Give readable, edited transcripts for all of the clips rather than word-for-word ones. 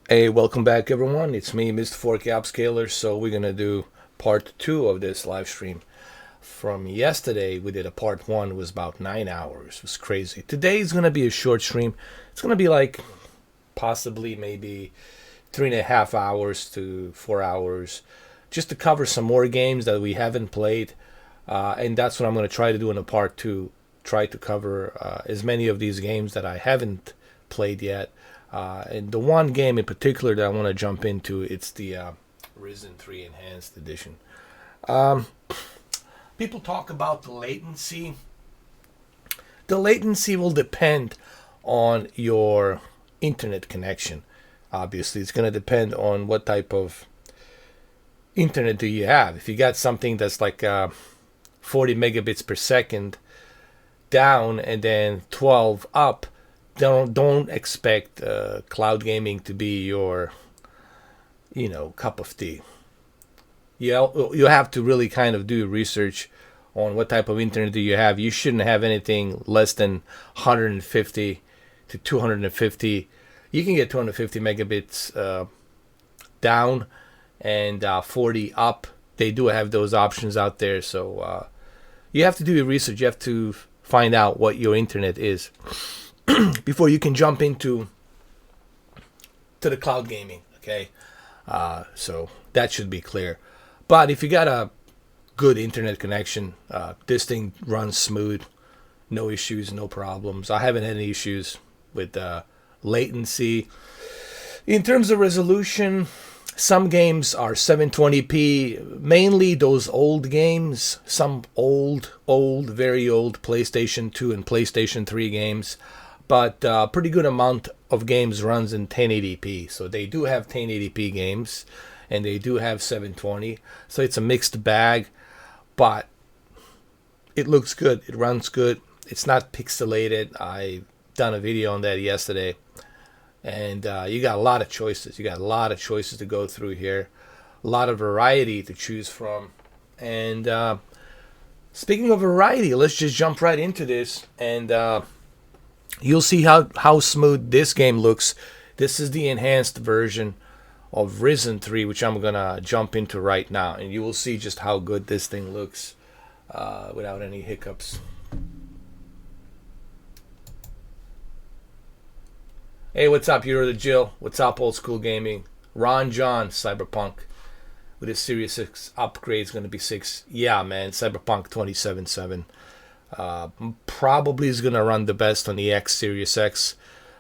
Hey, welcome back, everyone. It's me, Mr. 4K Upscaler. So we're gonna do part two of this live stream. From yesterday, we did a part one. It was about 9 hours. It was crazy. Today is gonna be a short stream. It's gonna be like possibly maybe 3.5 hours to 4 hours, just to cover some more games that we haven't played. And that's what I'm gonna try to do in a part two. Try to cover as many of these games that I haven't played yet. And the one game in particular that I want to jump into, it's the Risen 3 Enhanced Edition. Um, People talk about the latency. The latency will depend on your internet connection. Obviously, it's going to depend on what type of internet do you have. If you got something that's like 40 megabits per second down and then 12 up, don't expect cloud gaming to be your cup of tea. You have to really kind of do research on what type of internet do you have. You shouldn't have anything less than 150 to 250. You can get 250 megabits down and 40 up. They do have those options out there, so you have to do your research. You have to find out what your internet is before you can jump into the cloud gaming. Okay, so that should be clear. But if you got a good internet connection, this thing runs smooth, no issues, no problems. I haven't had any issues with latency. In terms of resolution, some games are 720p, mainly those old games, some very old PlayStation 2 and PlayStation 3 games, but pretty good amount of games runs in 1080p. So they do have 1080p games, and they do have 720. So it's a mixed bag, but it looks good. It runs good. It's not pixelated. I done a video on that yesterday, and you got a lot of choices. You got a lot of choices to go through here, a lot of variety to choose from. And speaking of variety, let's just jump right into this, and you'll see how smooth this game looks. This is the enhanced version of Risen 3, which I'm gonna jump into right now, and you will see just how good this thing looks without any hiccups. Hey, what's up, You're the Jill? What's up, Old School Gaming? Ron John, Cyberpunk, with his Series 6 upgrade is going to be 6. Yeah, man, Cyberpunk 2077. Probably is going to run the best on the X Series X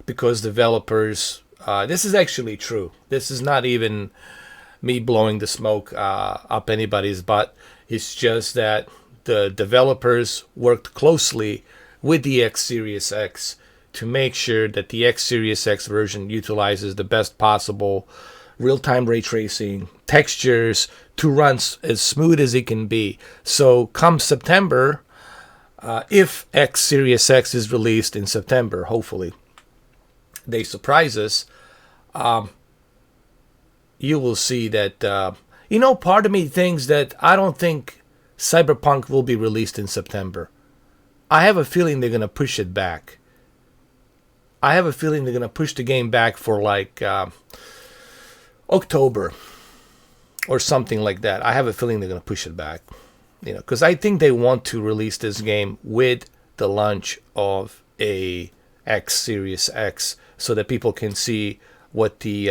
because developers. This is actually true. This is not even me blowing the smoke up anybody's butt. It's just that the developers worked closely with the X Series X to make sure that the X Series X version utilizes the best possible real-time ray tracing, textures to run as smooth as it can be. So come September, if X Series X is released in September, hopefully they surprise us, you will see that, part of me thinks that I don't think Cyberpunk will be released in September. I have a feeling they're going to push it back. I have a feeling they're going to push the game back for like October or something like that. I have a feeling they're going to push it back. Because I think they want to release this game with the launch of a X Series X so that people can see what the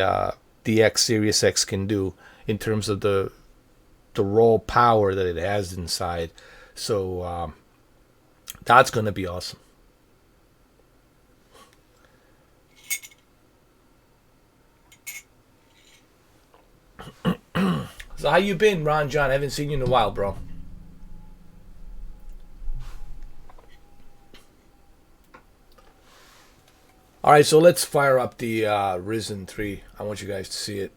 X Series X can do in terms of the raw power that it has inside. So that's going to be awesome. So how you been, Ron John? I haven't seen you in a while, bro. All right, so let's fire up the Risen 3. I want you guys to see it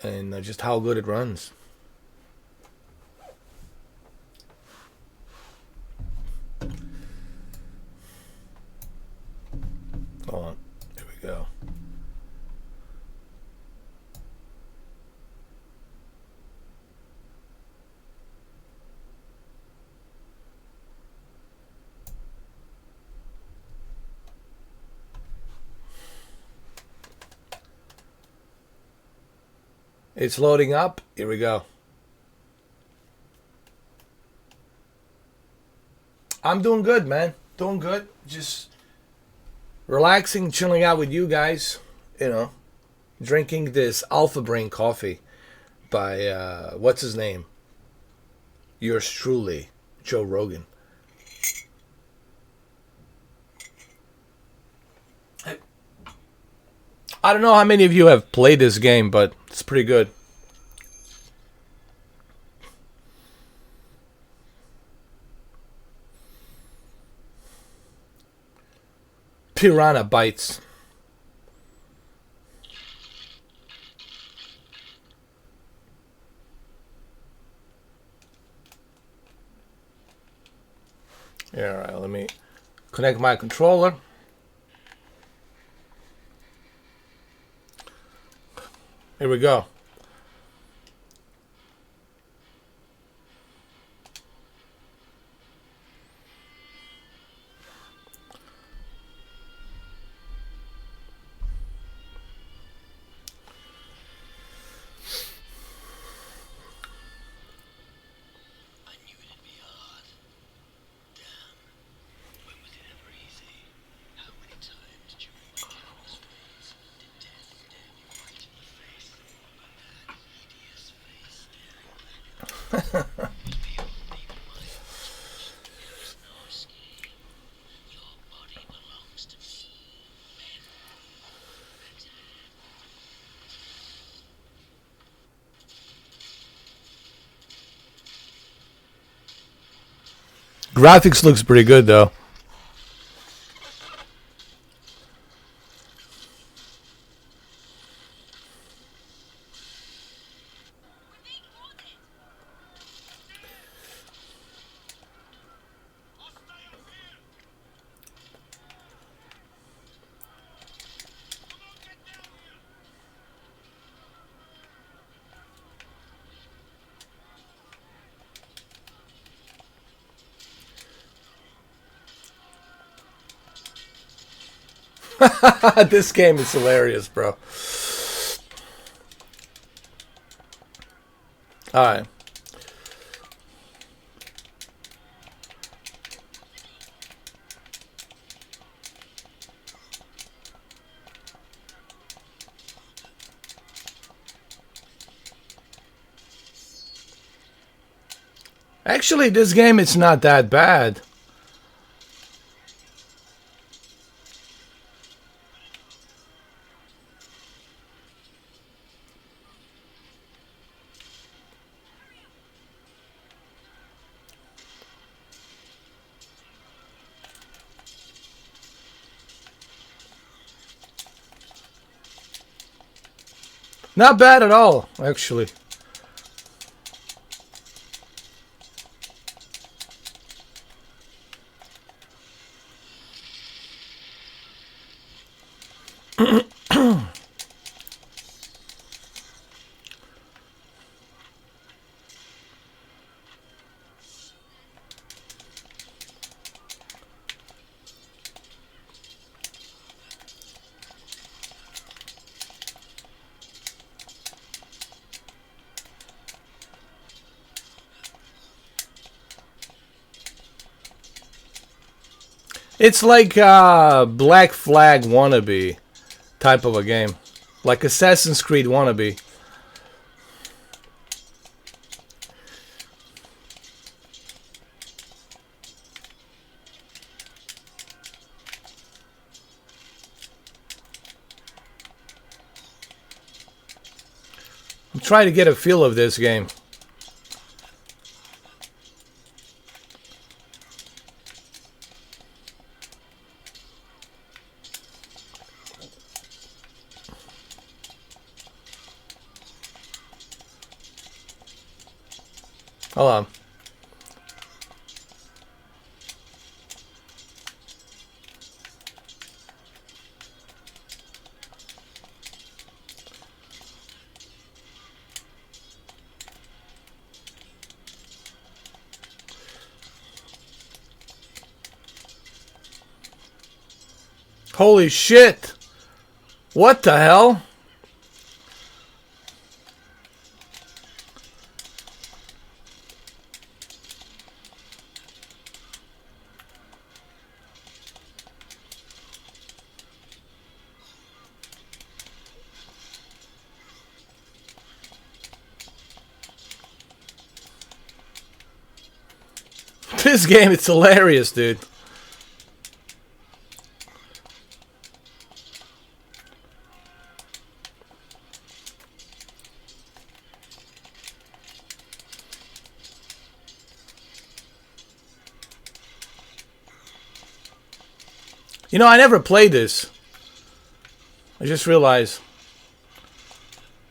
and just how good it runs. Hold on. There we go. It's loading up. Here we go. I'm doing good, man. Doing good. Just relaxing, chilling out with you guys. You know, drinking this Alpha Brain coffee by, what's his name? Yours truly, Joe Rogan. I don't know how many of you have played this game, but it's pretty good. Piranha Bytes. Yeah, all right, let me connect my controller. Here we go. Graphics looks pretty good though. This game is hilarious, bro. Alright. Actually, this game is not that bad. Not bad at all, actually. It's like Black Flag wannabe type of a game. Like Assassin's Creed wannabe. I'm trying to get a feel of this game. Hold on. Holy shit! What the hell? This game, it's hilarious, dude. You know, I never played this. I just realized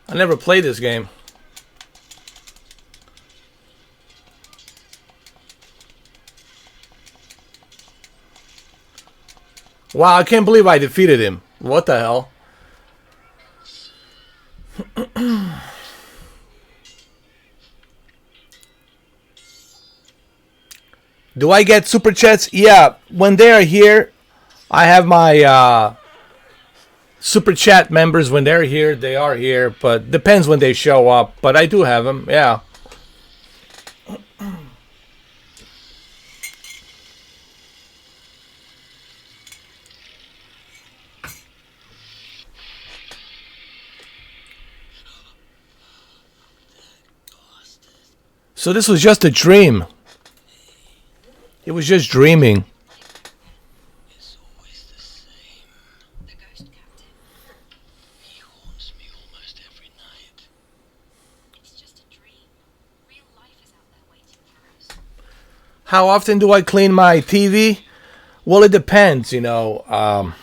I never played this game. Wow, I can't believe I defeated him. What the hell? Do I get super chats? Yeah, when they are here, I have my super chat members. When they're here, they are here, but depends when they show up. But I do have them, yeah. So this was just a dream. It was just dreaming. It's always the same. The ghost captain. He haunts me almost every night. It's just a dream. Real life is out there waiting for us. How often do I clean my TV? Well, it depends, you know.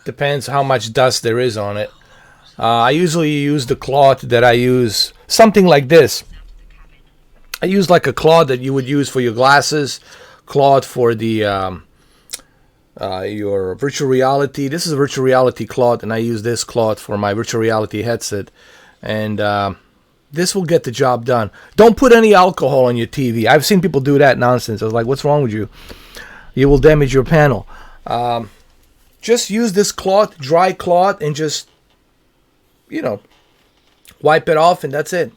Depends how much dust there is on it. I usually use the cloth that I use, something like this. I use like a cloth that you would use for your glasses, cloth for the your virtual reality. This is a virtual reality cloth, and I use this cloth for my virtual reality headset. And this will get the job done. Don't put any alcohol on your TV. I've seen people do that nonsense. I was like, what's wrong with you? You will damage your panel. Just use this cloth, dry cloth, and just, you know, wipe it off, and that's it.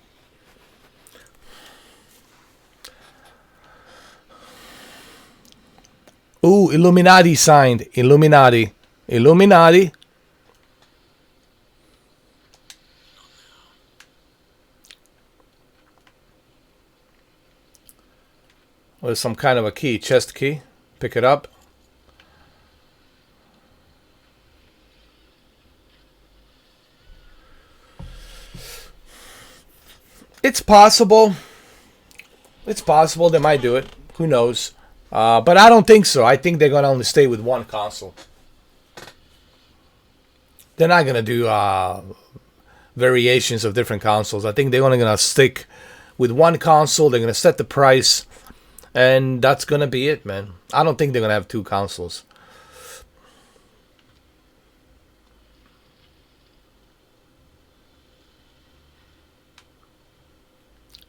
Ooh, Illuminati signed. Illuminati. Illuminati. There's some kind of a key, chest key. Pick it up. It's possible. It's possible they might do it. Who knows? But I don't think so. I think they're going to only stay with one console. They're not going to do variations of different consoles. I think they're only going to stick with one console. They're going to set the price. And that's going to be it, man. I don't think they're going to have two consoles.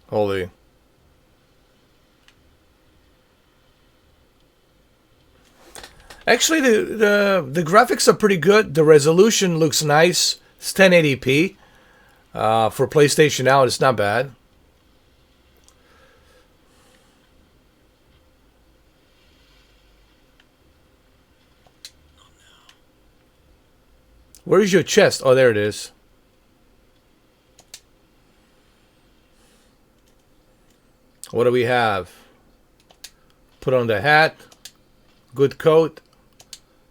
Holy. Actually, the graphics are pretty good. The resolution looks nice. It's 1080p. For PlayStation Now, it's not bad. Where is your chest? Oh, there it is. What do we have? Put on the hat. Good coat.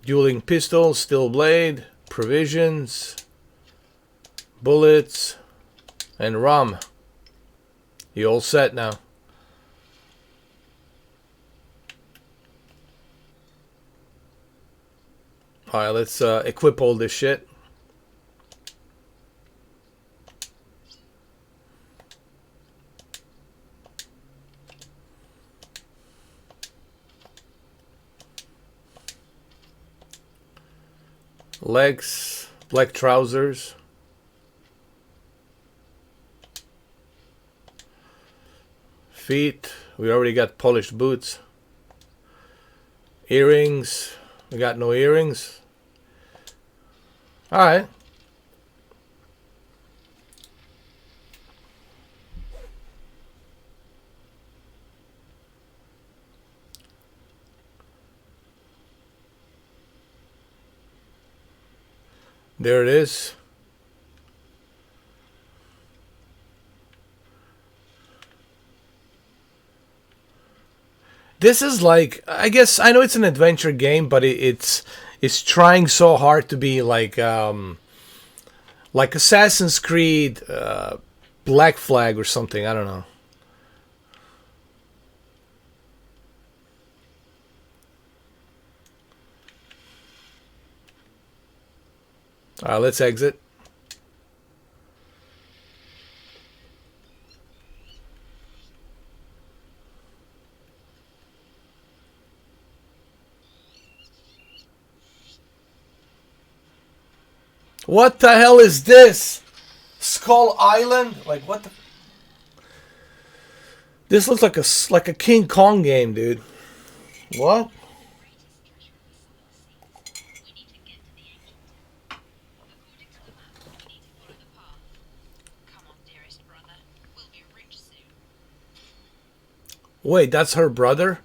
Dueling pistol. Steel blade. Provisions. Bullets. And rum. You all set now. Alright, let's equip all this shit. Legs, black trousers. Feet, we already got polished boots. Earrings, we got no earrings. Alright. There it is. This is like, I guess I know it's an adventure game, but it's trying so hard to be like Assassin's Creed, Black Flag or something. I don't know. All right, let's exit. What the hell is this? Skull Island? Like what the? This looks like a King Kong game, dude. What? We need to get to the ancient temple. According to the map, we need to follow the path. Come on, dearest brother. We'll be rich soon. Wait, that's her brother?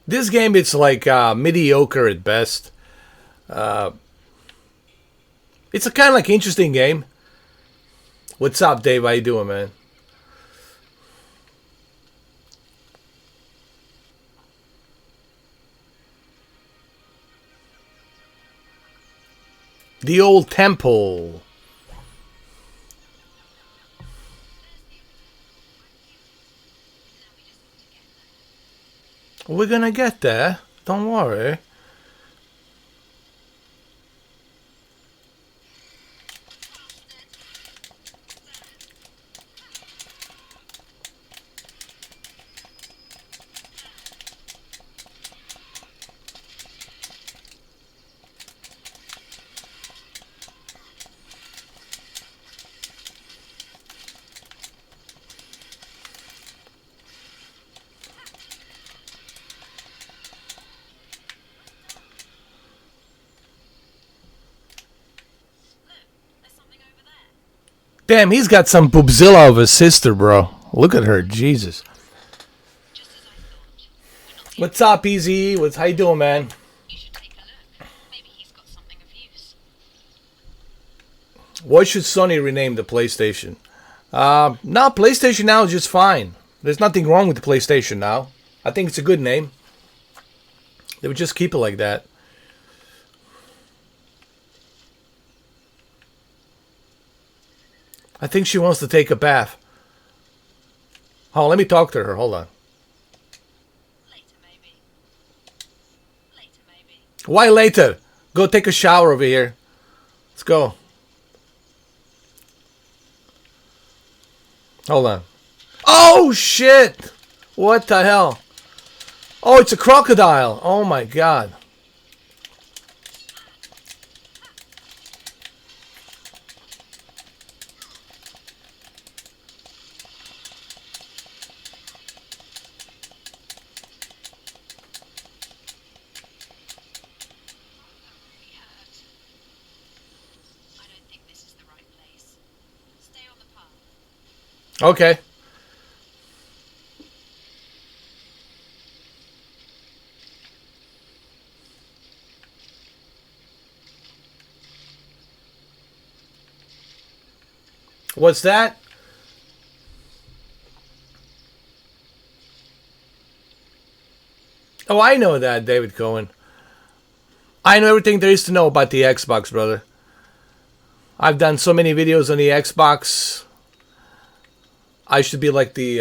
This game, it's like mediocre at best. It's a kind of like interesting game. What's up, Dave? How you doing, man? The old temple. We're gonna get there. Don't worry. There's something over there. Damn, he's got some boobzilla of a sister, bro. Look at her, Jesus. Just as I thought. We're not What's up, Easy? How you doing, man? You should take a look. Maybe he's got something of use. Why should Sony rename the PlayStation? No, PlayStation Now is just fine. There's nothing wrong with the PlayStation Now. I think it's a good name. They would just keep it like that. I think she wants to take a bath. Oh, let me talk to her. Hold on. Later, maybe. Later, maybe. Why later? Go take a shower over here. Let's go. Hold on. Oh, shit! What the hell? Oh, it's a crocodile. Oh, my God. He hurt. I don't think this is the right place. Stay on the path. Okay. What's that? Oh, I know that, David Cohen. I know everything there is to know about the Xbox, brother. I've done so many videos on the Xbox. I should be like the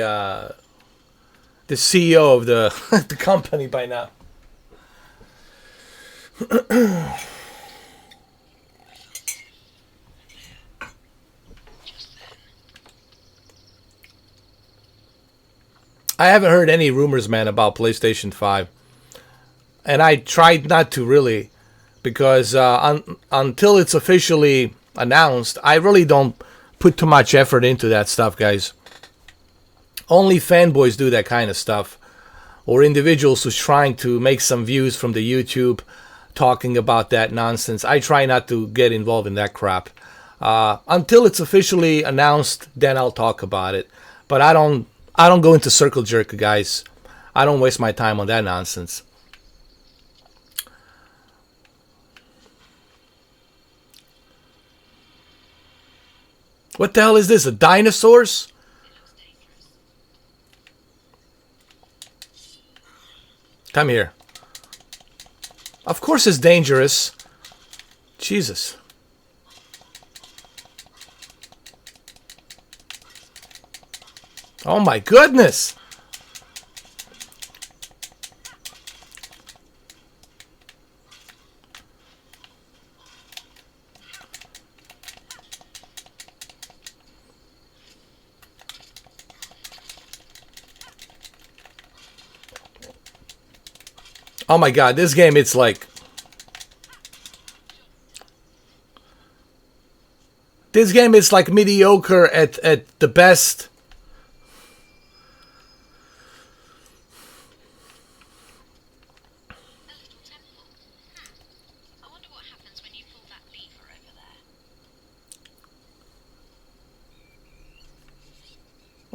CEO of the the company by now. I haven't heard any rumors, man, about PlayStation 5. And I tried not to really, because until it's officially announced, I really don't put too much effort into that stuff, guys. Only fanboys do that kind of stuff, or individuals who's trying to make some views from the YouTube talking about that nonsense. I try not to get involved in that crap. Until it's officially announced, then I'll talk about it. But I don't go into circle jerk, guys. I don't waste my time on that nonsense. What the hell is this? A dinosaurs? Come here. Of course it's dangerous. Jesus. Oh my goodness. Oh my god, this game, it's like... This game is like mediocre at the best. A little temple. I wonder what happens when you pull that lever over there.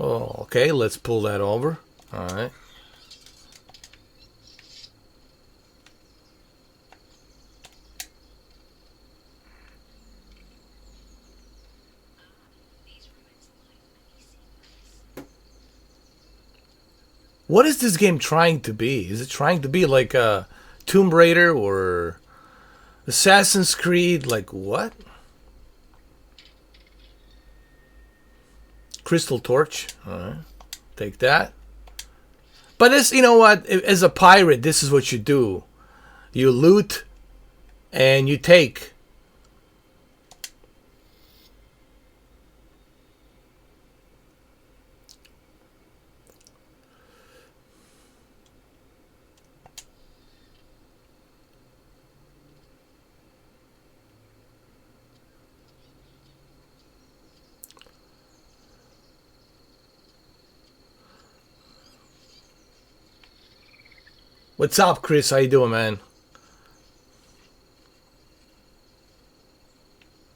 Oh, okay, let's pull that over. Alright. These ruins are like many secrets. What is this game trying to be? Is it trying to be like a Tomb Raider or Assassin's Creed? Like what? Crystal Torch. Alright. Take that. But this, you know what? As a pirate, this is what you do. You loot and you take. What's up, Chris? How you doing, man?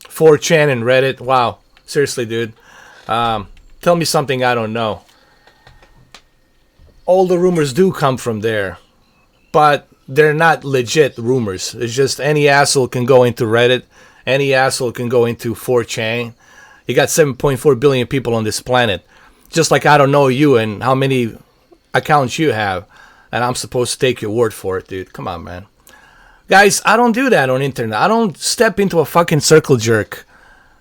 4chan and Reddit. Wow. Seriously, dude. Tell me something I don't know. All the rumors do come from there. But they're not legit rumors. It's just any asshole can go into Reddit. Any asshole can go into 4chan. You got 7.4 billion people on this planet. Just like I don't know you and how many accounts you have. And I'm supposed to take your word for it, dude. Come on, man. Guys, I don't do that on internet. I don't step into a fucking circle jerk.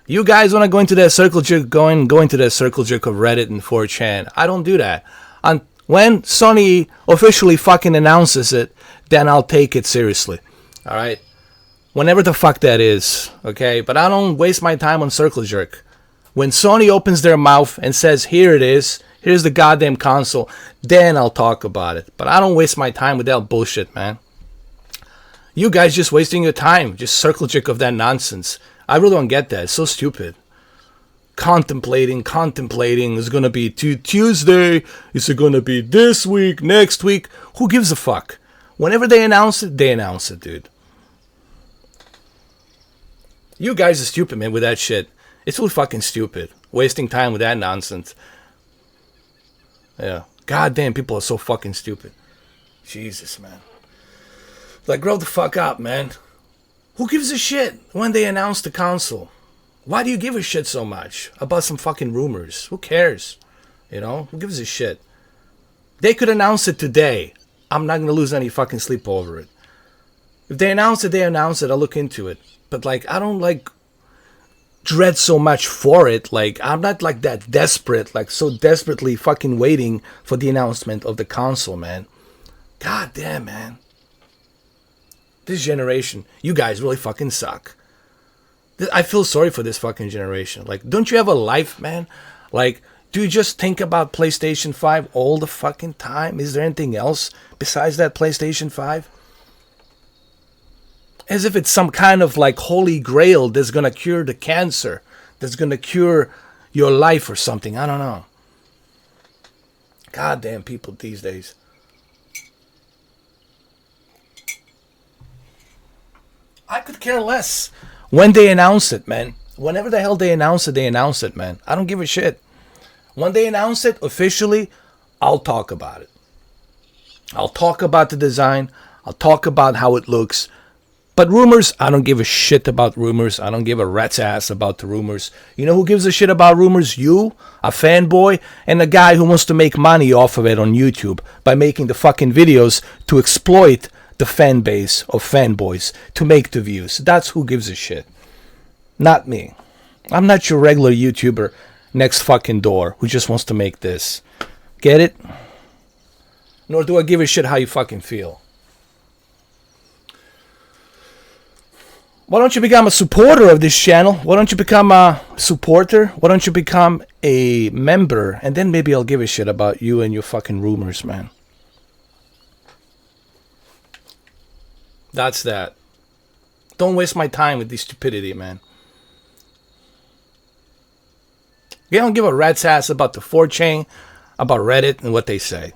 You guys want to go into that circle jerk, go into that circle jerk of Reddit and 4chan. I don't do that. And when Sony officially fucking announces it, then I'll take it seriously. Alright? Whenever the fuck that is. Okay? But I don't waste my time on circle jerk. When Sony opens their mouth and says, here it is, here's the goddamn console, then I'll talk about it. But I don't waste my time with that bullshit, man. You guys just wasting your time. Just circle jerk of that nonsense. I really don't get that. It's so stupid. Contemplating. It's going to be Tuesday. Is it going to be this week, next week? Who gives a fuck? Whenever they announce it, dude. You guys are stupid, man, with that shit. It's really fucking stupid. Wasting time with that nonsense. Yeah. Goddamn, people are so fucking stupid. Jesus, man. Like, grow the fuck up, man. Who gives a shit when they announce the console? Why do you give a shit so much about some fucking rumors? Who cares? You know? Who gives a shit? They could announce it today. I'm not gonna lose any fucking sleep over it. If they announce it, they announce it. I'll look into it. But, like, I don't, like, dread so much for it. Like, I'm not, like, that desperate. Like, so desperately fucking waiting for the announcement of the console, man. God damn, man. This generation, you guys really fucking suck. I feel sorry for this fucking generation. Like, don't you have a life, man? Like, do you just think about PlayStation 5 all the fucking time? Is there anything else besides that PlayStation 5? As if it's some kind of, like, holy grail that's gonna cure the cancer. That's gonna cure your life or something. I don't know. Goddamn people these days. I could care less when they announce it, man. Whenever the hell they announce it, man. I don't give a shit. When they announce it officially, I'll talk about it. I'll talk about the design. I'll talk about how it looks. But rumors, I don't give a shit about rumors. I don't give a rat's ass about the rumors. You know who gives a shit about rumors? You, a fanboy, and a guy who wants to make money off of it on YouTube by making the fucking videos to exploit the fan base of fanboys to make the views. That's who gives a shit. Not me. I'm not your regular YouTuber next fucking door who just wants to make this. Get it? Nor do I give a shit how you fucking feel. Why don't you become a supporter of this channel? Why don't you become a supporter? Why don't you become a member? And then maybe I'll give a shit about you and your fucking rumors, man. That's that. Don't waste my time with this stupidity, man. You don't give a rat's ass about the 4chan, about Reddit, and what they say.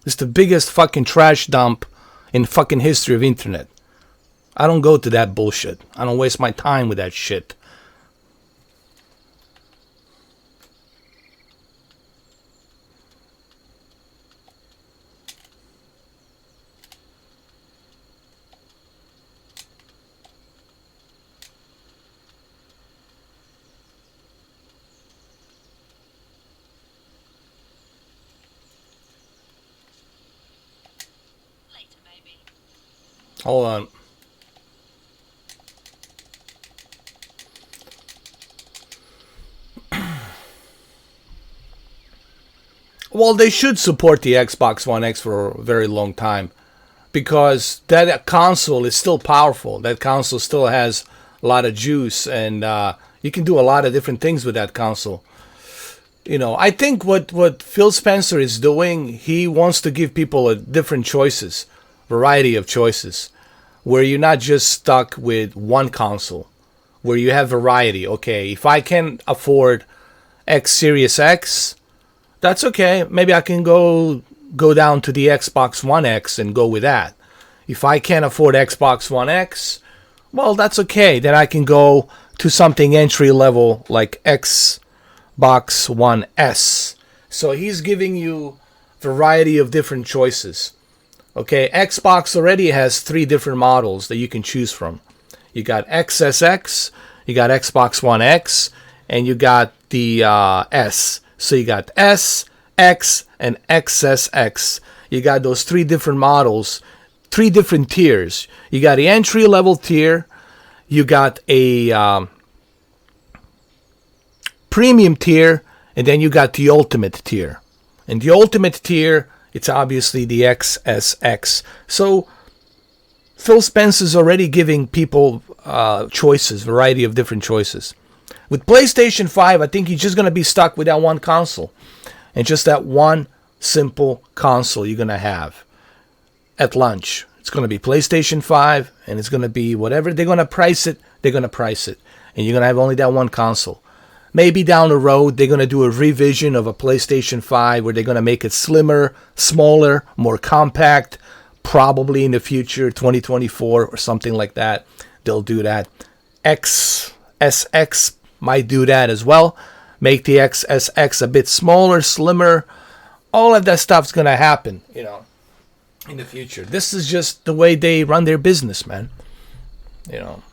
It's the biggest fucking trash dump in fucking history of internet. I don't go to that bullshit. I don't waste my time with that shit. Later, maybe. Hold on. Well, they should support the Xbox One X for a very long time because that console is still powerful. That console still has a lot of juice, and you can do a lot of different things with that console. You know, I think what Phil Spencer is doing, he wants to give people a different choices, variety of choices, where you're not just stuck with one console, where you have variety. Okay, if I can afford X Series X, that's okay. Maybe I can go down to the Xbox One X and go with that. If I can't afford Xbox One X, well, that's okay. Then I can go to something entry level like Xbox One S. So he's giving you variety of different choices. Okay, Xbox already has 3 different models that you can choose from. You got XSX, you got Xbox One X, and you got the S. So you got S, X, and XSX. You got those 3 different models, 3 different tiers. You got the entry level tier, you got a premium tier, and then you got the ultimate tier. And the ultimate tier, it's obviously the XSX. So Phil Spencer's already giving people choices, variety of different choices. With PlayStation 5, I think you're just going to be stuck with that one console. And just that one simple console you're going to have at lunch. It's going to be PlayStation 5, and it's going to be whatever they're going to price it, they're going to price it. And you're going to have only that one console. Maybe down the road, they're going to do a revision of a PlayStation 5 where they're going to make it slimmer, smaller, more compact. Probably in the future, 2024 or something like that, they'll do that. XSX might do that as well. Make the XSX a bit smaller, slimmer. All of that stuff's going to happen, you know, in the future. This is just the way they run their business, man. You know.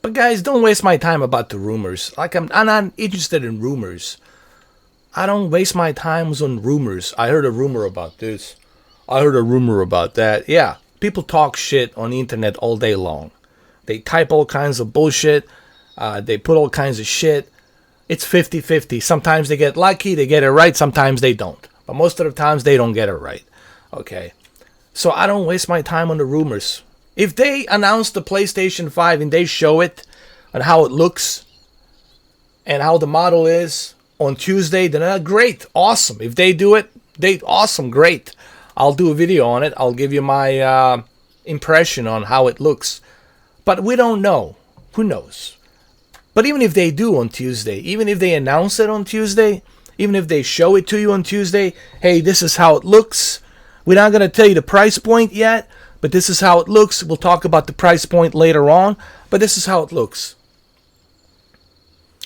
But guys, don't waste my time about the rumors. Like, I'm not interested in rumors. I don't waste my time on rumors. I heard a rumor about this. I heard a rumor about that. Yeah, people talk shit on the internet all day long. They type all kinds of bullshit. They put all kinds of shit. It's 50-50. Sometimes they get lucky, they get it right. Sometimes they don't. But most of the times they don't get it right. Okay. So I don't waste my time on the rumors. If they announce the PlayStation 5 and they show it and how it looks and how the model is on Tuesday, then great, awesome. If they do it, awesome, great. I'll do a video on it. I'll give you my impression on how it looks. But we don't know. Who knows? But even if they do on Tuesday, even if they announce it on Tuesday, Even if they show it to you on Tuesday, hey, this is how it looks. We're not going to tell you the price point yet, but this is how it looks. We'll talk about the price point later on, but this is how it looks.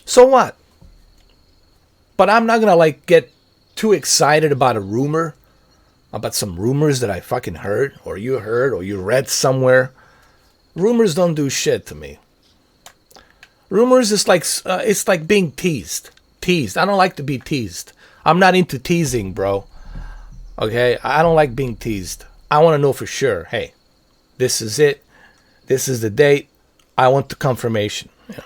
So what? But I'm not going to like get too excited about a rumor, about some rumors that I fucking heard or you read somewhere. Rumors don't do shit to me. Rumors is like it's like being teased. Teased. I don't like to be teased. I'm not into teasing, bro. Okay? I don't like being teased. I want to know for sure. Hey, this is it. This is the date. I want the confirmation. Yeah.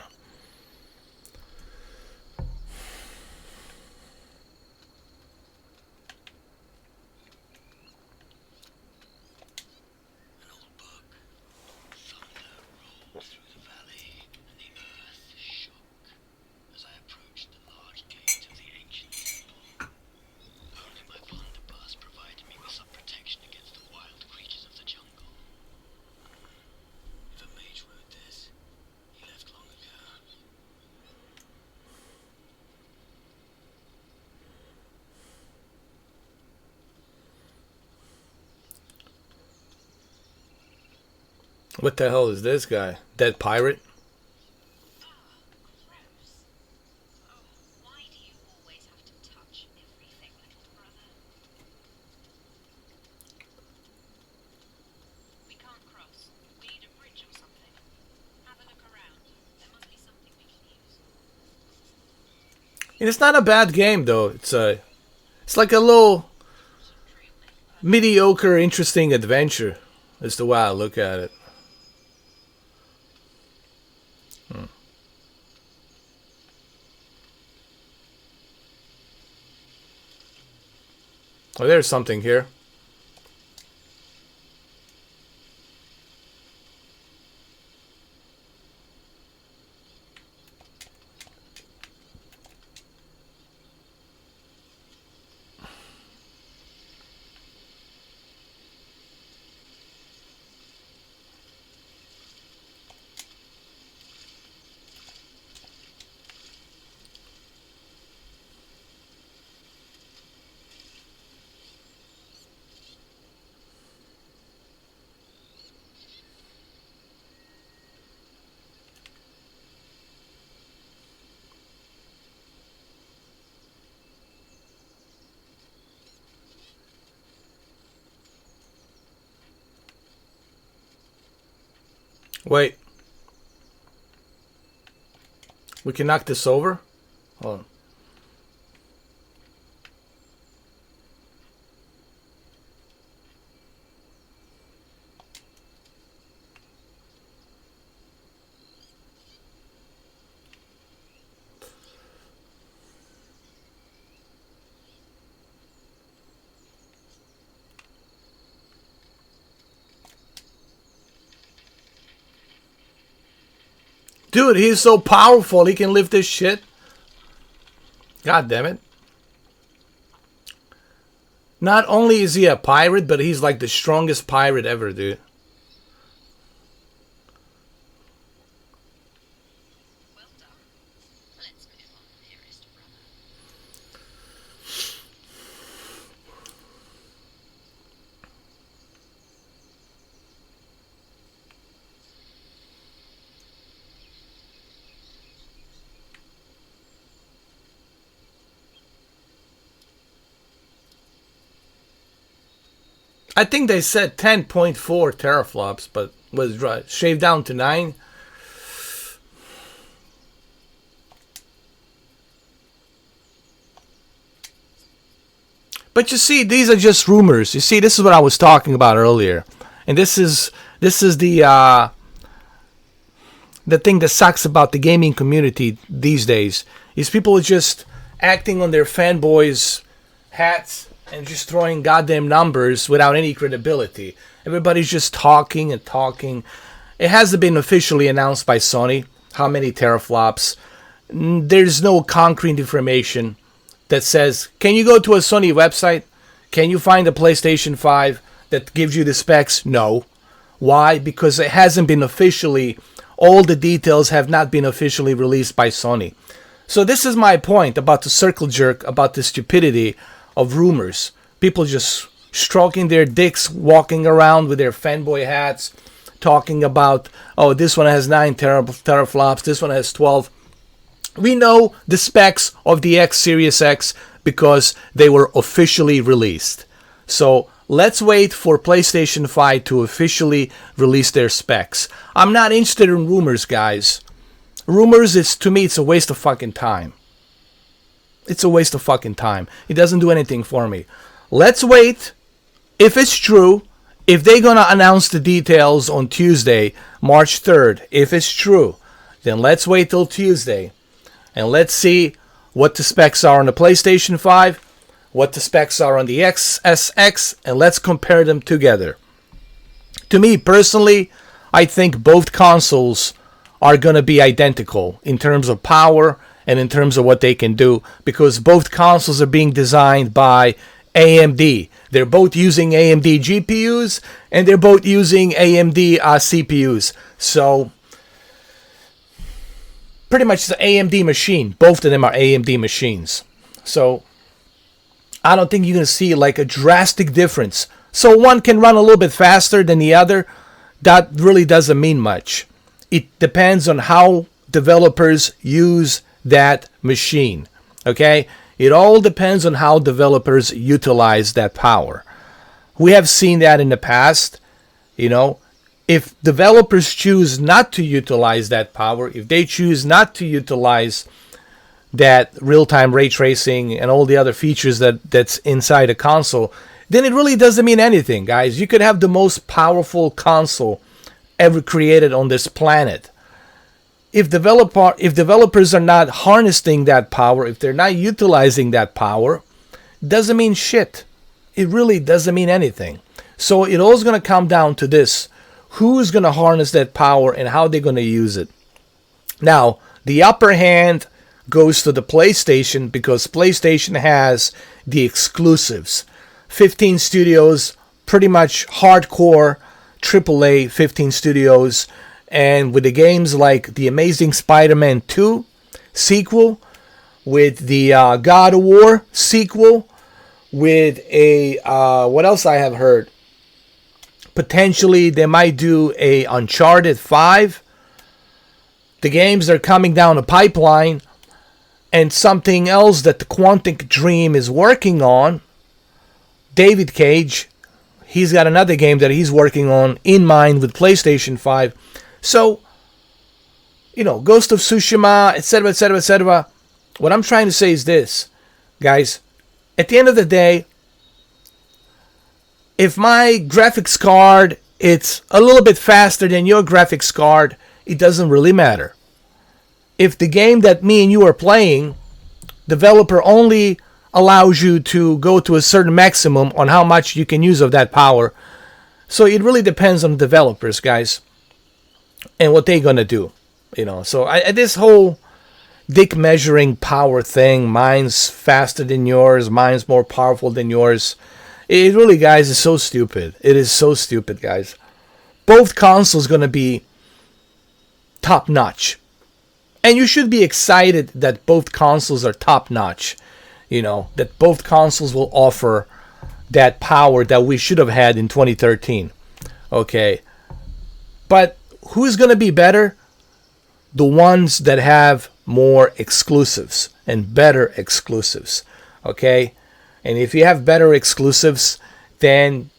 An old book. Thunder rolled through the valley, and the earth shook as I approached the large gate of the ancient temple. Only my blunderbuss provided me with some protection against the wild creatures of the jungle. If a mage wrote this, he left long ago. What the hell is this guy? Dead pirate? Gross. Oh, why do you always have to touch everything, little brother? We can't cross. We need a bridge or something. Have a look around. There must be something we can use. And it's not a bad game though. It's like a little mediocre, interesting adventure. Is the way I look at it. Oh, there's something here. Wait. We can knock this over? Hold on. Dude, he's so powerful. He can lift this shit. God damn it. Not only is he a pirate, but he's like the strongest pirate ever, dude. Well done. Let's move on, dearest brother. I think they said 10.4 teraflops, but was shaved down to 9. But you see, these are just rumors. You see, this is what I was talking about earlier, and this is the thing that sucks about the gaming community these days. Is people are just acting on their fanboys' hats and just throwing goddamn numbers without any credibility. Everybody's just talking and talking. It hasn't been officially announced by Sony how many teraflops. There's no concrete information that says, can you go to a Sony website? Can you find a PlayStation 5 that gives you the specs? No. Why? Because it hasn't been officially, all the details have not been officially released by Sony. So this is my point about the circle jerk, about the stupidity of rumors. People just stroking their dicks, walking around with their fanboy hats, talking about, oh, this one has 9 teraflops, this one has 12. We know the specs of the X Series X because they were officially released. So let's wait for PlayStation 5 to officially release their specs. I'm not interested in rumors, guys. Rumors, to me, it's a waste of fucking time. It's a waste of fucking time. It doesn't do anything for me. Let's wait. If it's true, if they're going to announce the details on Tuesday, March 3rd, if it's true, then let's wait till Tuesday. And let's see what the specs are on the PlayStation 5, what the specs are on the XSX, and let's compare them together. To me, personally, I think both consoles are going to be identical in terms of power and in terms of what they can do, because both consoles are being designed by AMD. They're both using AMD GPUs, and they're both using AMD CPUs. So, pretty much it's an AMD machine. Both of them are AMD machines. So, I don't think you're going to see like a drastic difference. So, one can run a little bit faster than the other. That really doesn't mean much. It depends on how developers use that machine. Okay? It all depends on how developers utilize that power. We have seen that in the past. You know, if developers choose not to utilize that power, if they choose not to utilize that real-time ray tracing and all the other features that's inside a console, then it really doesn't mean anything, guys. You could have the most powerful console ever created on this planet. If developers are not harnessing that power, if they're not utilizing that power, doesn't mean shit. It really doesn't mean anything. So it all's going to come down to this. Who's going to harness that power and how they're going to use it? Now, the upper hand goes to the PlayStation because PlayStation has the exclusives. 15 studios, pretty much hardcore AAA 15 studios. And with the games like The Amazing Spider-Man 2 sequel, with the God of War sequel, with a, what else I have heard? Potentially they might do a Uncharted 5. The games are coming down the pipeline. And something else that the Quantic Dream is working on, David Cage, he's got another game that he's working on in mind with PlayStation 5. So, you know, Ghost of Tsushima, etc., etc., etc. What I'm trying to say is this, guys. At the end of the day, if my graphics card it's a little bit faster than your graphics card, it doesn't really matter. If the game that me and you are playing, developer only allows you to go to a certain maximum on how much you can use of that power. So it really depends on the developers, guys, and what they're going to do. You know, so this whole dick measuring power thing, mine's faster than yours, mine's more powerful than yours. It really, guys, is so stupid. It is so stupid, guys. Both consoles going to be top notch. And you should be excited that both consoles are top notch. You know, that both consoles will offer that power that we should have had in 2013. Okay. But who's going to be better? The ones that have more exclusives and better exclusives. Okay. And if you have better exclusives, then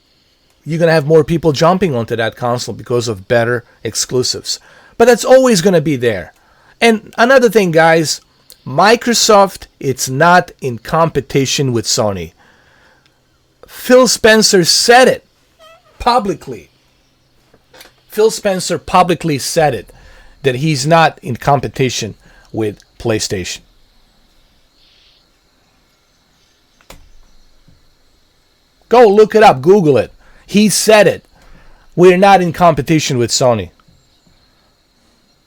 you're going to have more people jumping onto that console because of better exclusives. But that's always going to be there. And another thing, guys, Microsoft, it's not in competition with Sony. Phil Spencer said it publicly. Phil Spencer publicly said it, that he's not in competition with PlayStation. Go look it up, Google it. He said it. We're not in competition with Sony.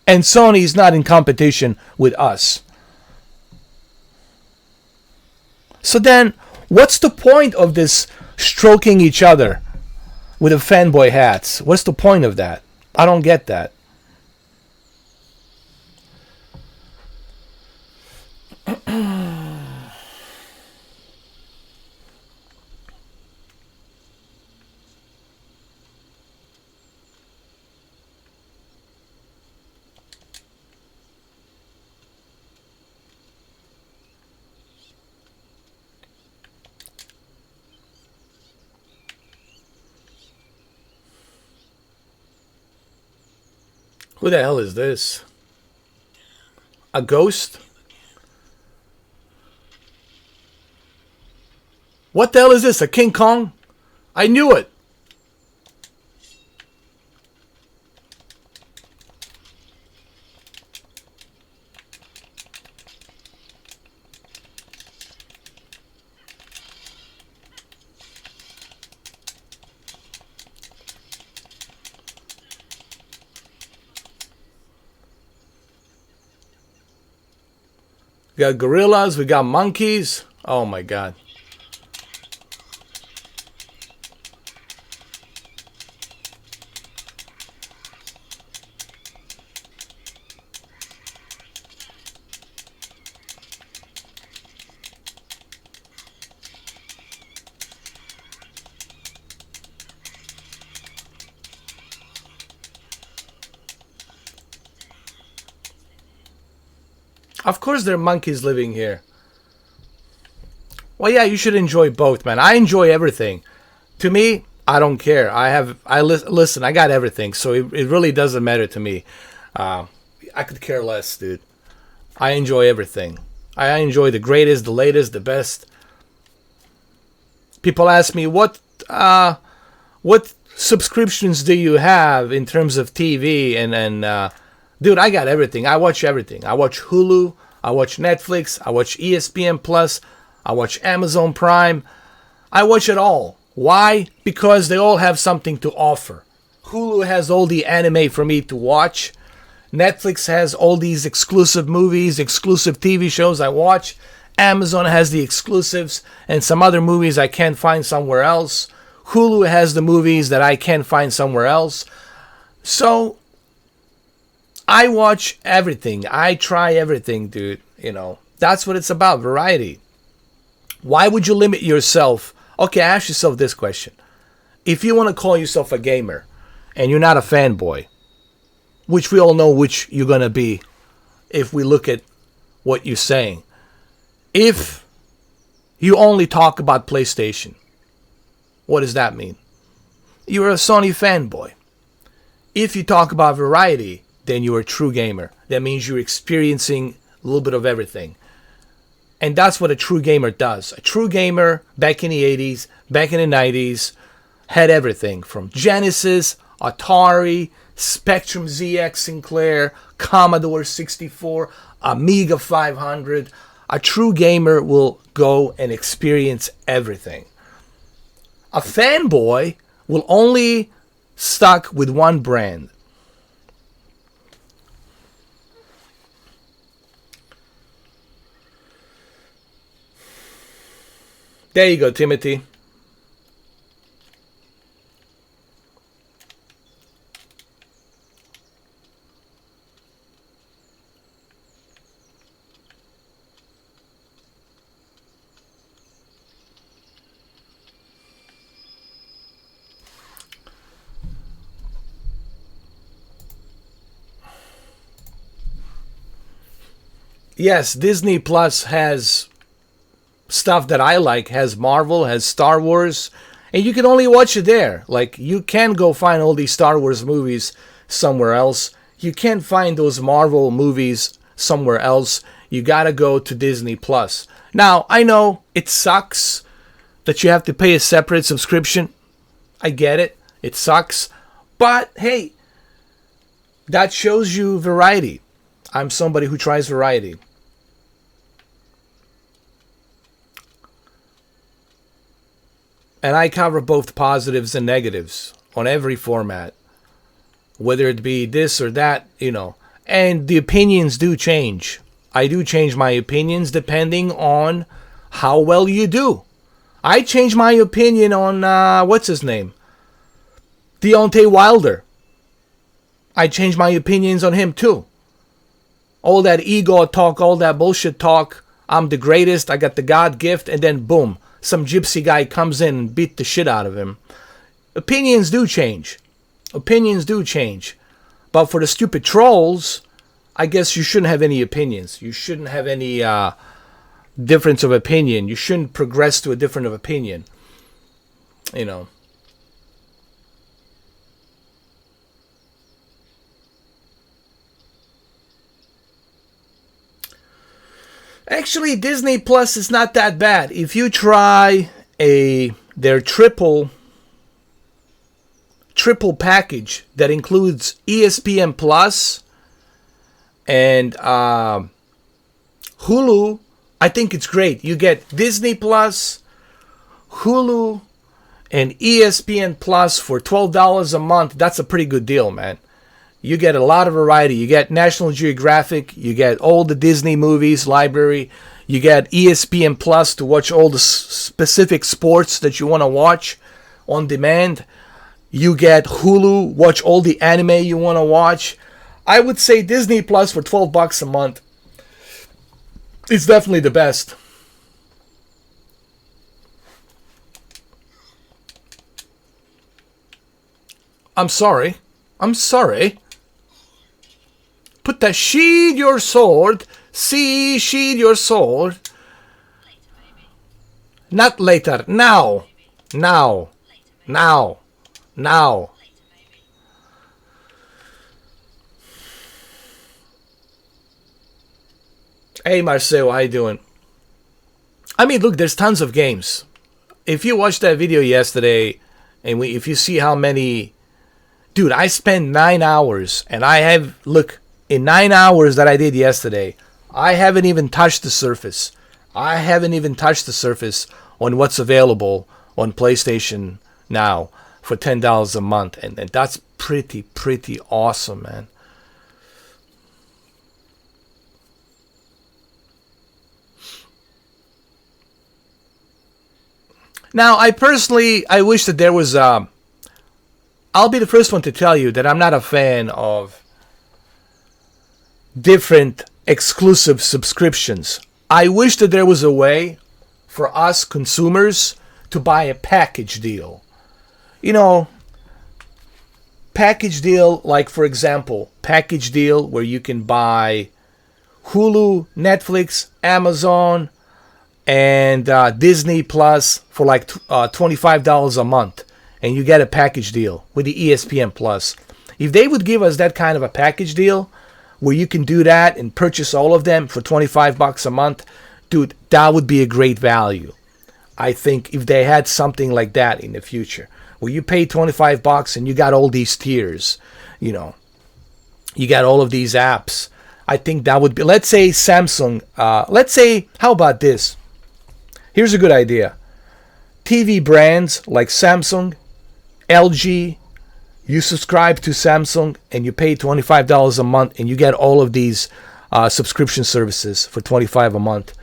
And Sony is not in competition with us. So then, what's the point of this stroking each other with the fanboy hats? What's the point of that? I don't get that. Who the hell is this? A ghost? What the hell is this? A King Kong? I knew it. We got gorillas, we got monkeys. Oh my god. Of course there are monkeys living here. Well, yeah, you should enjoy both, man. I enjoy everything. To me, I don't care. Listen, I got everything, so it really doesn't matter to me. I could care less, dude. I enjoy everything. I enjoy the greatest, the latest, the best. People ask me what subscriptions do you have in terms of TV and dude, I got everything. I watch everything. I watch Hulu. I watch Netflix. I watch ESPN Plus. I watch Amazon Prime. I watch it all. Why? Because they all have something to offer. Hulu has all the anime for me to watch. Netflix has all these exclusive movies, exclusive TV shows I watch. Amazon has the exclusives and some other movies I can't find somewhere else. Hulu has the movies that I can't find somewhere else. So I watch everything. I try everything, dude. You know, that's what it's about, variety. Why would you limit yourself? Okay, ask yourself this question. If you want to call yourself a gamer and you're not a fanboy, which we all know which you're going to be if we look at what you're saying. If you only talk about PlayStation, what does that mean? You're a Sony fanboy. If you talk about variety, then you're a true gamer. That means you're experiencing a little bit of everything. And that's what a true gamer does. A true gamer, back in the 80s, back in the 90s, had everything from Genesis, Atari, Spectrum ZX Sinclair, Commodore 64, Amiga 500. A true gamer will go and experience everything. A fanboy will only stuck with one brand. There you go, Timothy. Yes, Disney Plus has stuff that I like, has Marvel, has Star Wars, and you can only watch it there. Like, you can go find all these Star Wars movies somewhere else. You can't find those Marvel movies somewhere else. You gotta go to Disney Plus. Now, I know it sucks that you have to pay a separate subscription. I get it. It sucks. But, hey, that shows you variety. I'm somebody who tries variety. And I cover both positives and negatives on every format. Whether it be this or that, you know. And the opinions do change. I do change my opinions depending on how well you do. I changed my opinion on, what's his name? Deontay Wilder. I changed my opinions on him too. All that ego talk, all that bullshit talk. I'm the greatest, I got the God gift, and then boom. Some gypsy guy comes in and beat the shit out of him. Opinions do change. Opinions do change. But for the stupid trolls, I guess you shouldn't have any opinions. You shouldn't have any difference of opinion. You shouldn't progress to a different of opinion. You know. Actually, Disney Plus is not that bad. If you try their triple package that includes ESPN Plus and Hulu, I think it's great. You get Disney Plus, Hulu, and ESPN Plus for $12 a month. That's a pretty good deal, man. You get a lot of variety. You get National Geographic. You get all the Disney movies library. You get ESPN Plus to watch all the specific sports that you want to watch on demand. You get Hulu, watch all the anime you want to watch. I would say Disney Plus for $12 a month is definitely the best. I'm sorry. Put that, sheathe your sword. See, sheathe your sword. Not later. Now. Now. Now. Now. Hey Marcel, how you doing? I mean, look, there's tons of games. If you watched that video yesterday, and if you see how many... Dude, I spent 9 hours, and I have... Look, in 9 hours that I did yesterday, I haven't even touched the surface. I haven't even touched the surface on what's available on PlayStation now for $10 a month. And that's pretty awesome, man. Now, I wish that there was I'll be the first one to tell you that I'm not a fan of different exclusive subscriptions. I wish that there was a way for us consumers to buy a package deal. You know, package deal, like for example, package deal where you can buy Hulu, Netflix, Amazon, and Disney Plus for like $25 a month, and you get a package deal with the ESPN Plus. If they would give us that kind of a package deal where you can do that and purchase all of them for $25 a month, dude, that would be a great value. I think if they had something like that in the future, where you pay $25 and you got all these tiers, you know, you got all of these apps. I think that would be, let's say Samsung, how about this? Here's a good idea. TV brands like Samsung, LG, you subscribe to Samsung and you pay $25 a month and you get all of these subscription services for $25 a month.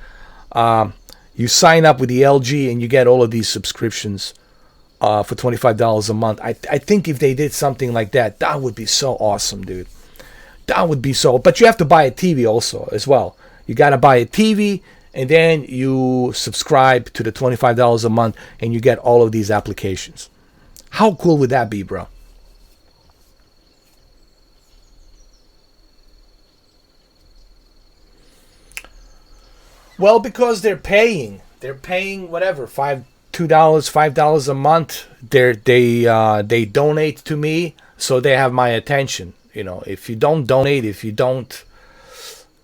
You sign up with the LG and you get all of these subscriptions for $25 a month. I think if they did something like that, that would be so awesome, dude. That would be so. But you have to buy a TV also as well. You got to buy a TV and then you subscribe to the $25 a month and you get all of these applications. How cool would that be, bro? Well, because they're paying whatever, $5 a month. They donate to me, so they have my attention. You know, if you don't donate,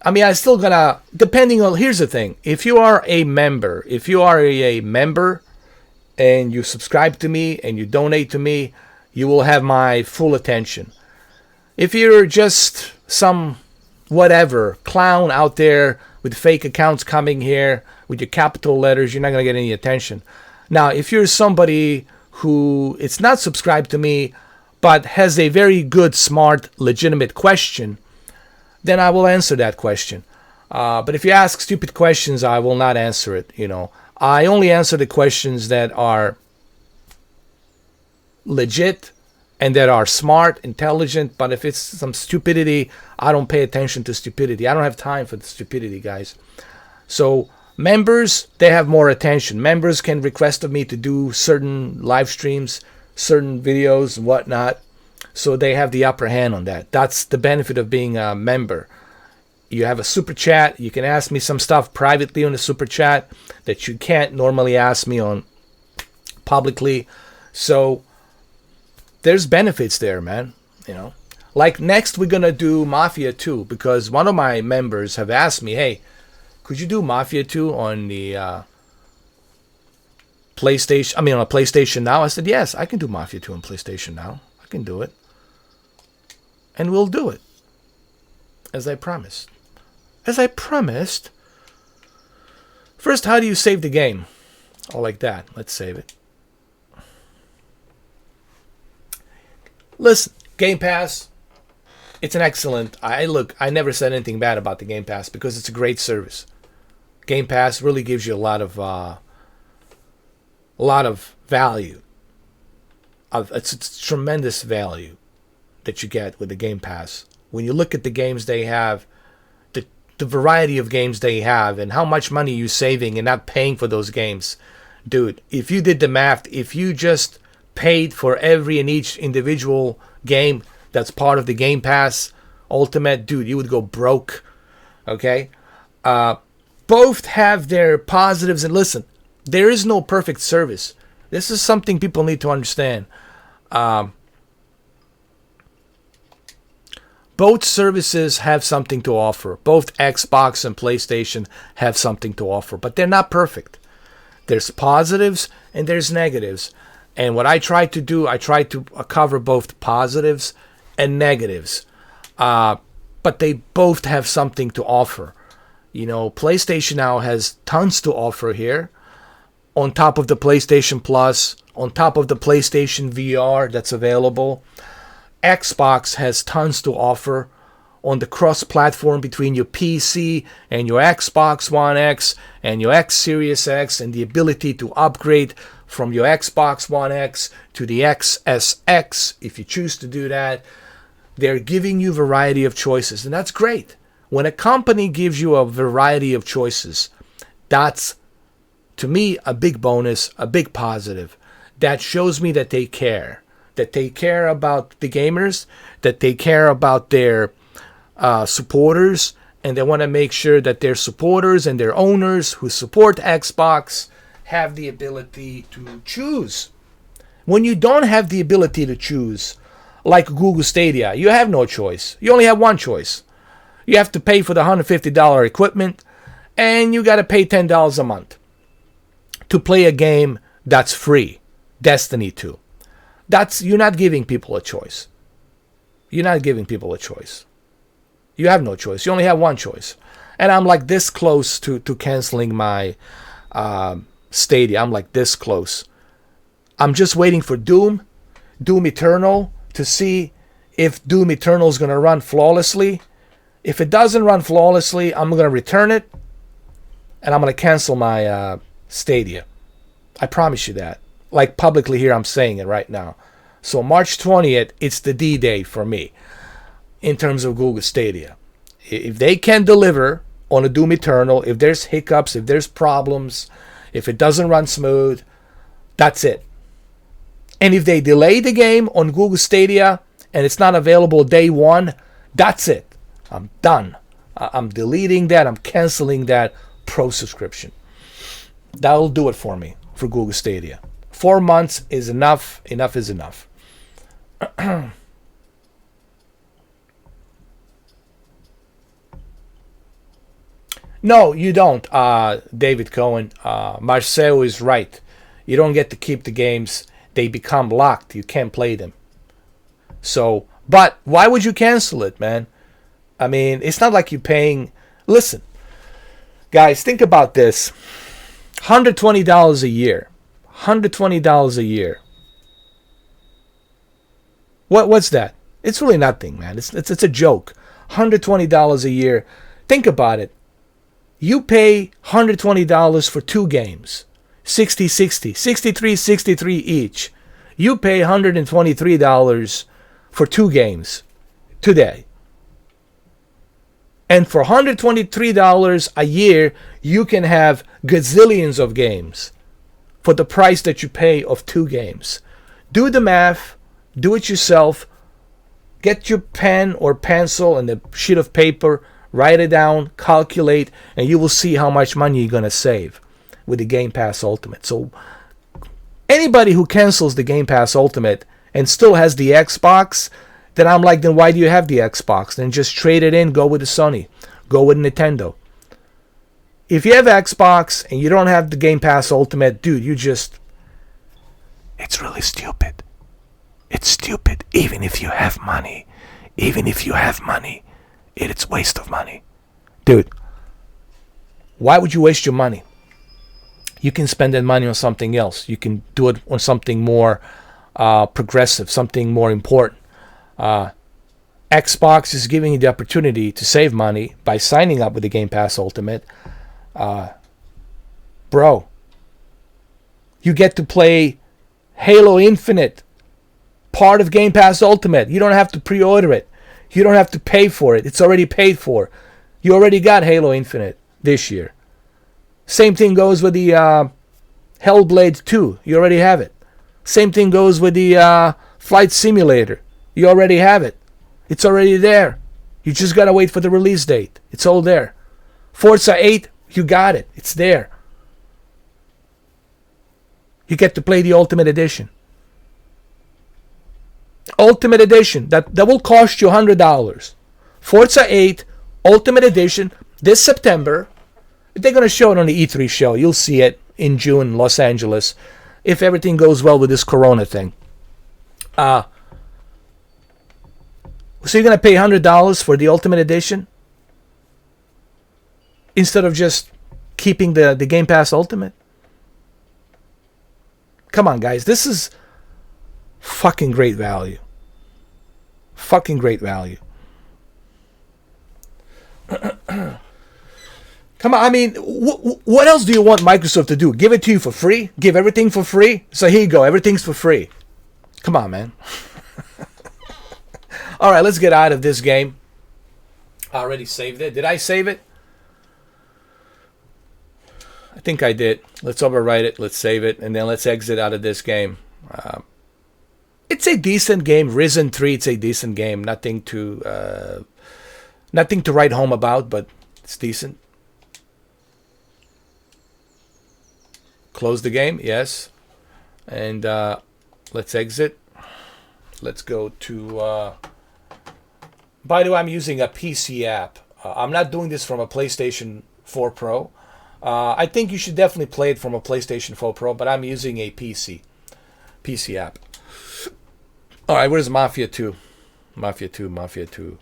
I mean, I still gonna, depending on, here's the thing. If you are a member and you subscribe to me and you donate to me, you will have my full attention. If you're just some whatever clown out there with fake accounts coming here with your capital letters, you're not gonna get any attention. Now, if you're somebody who it's not subscribed to me but has a very good, smart, legitimate question, then I will answer that question. But if you ask stupid questions, I will not answer it. You know, I only answer the questions that are legit and that are smart, intelligent. But if it's some stupidity, I don't pay attention to stupidity. I don't have time for the stupidity, guys. So members, they have more attention. Members can request of me to do certain live streams, certain videos and whatnot. So they have the upper hand on that. That's the benefit of being a member. You have a super chat. You can ask me some stuff privately on the super chat that you can't normally ask me on publicly. So there's benefits there, man. You know, like next we're gonna do Mafia 2 because one of my members have asked me, hey, could you do Mafia 2 on the PlayStation? I mean, on a PlayStation Now? I said, yes, I can do Mafia 2 on PlayStation Now. I can do it. And we'll do it. As I promised. As I promised. First, how do you save the game? Oh, like that. Let's save it. Listen, Game Pass, it's an excellent. I never said anything bad about the Game Pass because it's a great service. Game Pass really gives you a lot of value. It's tremendous value that you get with the Game Pass. When you look at the games they have, the variety of games they have, and how much money you're saving and not paying for those games, dude. If you did the math, if you just paid for every and each individual game that's part of the Game Pass Ultimate, dude, you would go broke. Okay? Both have their positives, and listen, there is no perfect service. This is something people need to understand. Both services have something to offer. Both Xbox and PlayStation have something to offer, but they're not perfect. There's positives and there's negatives. And what I try to do, I try to cover both positives and negatives. But they both have something to offer. You know, PlayStation Now has tons to offer here. On top of the PlayStation Plus, on top of the PlayStation VR that's available. Xbox has tons to offer on the cross-platform between your PC and your Xbox One X and your X Series X, and the ability to upgrade from your Xbox One X to the XSX if you choose to do that. They're giving you a variety of choices, and that's great. When a company gives you a variety of choices, that's, to me, a big bonus, a big positive. That shows me that they care. That they care about the gamers, that they care about their supporters, and they want to make sure that their supporters and their owners who support Xbox have the ability to choose. When you don't have the ability to choose, like Google Stadia, you have no choice. You only have one choice. You have to pay for the $150 equipment, and you got to pay $10 a month to play a game that's free, Destiny 2. You're not giving people a choice. You're not giving people a choice. You have no choice. You only have one choice. And I'm like this close to canceling my Stadia. I'm like this close. I'm just waiting for Doom Eternal, to see if Doom Eternal is going to run flawlessly. If it doesn't run flawlessly, I'm going to return it, and I'm going to cancel my Stadia. I promise you that. Like publicly here, I'm saying it right now. So March 20th, it's the D-Day for me in terms of Google Stadia. If they can deliver on a Doom Eternal, if there's hiccups, if there's problems, if it doesn't run smooth, that's it. And if they delay the game on Google Stadia and it's not available day one, that's it. I'm done. I'm deleting that. I'm canceling that Pro subscription. That'll do it for me for Google Stadia. 4 months is enough. Enough is enough. No, you don't, David Cohen. Marcel is right. You don't get to keep the games. They become locked. You can't play them. So, but why would you cancel it, man? I mean, it's not like you're paying. Listen, guys, think about this. $120 a year. $120 a year. What's that? It's really nothing, man. It's a joke. $120 a year. Think about it. You pay $120 for 2 games. 60-60. 63-63 each. You pay $123 for 2 games today. And for $123 a year, you can have gazillions of games for the price that you pay of 2 games. Do the math. Do it yourself. Get your pen or pencil and a sheet of paper. Write it down. Calculate. And you will see how much money you're going to save with the Game Pass Ultimate. So anybody who cancels the Game Pass Ultimate and still has the Xbox, then I'm like, then why do you have the Xbox? Then just trade it in. Go with the Sony. Go with Nintendo. If you have Xbox and you don't have the Game Pass Ultimate, dude, it's really stupid. It's stupid. Even if you have money, it's waste of money. Dude, why would you waste your money? You can spend that money on something else. You can do it on something more progressive, something more important. Xbox is giving you the opportunity to save money by signing up with the Game Pass Ultimate. Bro, you get to play Halo Infinite, part of Game Pass Ultimate. You don't have to pre-order it. You don't have to pay for it. It's already paid for. You already got Halo Infinite this year. Same thing goes with the Hellblade 2. You already have it. Same thing goes with the Flight Simulator. You already have it. It's already there. You just gotta wait for the release date. It's all there. Forza 8, you got it. It's there. You get to play the Ultimate Edition. Ultimate Edition. That will cost you $100. Forza 8, Ultimate Edition, this September. They're going to show it on the E3 show. You'll see it in June in Los Angeles, if everything goes well with this Corona thing. So you're going to pay $100 for the Ultimate Edition instead of just keeping the Game Pass Ultimate? Come on, guys. This is fucking great value. Fucking great value. Come on, I mean, what else do you want Microsoft to do? Give it to you for free? Give everything for free? So here you go, everything's for free. Come on, man. All right, let's get out of this game. I already saved it. Did I save it? I think I did. Let's overwrite it. Let's save it. And then let's exit out of this game. It's a decent game. Risen 3, it's a decent game. Nothing to write home about, but it's decent. Close the game, yes. And let's exit. Let's go to... by the way, I'm using a PC app. I'm not doing this from a PlayStation 4 Pro. I think you should definitely play it from a PlayStation 4 Pro, but I'm using a PC app. All right, where's Mafia 2? Mafia 2.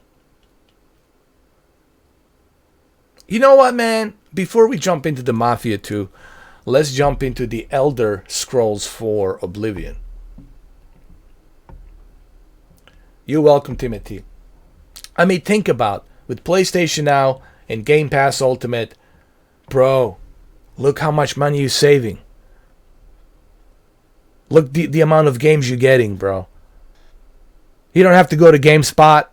You know what, man? Before we jump into the Mafia 2, let's jump into the Elder Scrolls 4 Oblivion. You're welcome, Timothy. I mean, think about, with PlayStation Now and Game Pass Ultimate, bro, look how much money you're saving. Look the amount of games you're getting, bro. You don't have to go to GameStop,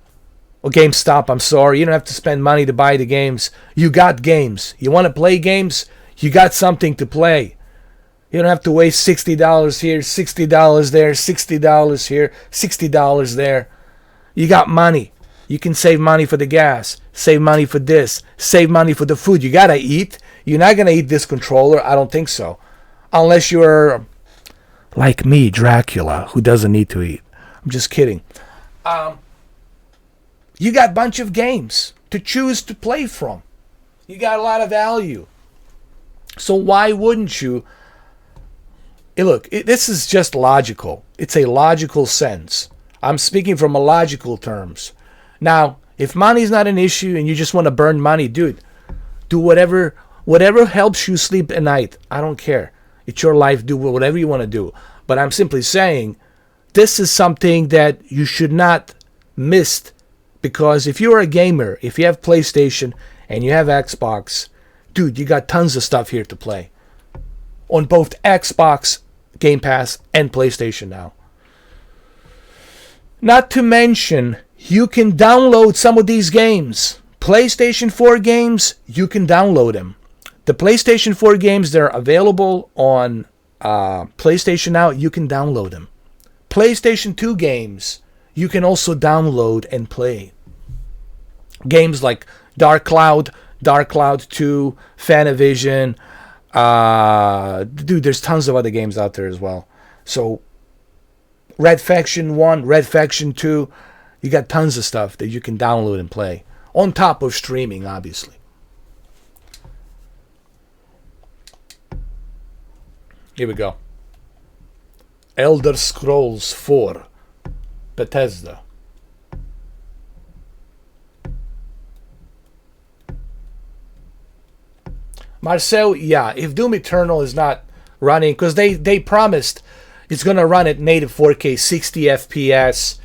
I'm sorry. You don't have to spend money to buy the games. You got games. You want to play games? You got something to play. You don't have to waste $60 here, $60 there, $60 here, $60 there. You got money. You can save money for the gas, save money for this, save money for the food. You gotta eat. You're not gonna eat this controller. I don't think so. Unless you're like me, Dracula, who doesn't need to eat. I'm just kidding. You got a bunch of games to choose to play from. You got a lot of value. So why wouldn't you? Look, this is just logical. It's a logical sense. I'm speaking from a logical terms. Now, if money's not an issue and you just want to burn money, dude, do whatever helps you sleep at night. I don't care. It's your life. Do whatever you want to do. But I'm simply saying, this is something that you should not miss, because if you're a gamer, if you have PlayStation and you have Xbox, dude, you got tons of stuff here to play on both Xbox, Game Pass, and PlayStation Now. Not to mention, you can download some of these games. PlayStation 4 games, you can download them. The PlayStation 4 games, they're available on PlayStation Now. You can download them. PlayStation 2 games, you can also download and play. Games like Dark Cloud 2, Fanavision. Dude, there's tons of other games out there as well. So, Red Faction 1, Red Faction 2, you got tons of stuff that you can download and play. On top of streaming, obviously. Here we go. Elder Scrolls 4. Bethesda. Marcel, yeah, if Doom Eternal is not running, because they promised it's going to run at native 4K 60 FPS.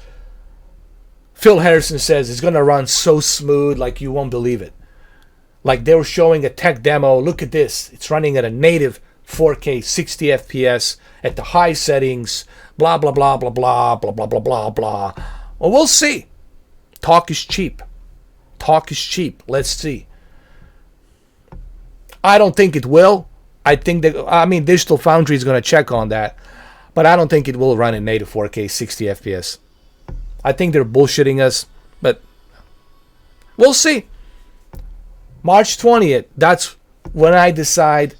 Phil Harrison says it's going to run so smooth like you won't believe it. Like they were showing a tech demo. Look at this. It's running at a native 4K 60 FPS at the high settings. Blah, blah, blah, blah, blah, blah, blah, blah, blah, blah. Well, we'll see. Talk is cheap. Talk is cheap. Let's see. I don't think it will. I think that, Digital Foundry is going to check on that. But I don't think it will run in native 4K 60 FPS. I think they're bullshitting us. But we'll see. March 20th, that's when I decide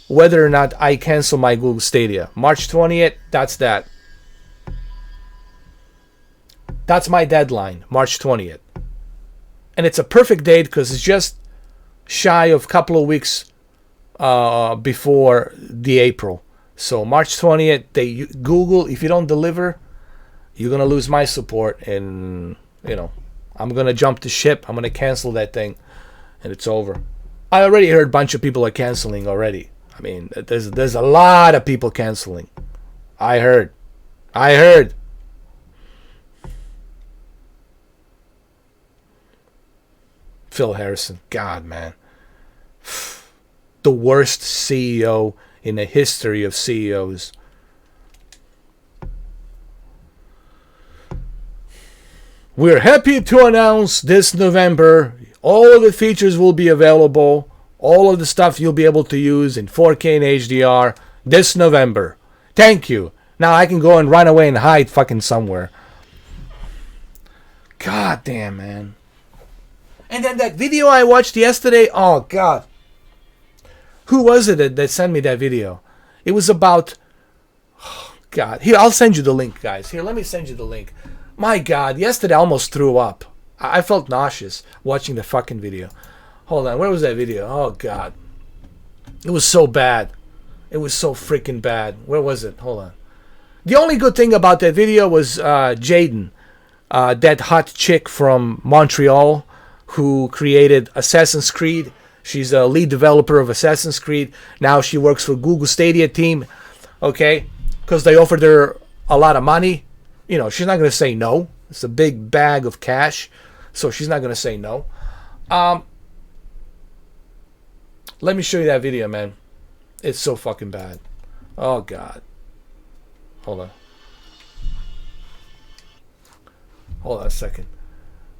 whether or not I cancel my Google Stadia. March 20th, that's that. That's my deadline, March 20th. And it's a perfect date because it's just shy of a couple of weeks before the April. So March 20th, Google, if you don't deliver, you're going to lose my support. And, I'm going to jump the ship. I'm going to cancel that thing. And it's over. I already heard a bunch of people are canceling already. There's a lot of people canceling. I heard. Phil Harrison. God, man. The worst CEO in the history of CEOs. We're happy to announce this November, all of the features will be available. All of the stuff you'll be able to use in 4K and HDR this November. Thank you. Now I can go and run away and hide fucking somewhere. God damn, man. And then that video I watched yesterday, oh God. Who was it that sent me that video? It was about, oh God. Here, I'll send you the link, guys. Here, let me send you the link. My God, yesterday I almost threw up. I felt nauseous watching the fucking video. Hold on, where was that video? Oh God. It was so bad. It was so freaking bad. Where was it? Hold on. The only good thing about that video was Jaden, that hot chick from Montreal who created Assassin's Creed. She's a lead developer of Assassin's Creed. Now she works for Google Stadia team. Okay? Because they offered her a lot of money. She's not going to say no. It's a big bag of cash. So she's not going to say no. Let me show you that video, man. It's so fucking bad. Oh, God. Hold on. Hold on a second.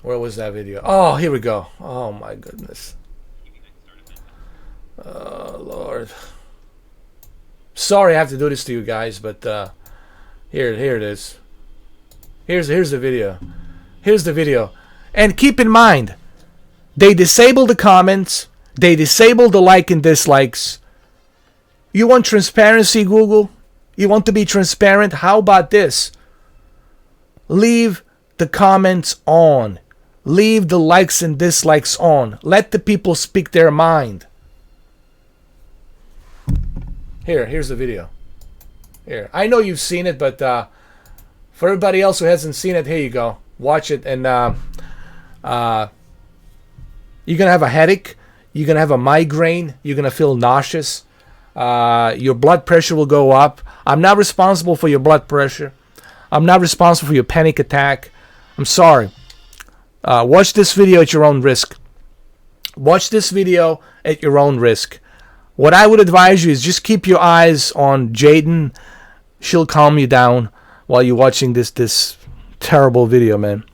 Where was that video? Oh, here we go. Oh, my goodness. Oh, Lord. Sorry I have to do this to you guys, but here it is. Here's the video. Here's the video. And keep in mind, they disable the comments. They disable the like and dislikes. You want transparency, Google? You want to be transparent? How about this? Leave the comments on. Leave the likes and dislikes on. Let the people speak their mind. Here's the video. Here. I know you've seen it, but for everybody else who hasn't seen it, here you go. Watch it, and you're going to have a headache. You're going to have a migraine. You're going to feel nauseous. Your blood pressure will go up. I'm not responsible for your blood pressure. I'm not responsible for your panic attack. I'm sorry. Watch this video at your own risk. Watch this video at your own risk. What I would advise you is just keep your eyes on Jaden. She'll calm you down while you're watching this terrible video, man.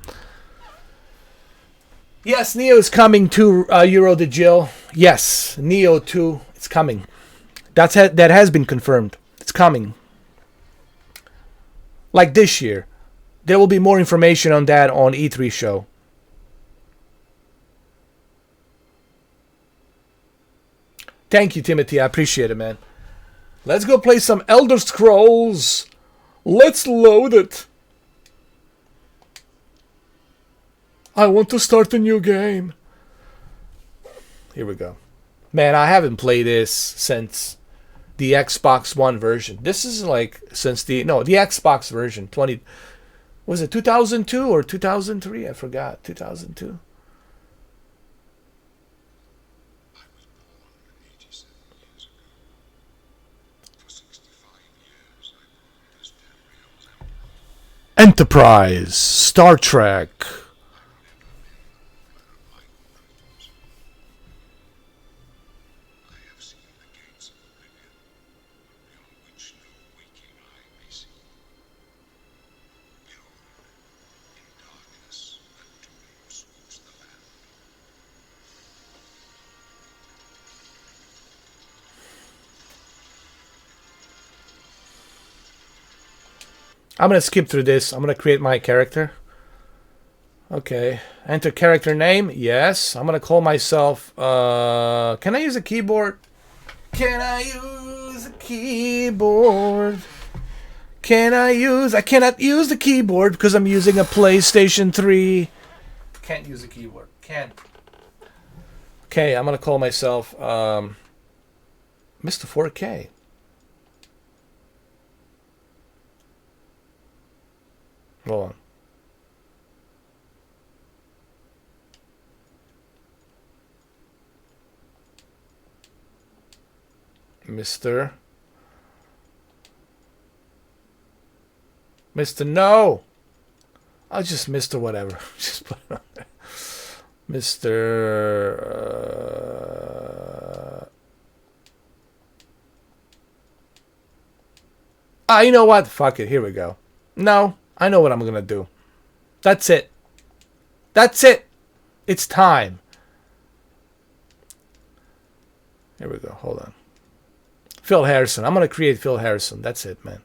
Yes, Neo is coming to Euro the Jill. Yes, Neo 2, it's coming. That has been confirmed. It's coming. Like this year. There will be more information on that on E3 show. Thank you, Timothy. I appreciate it, man. Let's go play some Elder Scrolls. Let's load it. I want to start a new game. Here we go. Man, I haven't played this since the Xbox One version. This is like since the Xbox version 20, was it 2002 or 2003? I forgot. 2002. Enterprise, Star Trek. I'm gonna skip through this. I'm gonna create my character. Okay. Enter character name. Yes. I'm gonna call myself. Can I use a keyboard? Can I use a keyboard? I cannot use the keyboard because I'm using a PlayStation 3. Can't use a keyboard. Can't. Okay, I'm gonna call myself Mr. 4K. Hold on. Mr. No. I'll just Mr. whatever. Just put it on there. Mr. You know what? Fuck it. Here we go. No, I know what I'm gonna do. That's it. That's it. It's time. Here we go. Hold on. Phil Harrison. I'm gonna create Phil Harrison. That's it, man.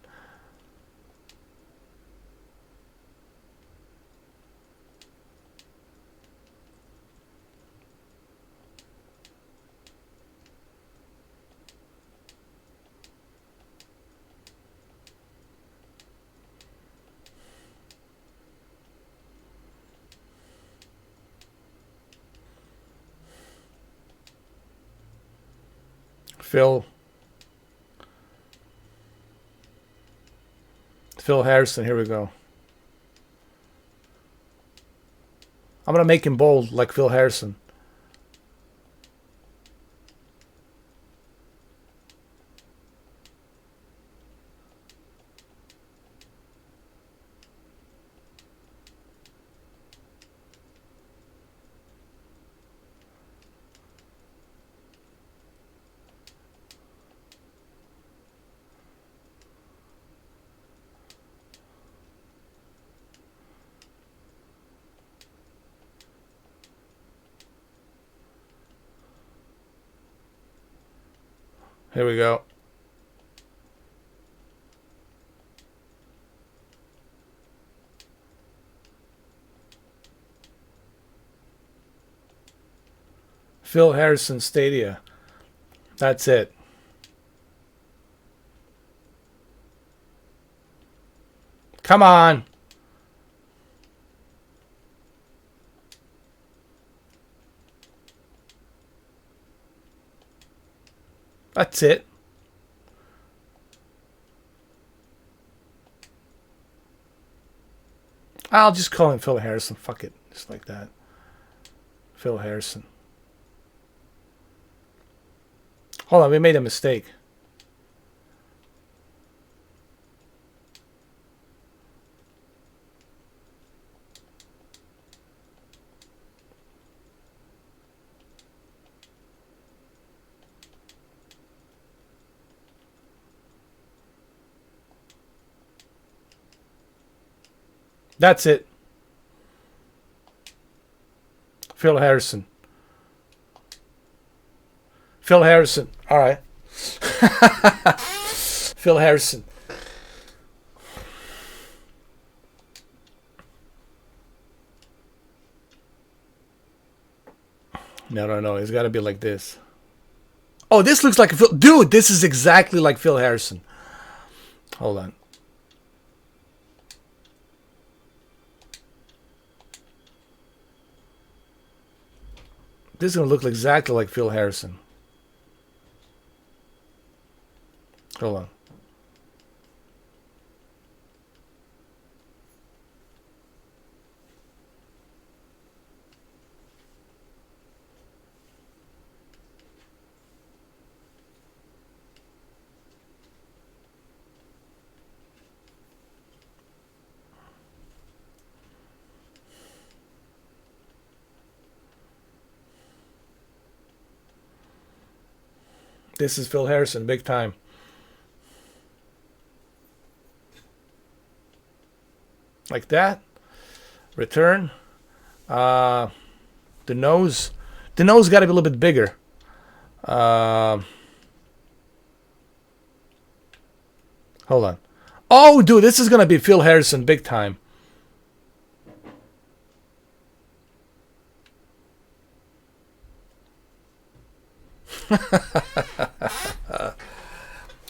Phil Harrison, here we go. I'm gonna make him bold like Phil Harrison. Here we go. Phil Harrison Stadia. That's it. Come on. That's it. I'll just call him Phil Harrison. Fuck it. Just like that. Phil Harrison. Hold on, we made a mistake. That's it. Phil Harrison. Phil Harrison. All right. Phil Harrison. No. It's got to be like this. Oh, this looks like a Phil. Dude, this is exactly like Phil Harrison. Hold on. This is going to look exactly like Phil Harrison. Hold on. This is Phil Harrison, big time. Like that. Return. The nose. The nose got to be a little bit bigger. Hold on. Oh, dude, this is going to be Phil Harrison big time.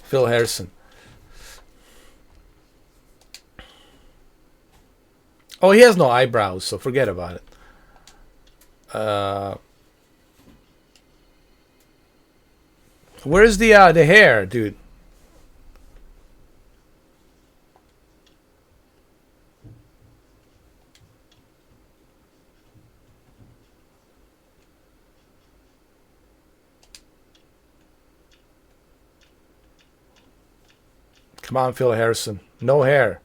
Phil Harrison. Oh, he has no eyebrows, so forget about it. Where's the hair, dude? Come on, Phil Harrison. No hair.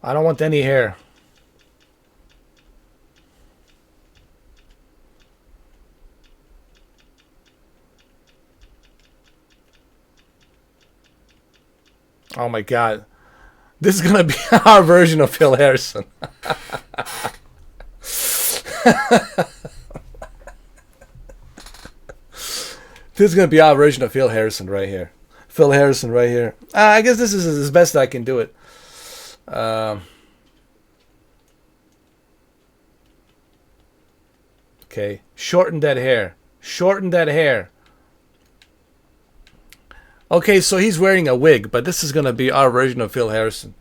I don't want any hair. Oh my God. This is going to be our version of Phil Harrison. This is going to be our version of Phil Harrison right here. Phil Harrison right here. I guess this is as best I can do it. Okay. Shorten that hair. Shorten that hair. Okay, so he's wearing a wig, but this is going to be our version of Phil Harrison.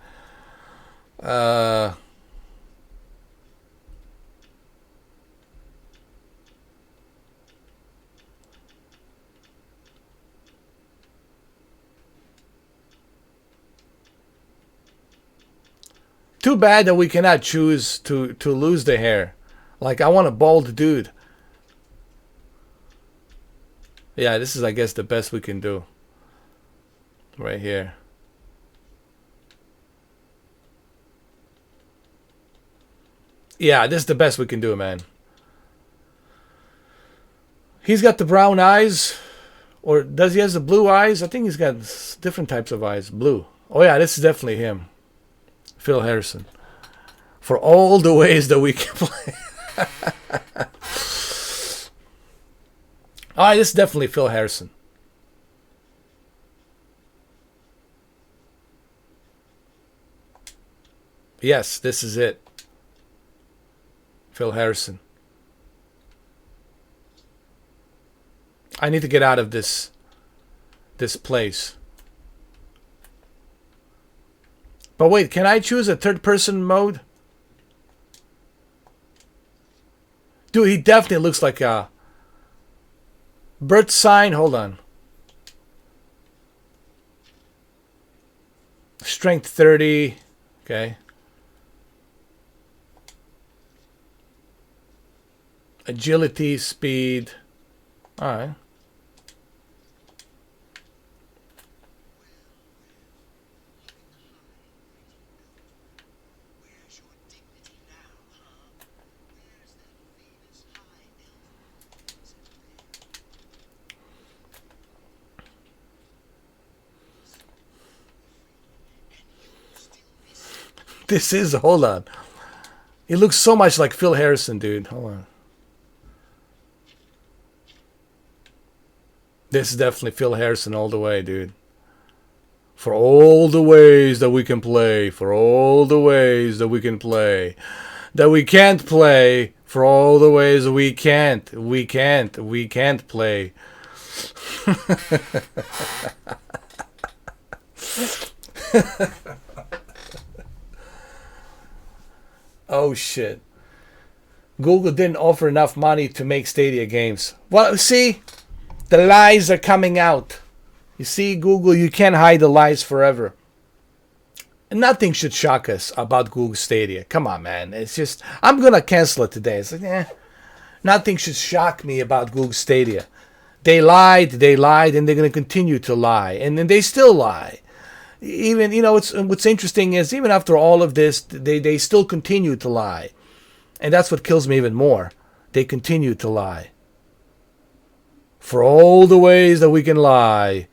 Too bad that we cannot choose to lose the hair. Like, I want a bald dude. Yeah, this is, I guess, the best we can do. Right here. Yeah, this is the best we can do, man. He's got the brown eyes. Or does he have the blue eyes? I think he's got different types of eyes. Blue. Oh, yeah, this is definitely him. Phil Harrison. For all the ways that we can play. Alright, this is definitely Phil Harrison. Yes, this is it. Phil Harrison. I need to get out of this place. But wait, can I choose a third person mode? Dude, he definitely looks like a bird sign. Hold on. Strength 30. Okay. Agility, speed. Alright. This is, hold on. He looks so much like Phil Harrison, dude. Hold on. This is definitely Phil Harrison all the way, dude. For all the ways that we can play. For all the ways that we can play. That we can't play. For all the ways we can't. We can't play. Oh shit. Google didn't offer enough money to make Stadia games. Well, see? The lies are coming out. You see, Google, you can't hide the lies forever. And nothing should shock us about Google Stadia. Come on, man. It's just, I'm going to cancel it today. It's like, nothing should shock me about Google Stadia. They lied, and they're going to continue to lie. And then they still lie. Even, what's interesting is even after all of this, they still continue to lie. And that's what kills me even more. They continue to lie. For all the ways that we can lie.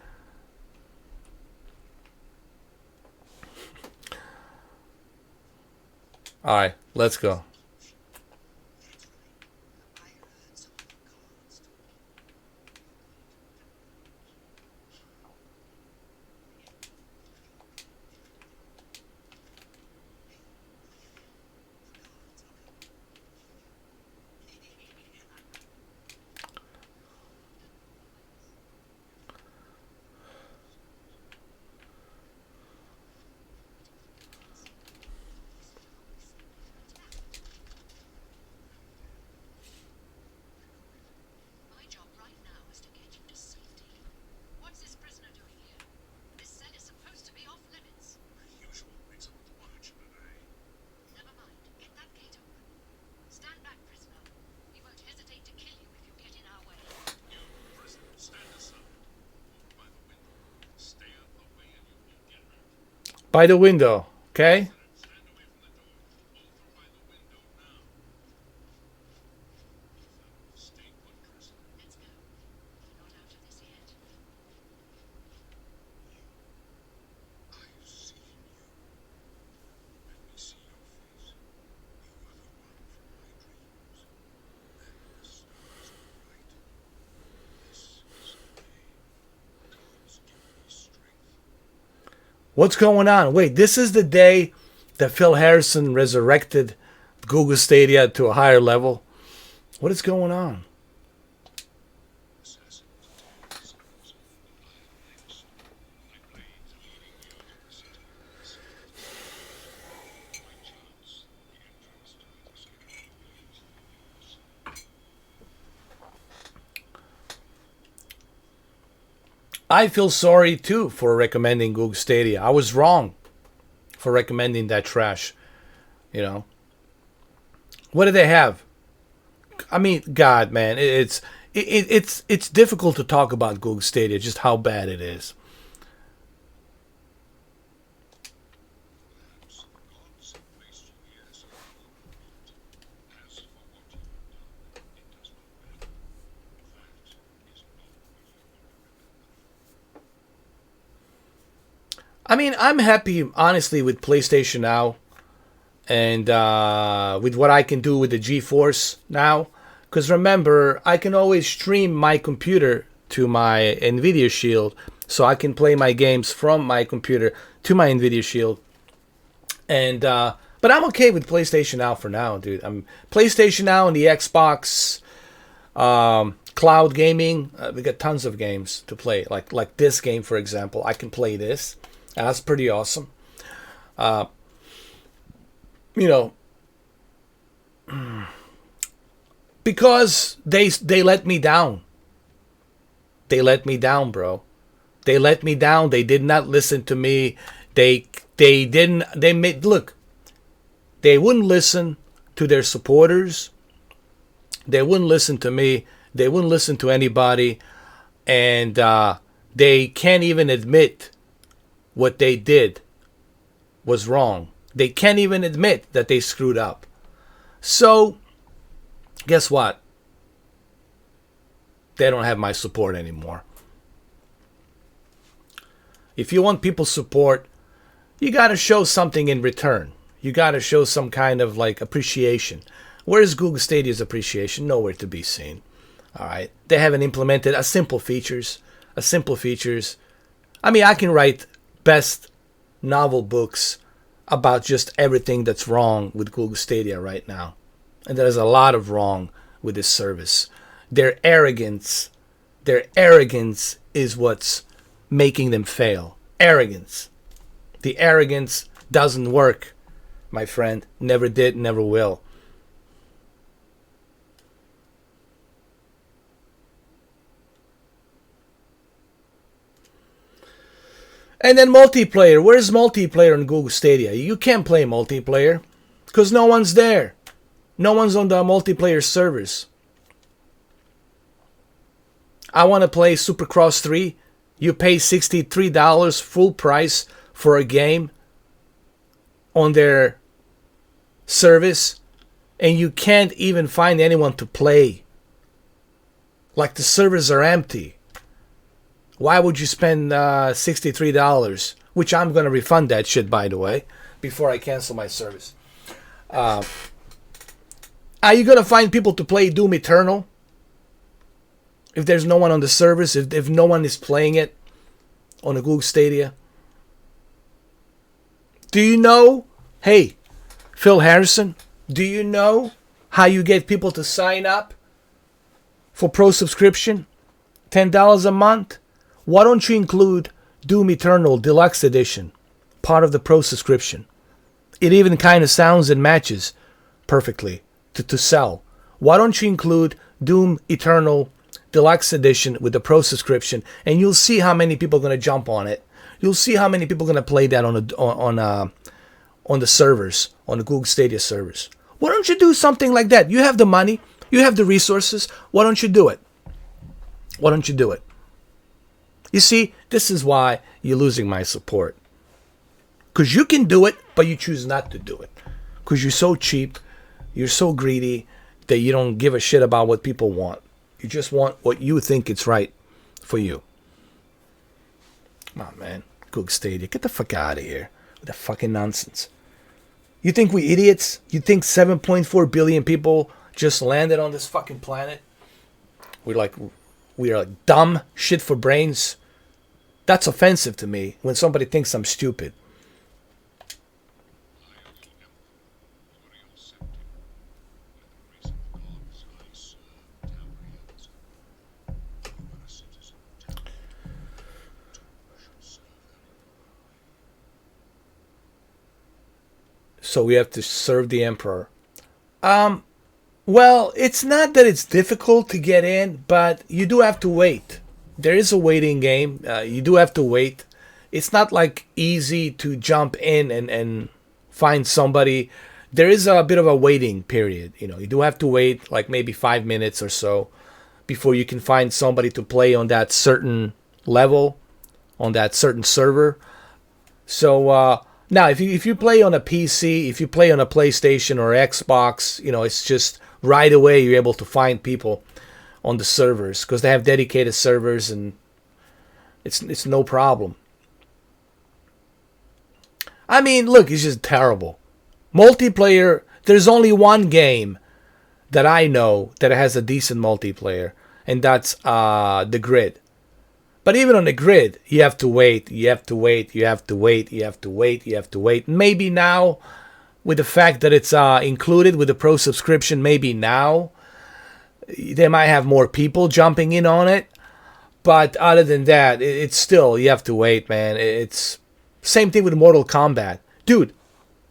All right, let's go. My job right now is to get you to safety. What's this prisoner doing here? This cell is supposed to be off limits. Usual makes a little watch today. Never mind. Get that gate open. Stand back, prisoner. We won't hesitate to kill you if you get in our way. You, prisoner, stand aside. Over by the window. Stay out of the way and you won't get hurt. By the window, okay? Stand away from the door. Over by the window now. Stay put, prisoner. Let's go. We're not out of this yet. I've seen you. Let me see your face. You are the one from my dreams. And the stars are bright. This is the day. Gods give me strength. What's going on? Wait, this is the day that Phil Harrison resurrected Google Stadia to a higher level? What is going on? Assassins, scars, iron legs. My blades leading you to the city. My chance, the entrance to the second phase. I feel sorry too for recommending Google Stadia. I was wrong for recommending that trash. You know, what do they have? I mean, God, man, it's difficult to talk about Google Stadia, just how bad it is. Perhaps gods have placed you here so you will repent. As for what you have done, it does not matter. That is not what you will remember. I mean, I'm happy, honestly, with PlayStation Now and with what I can do with the GeForce Now. Because remember, I can always stream my computer to my NVIDIA Shield, so I can play my games from my computer to my NVIDIA Shield. And but I'm okay with PlayStation Now for now, dude. I'm PlayStation Now and the Xbox cloud gaming. We got tons of games to play. Like this game, for example, I can play this. That's pretty awesome. You know, because they let me down. They let me down, bro. They let me down. They did not listen to me. They didn't. They made look. They wouldn't listen to their supporters. They wouldn't listen to me. They wouldn't listen to anybody, and they can't even admit what they did was wrong. They can't even admit that they screwed up. So, guess what? They don't have my support anymore. If you want people's support, you got to show something in return. You got to show some kind of like appreciation. Where is Google Stadia's appreciation? Nowhere to be seen. All right. They haven't implemented a simple features. I mean, I can write best novel books about just everything that's wrong with Google Stadia right now. And there's a lot of wrong with this service. Their arrogance is what's making them fail. Arrogance. The arrogance doesn't work, my friend. Never did, never will. And then multiplayer. Where's multiplayer on Google Stadia? You can't play multiplayer because no one's there. No one's on the multiplayer servers. I want to play Supercross 3. You pay $63 full price for a game on their service, and you can't even find anyone to play. Like the servers are empty. Why would you spend $63? Which I'm going to refund that shit, by the way, before I cancel my service. Are you going to find people to play Doom Eternal? If there's no one on the servers, if no one is playing it on the Google Stadia? Do you know, hey, Phil Harrison, do you know how you get people to sign up for pro subscription? $10 a month? Why don't you include Doom Eternal Deluxe Edition, part of the pro subscription? It even kind of sounds and matches perfectly to sell. Why don't you include Doom Eternal Deluxe Edition with the pro subscription, and you'll see how many people are going to jump on it. You'll see how many people are going to play that on the servers, on the Google Stadia servers. Why don't you do something like that? You have the money, you have the resources. Why don't you do it? Why don't you do it? You see, this is why you're losing my support. Because you can do it, but you choose not to do it. Because you're so cheap, you're so greedy that you don't give a shit about what people want. You just want what you think is right for you. Come on, man. Google Stadia. Get the fuck out of here with that fucking nonsense. You think we idiots? You think 7.4 billion people just landed on this fucking planet? We are like dumb shit for brains? That's offensive to me when somebody thinks I'm stupid. So we have to serve the emperor. Well, it's not that it's difficult to get in, but you do have to wait. There is a waiting game. You do have to wait. It's not like easy to jump in and find somebody. There is a bit of a waiting period. You know, you do have to wait like maybe 5 minutes or so before you can find somebody to play on that certain level, on that certain server. So, now, if you play on a PC, if you play on a PlayStation or Xbox, you know, it's just right away you're able to find people on the servers because they have dedicated servers and it's no problem. I mean, look, it's just terrible. Multiplayer, there's only one game that I know that has a decent multiplayer, and that's The Grid. But even on the Grid, you have to wait, you have to wait, you have to wait, you have to wait, you have to wait. Maybe now, with the fact that it's included with the pro subscription, maybe now they might have more people jumping in on it. But other than that, it's still, you have to wait, man. It's same thing with Mortal Kombat. Dude,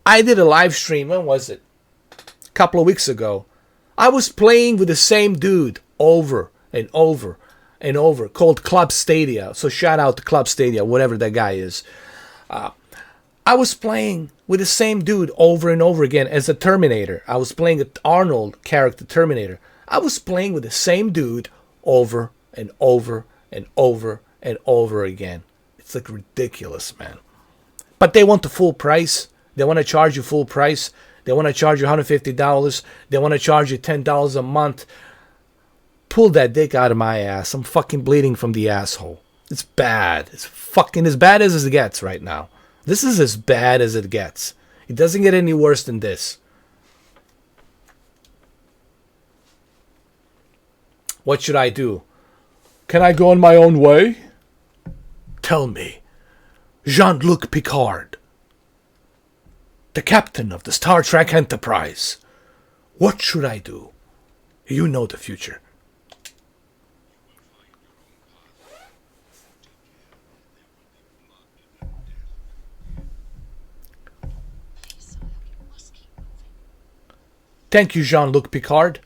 I did a live stream, when was it? A couple of weeks ago. I was playing with the same dude over and over and over, called Club Stadia. So shout out to Club Stadia, whatever that guy is. I was playing with the same dude over and over again as a Terminator. I was playing an Arnold character, Terminator. I was playing with the same dude over and over and over and over again. It's like ridiculous, man. But they want the full price. They want to charge you full price. They want to charge you $150. They want to charge you $10 a month. Pull that dick out of my ass. I'm fucking bleeding from the asshole. It's bad. It's fucking as bad as it gets right now. This is as bad as it gets. It doesn't get any worse than this. What should I do? Can I go on my own way? Tell me, Jean-Luc Picard, the captain of the Star Trek Enterprise, what should I do? You know the future. Thank you, Jean-Luc Picard.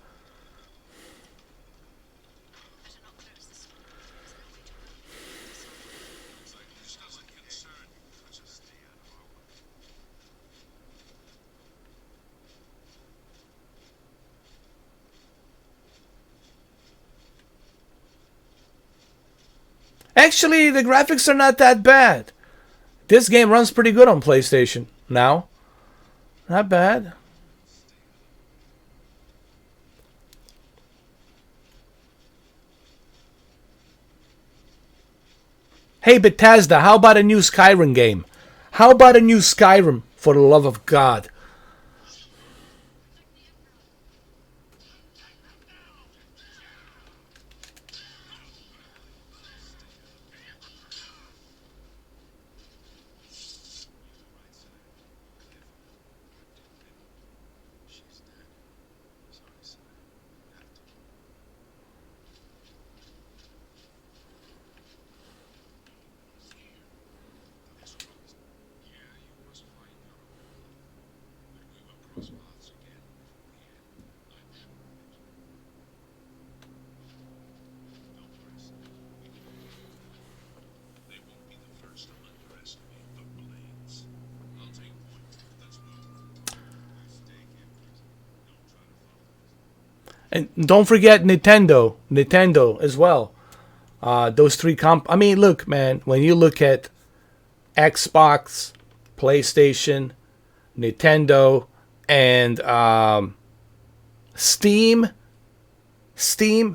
Better not close the store. There's no way to open this. This doesn't concern Actually, the graphics are not that bad. This game runs pretty good on PlayStation now. Not bad. Hey Bethesda, how about a new Skyrim game? How about a new Skyrim, for the love of God? She's dead. Sorry, son. Have to. That was wrong. Yeah, you must find your own love. But we will cross paths again before the end. I'm sure of it. Don't worry, son. We can do it. They won't be the first to underestimate the blades. I'll take point. Let's move. You stay here, please. Don't try to follow us. And don't forget Nintendo as well. Those three I mean, look, man, when you look at Xbox, PlayStation, Nintendo, and Steam,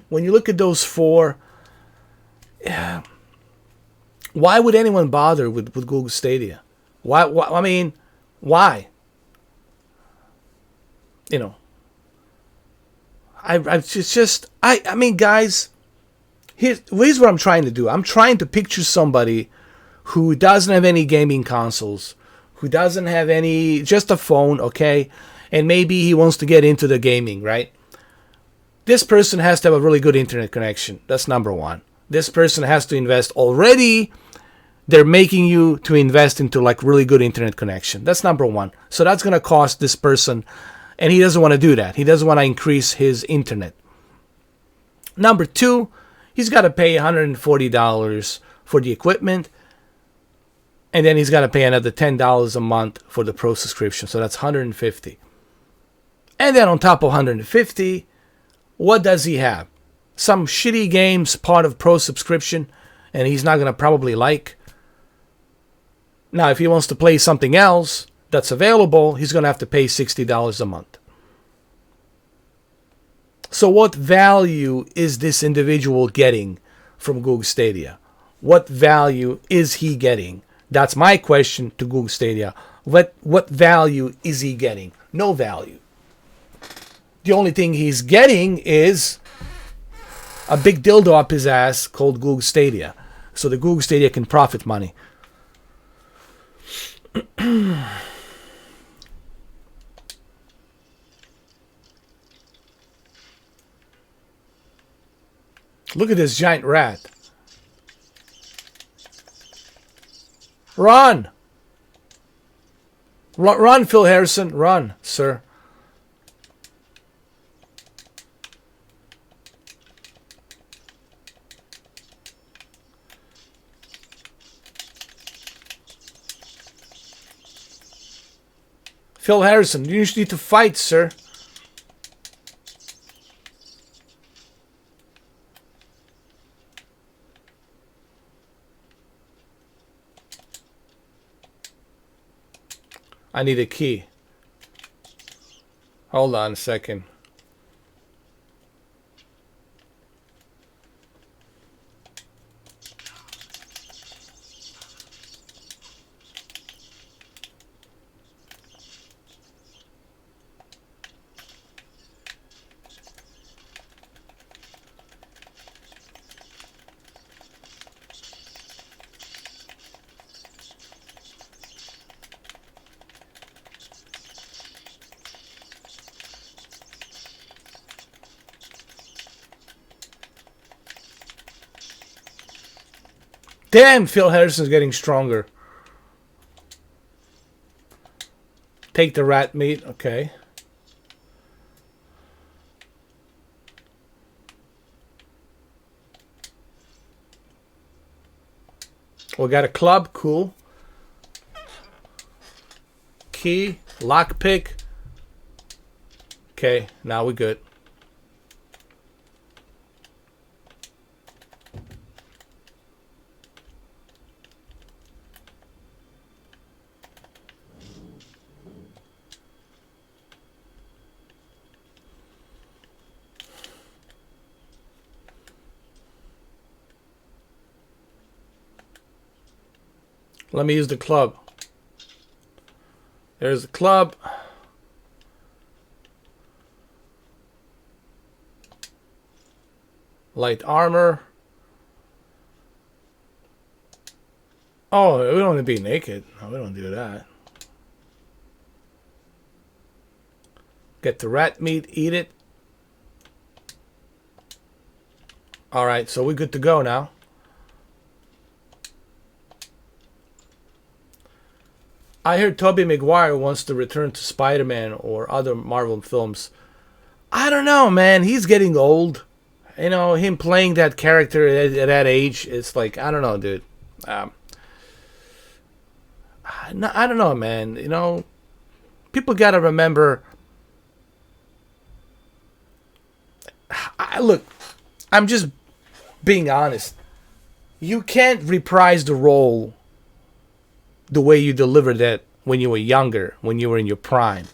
when you look at those four, yeah, why would anyone bother with Google Stadia? Why? I mean, why? You know, I mean, guys, here's what I'm trying to do. I'm trying to picture somebody who doesn't have any gaming consoles, who doesn't have any, just a phone, okay? And maybe he wants to get into the gaming, right? This person has to have a really good internet connection. That's number one. This person has to invest already. They're making you to invest into like really good internet connection. That's number one. So that's going to cost this person, and he doesn't want to do that. He doesn't want to increase his internet. Number two, he's got to pay $140 for the equipment. And then he's got to pay another $10 a month for the pro subscription. So that's $150. And then on top of $150, what does he have? Some shitty games part of pro subscription, and he's not going to probably like. Now, if he wants to play something else that's available, he's going to have to pay $60 a month. So what value is this individual getting from Google Stadia? What value is he getting? That's my question to Google Stadia. What value is he getting? No value. The only thing he's getting is a big dildo up his ass called Google Stadia. So the Google Stadia can profit money. Look at this giant rat. Run! Run, Phil Harrison. Run, sir. Phil Harrison, you need to fight, sir. I need a key. Hold on a second. Damn, Phil Harrison's getting stronger. Take the rat meat, okay. We got a club, cool. Key, lockpick. Okay, now we're good. Let me use the club. There's the club. Light armor. Oh, we don't want to be naked. No, we don't do that. Get the rat meat, eat it. Alright, so we're good to go now. I heard Tobey Maguire wants to return to Spider-Man or other Marvel films. I don't know, man. He's getting old. You know, him playing that character at that age, it's like, I don't know, dude. I don't know, man. You know, people got to remember. Look, I'm just being honest. You can't reprise the role the way you delivered that when you were younger, when you were in your prime.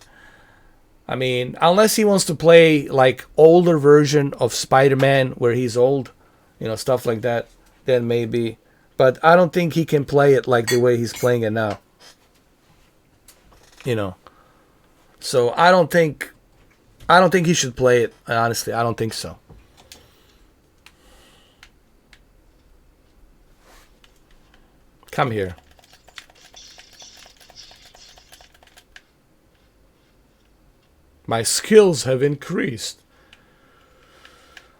I mean, unless he wants to play like older version of Spider-Man where he's old, you know, stuff like that, then maybe. But I don't think he can play it like the way he's playing it now. You know. So I don't think he should play it, honestly. I don't think so. Come here. My skills have increased.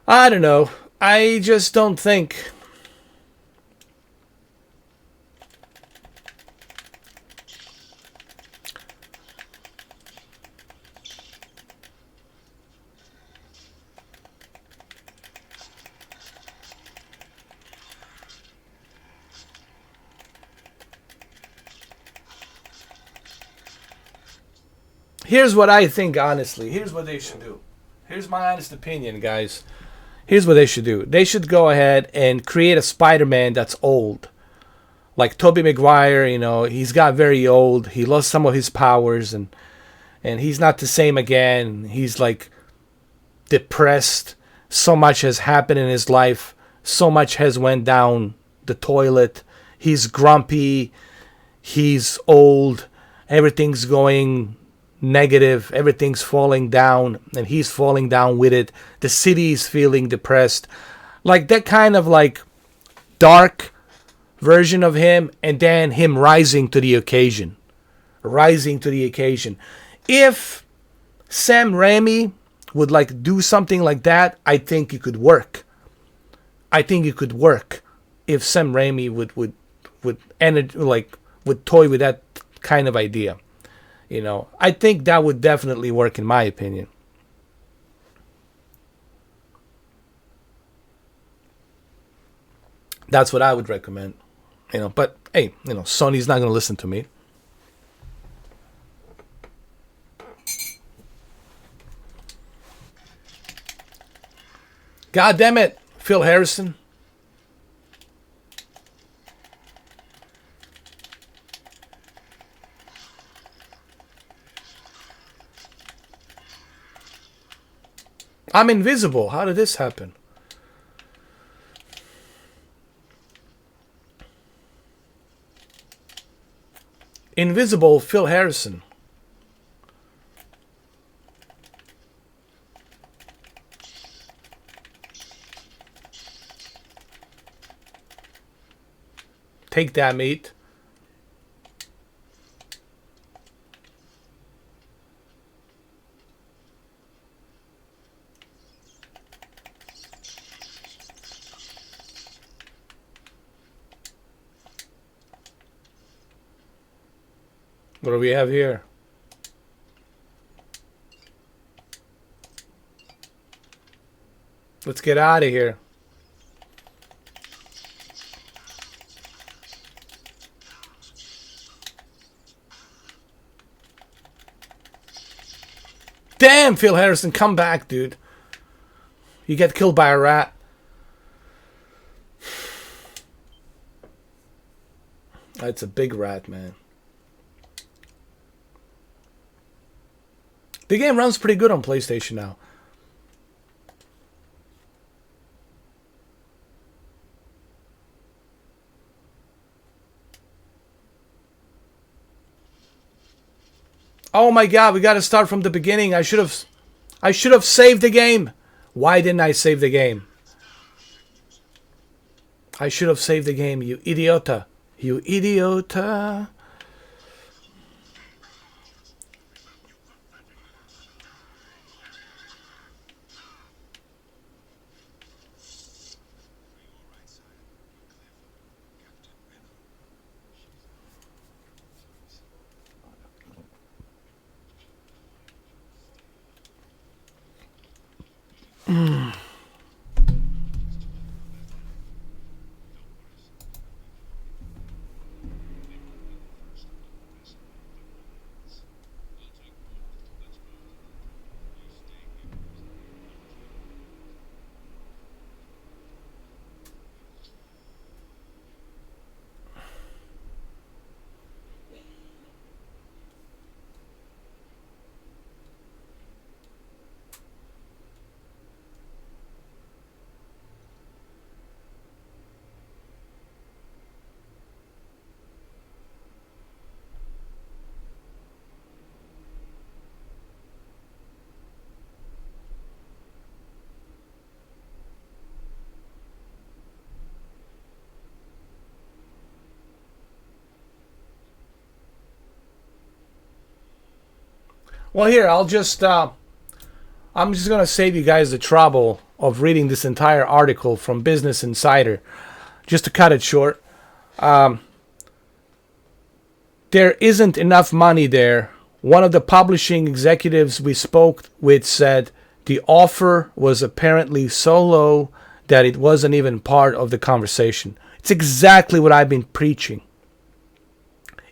I don't know. I just don't think. Here's what I think, honestly. Here's what they should do. Here's my honest opinion, guys. Here's what they should do. They should go ahead and create a Spider-Man that's old. Like Tobey Maguire, you know, he's got very old. He lost some of his powers and he's not the same again. He's like depressed. So much has happened in his life. So much has went down the toilet. He's grumpy. He's old. Everything's going negative, everything's falling down, and he's falling down with it. The city is feeling depressed. Like that kind of like dark version of him, and then him rising to the occasion. Rising to the occasion. If Sam Raimi would like do something like that, I think it could work. I think it could work if Sam Raimi would toy with that kind of idea. You know, I think that would definitely work in my opinion. That's what I would recommend. You know, but hey, you know, Sony's not going to listen to me. God damn it, Phil Harrison. I'm invisible. How did this happen? Invisible Phil Harrison. Take that, mate. What do we have here? Let's get out of here. Damn, Phil Harrison, come back, dude. You get killed by a rat. That's a big rat, man. The game runs pretty good on PlayStation now. Oh my god, we gotta start from the beginning. I should have saved the game. Why didn't I save the game? I should have saved the game, you idiota. You idiota. Well, here, I'm just gonna save you guys the trouble of reading this entire article from Business Insider. Just to cut it short, there isn't enough money there. One of the publishing executives we spoke with said the offer was apparently so low that it wasn't even part of the conversation. It's exactly what I've been preaching.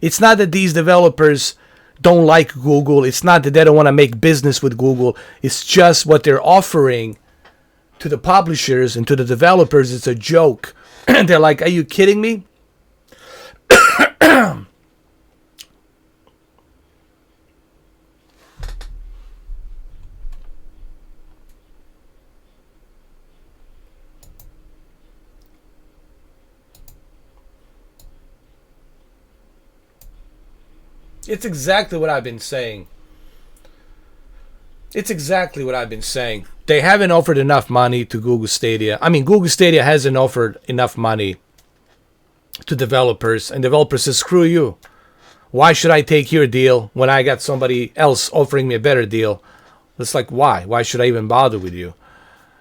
It's not that these developers don't like Google. It's not that they don't want to make business with Google. It's just what they're offering to the publishers and to the developers. It's a joke. They're like, are you kidding me? It's exactly what I've been saying. It's exactly what I've been saying. They haven't offered enough money to Google Stadia. I mean, Google Stadia hasn't offered enough money to developers, and developers say, screw you. Why should I take your deal when I got somebody else offering me a better deal? It's like, why? Why should I even bother with you?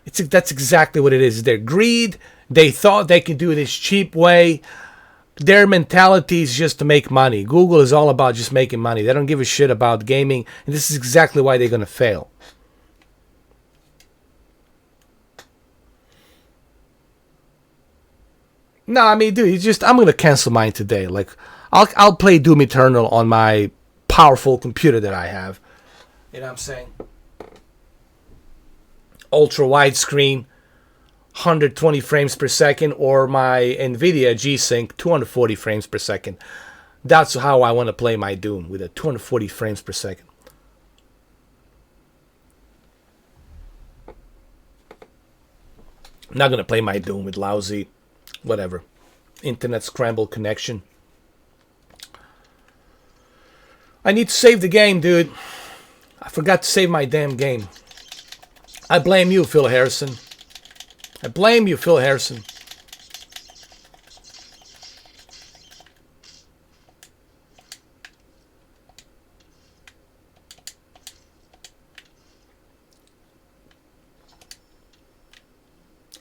That's exactly what it is. Their greed. They thought they could do it this cheap way. Their mentality is just to make money. Google is all about just making money. They don't give a shit about gaming, and this is exactly why they're going to fail. No, I mean, dude, I'm going to cancel mine today. Like, I'll play Doom Eternal on my powerful computer that I have. You know what I'm saying? Ultra widescreen, 120 frames per second, or my Nvidia G-Sync 240 frames per second. That's how I want to play my Doom, with a 240 frames per second. I'm not going to play my Doom with lousy, whatever, internet scrambled connection. I need to save the game, dude. I forgot to save my damn game. I blame you, Phil Harrison. I blame you, Phil Harrison.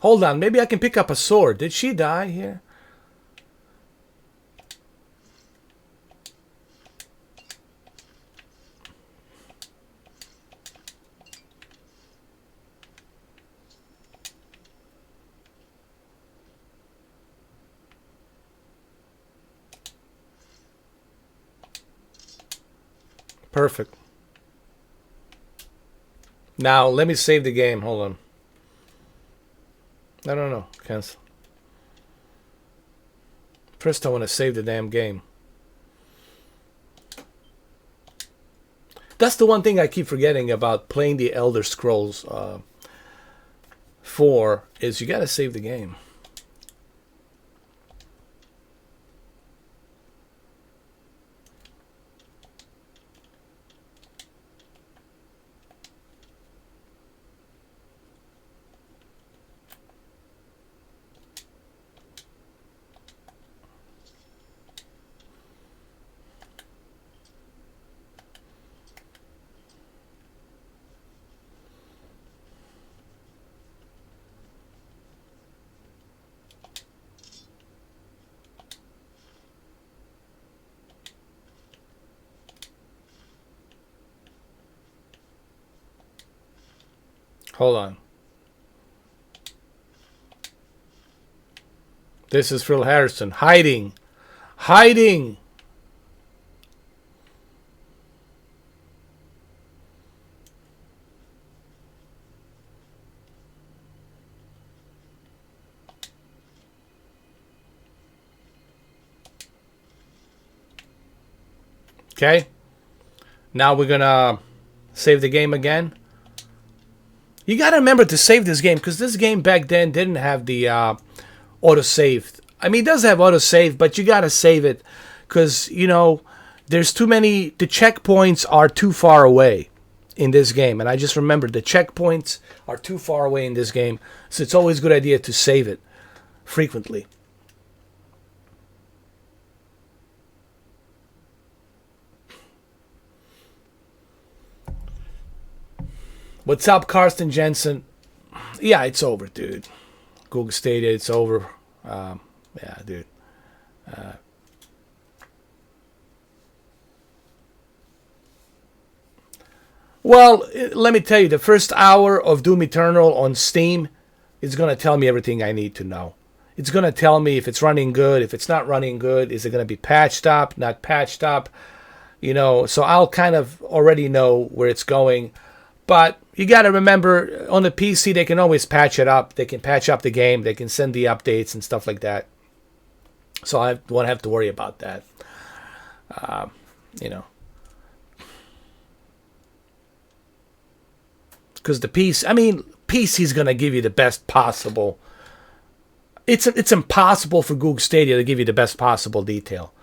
Hold on, maybe I can pick up a sword. Did she die here? Perfect. Now, let me save the game. Hold on. No. Cancel. First, I want to save the damn game. That's the one thing I keep forgetting about playing the Elder Scrolls 4 is you got to save the game. Hold on. This is Phil Harrison. Hiding. Hiding. Okay. Now we're gonna save the game again. You gotta remember to save this game, because this game back then didn't have the autosave. I mean, it does have autosave, but you gotta save it, because, you know, there's too many, the checkpoints are too far away in this game. And I just remembered the checkpoints are too far away in this game, so it's always a good idea to save it frequently. What's up, Karsten Jensen? Yeah, it's over, dude. Google Stadia, it's over. Yeah, dude. Well, let me tell you, the first hour of Doom Eternal on Steam is going to tell me everything I need to know. It's going to tell me if it's running good, if it's not running good, is it going to be patched up, not patched up, you know, so I'll kind of already know where it's going. But you got to remember, on the PC, they can always patch it up. They can patch up the game. They can send the updates and stuff like that. So I won't have to worry about that. You know. Because the PC, I mean, PC's going to give you the best possible. It's impossible for Google Stadia to give you the best possible detail.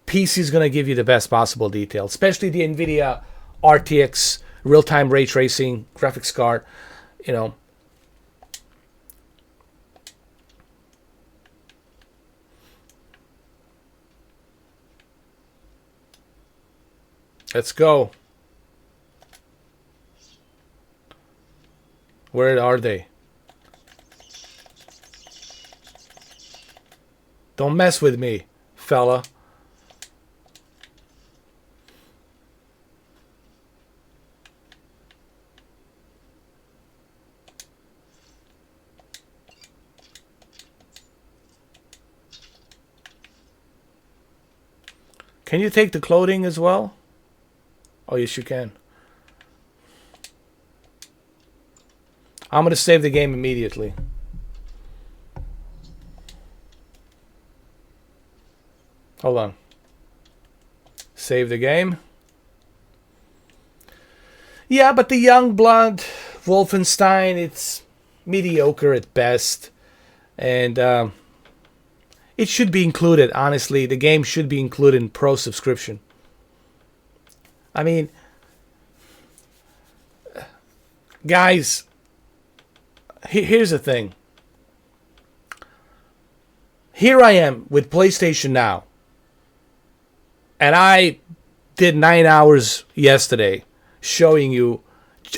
PC's going to give you the best possible detail, especially the NVIDIA RTX real-time ray tracing graphics card, you know. Let's go. Where are they? Don't mess with me, fella. Can you take the clothing as well? Oh, yes, you can. I'm going to save the game immediately. Hold on. Save the game. Yeah, but the young blood Wolfenstein, it's mediocre at best. And it should be included, honestly. The game should be included in Pro subscription. I mean, guys, here's the thing. Here I am with PlayStation Now. And I did 9 hours yesterday showing you.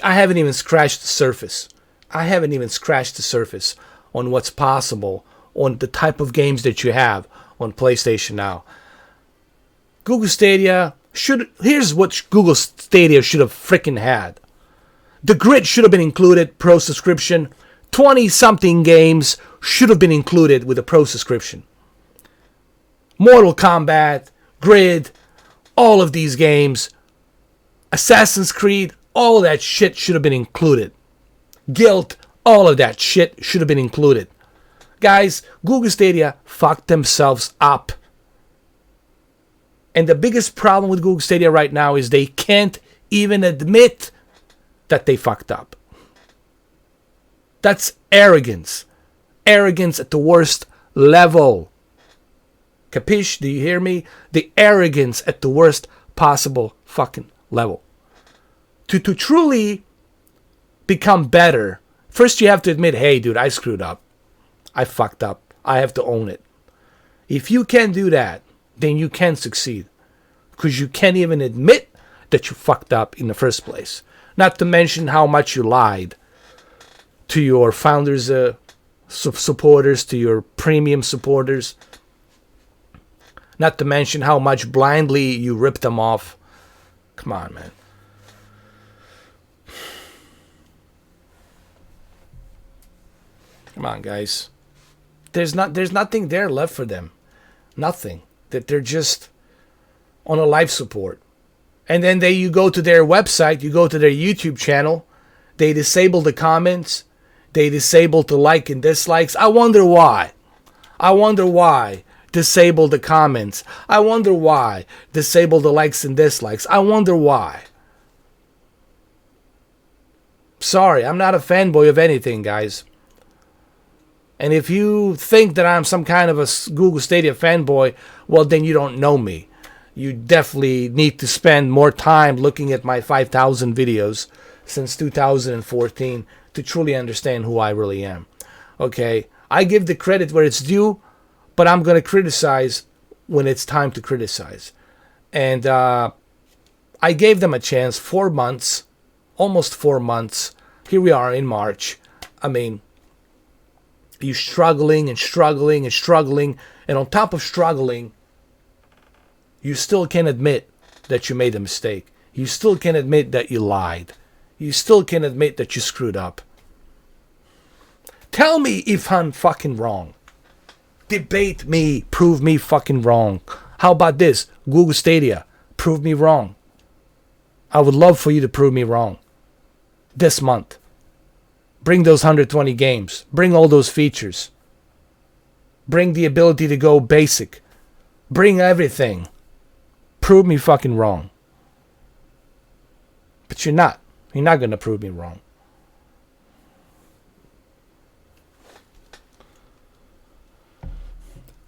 I haven't even scratched the surface. I haven't even scratched the surface on what's possible on the type of games that you have on PlayStation Now. Google Stadia here's what Google Stadia should have freaking had. The Grid should have been included, Pro subscription. 20-something games should have been included with a Pro subscription. Mortal Kombat, Grid, all of these games, Assassin's Creed, all that shit should have been included. Guild, all of that shit should have been included. Guys, Google Stadia fucked themselves up. And the biggest problem with Google Stadia right now is they can't even admit that they fucked up. That's arrogance. Arrogance at the worst level. Capiche? Do you hear me? The arrogance at the worst possible fucking level. To truly become better, first you have to admit, hey dude, I screwed up. I fucked up. I have to own it. If you can do that, then you can succeed. Because you can't even admit that you fucked up in the first place. Not to mention how much you lied to your founders, supporters, to your premium supporters. Not to mention how much blindly you ripped them off. Come on, man. Come on, guys. There's nothing there left for them. Nothing. That they're just on a life support. And then you go to their website, you go to their YouTube channel, they disable the comments, they disable the like and dislikes. I wonder why. I wonder why. Disable the comments. I wonder why. Disable the likes and dislikes. I wonder why. Sorry, I'm not a fanboy of anything, guys. And if you think that I'm some kind of a Google Stadia fanboy, well, then you don't know me. You definitely need to spend more time looking at my 5,000 videos since 2014 to truly understand who I really am. Okay? I give the credit where it's due, but I'm going to criticize when it's time to criticize. And I gave them a chance. 4 months. Almost 4 months. Here we are in March. I mean, you're struggling and struggling and struggling. And on top of struggling, you still can admit that you made a mistake. You still can admit that you lied. You still can admit that you screwed up. Tell me if I'm fucking wrong. Debate me. Prove me fucking wrong. How about this? Google Stadia. Prove me wrong. I would love for you to prove me wrong. This month. Bring those 120 games. Bring all those features. Bring the ability to go basic. Bring everything. Prove me fucking wrong. But you're not. You're not going to prove me wrong.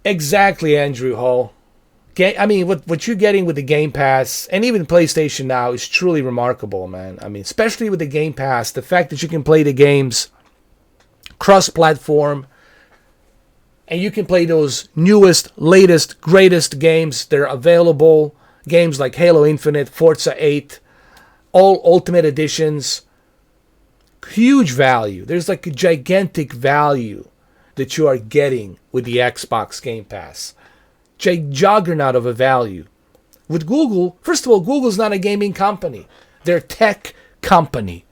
Exactly, Andrew Hall. I mean, what you're getting with the Game Pass and even PlayStation Now is truly remarkable, man. I mean, especially with the Game Pass, the fact that you can play the games cross-platform and you can play those newest, latest, greatest games that are available. Games like Halo Infinite, Forza 8, all Ultimate Editions. Huge value. There's like a gigantic value that you are getting with the Xbox Game Pass. Juggernaut of a value. With Google, first of all, Google's not a gaming company. They're a tech company.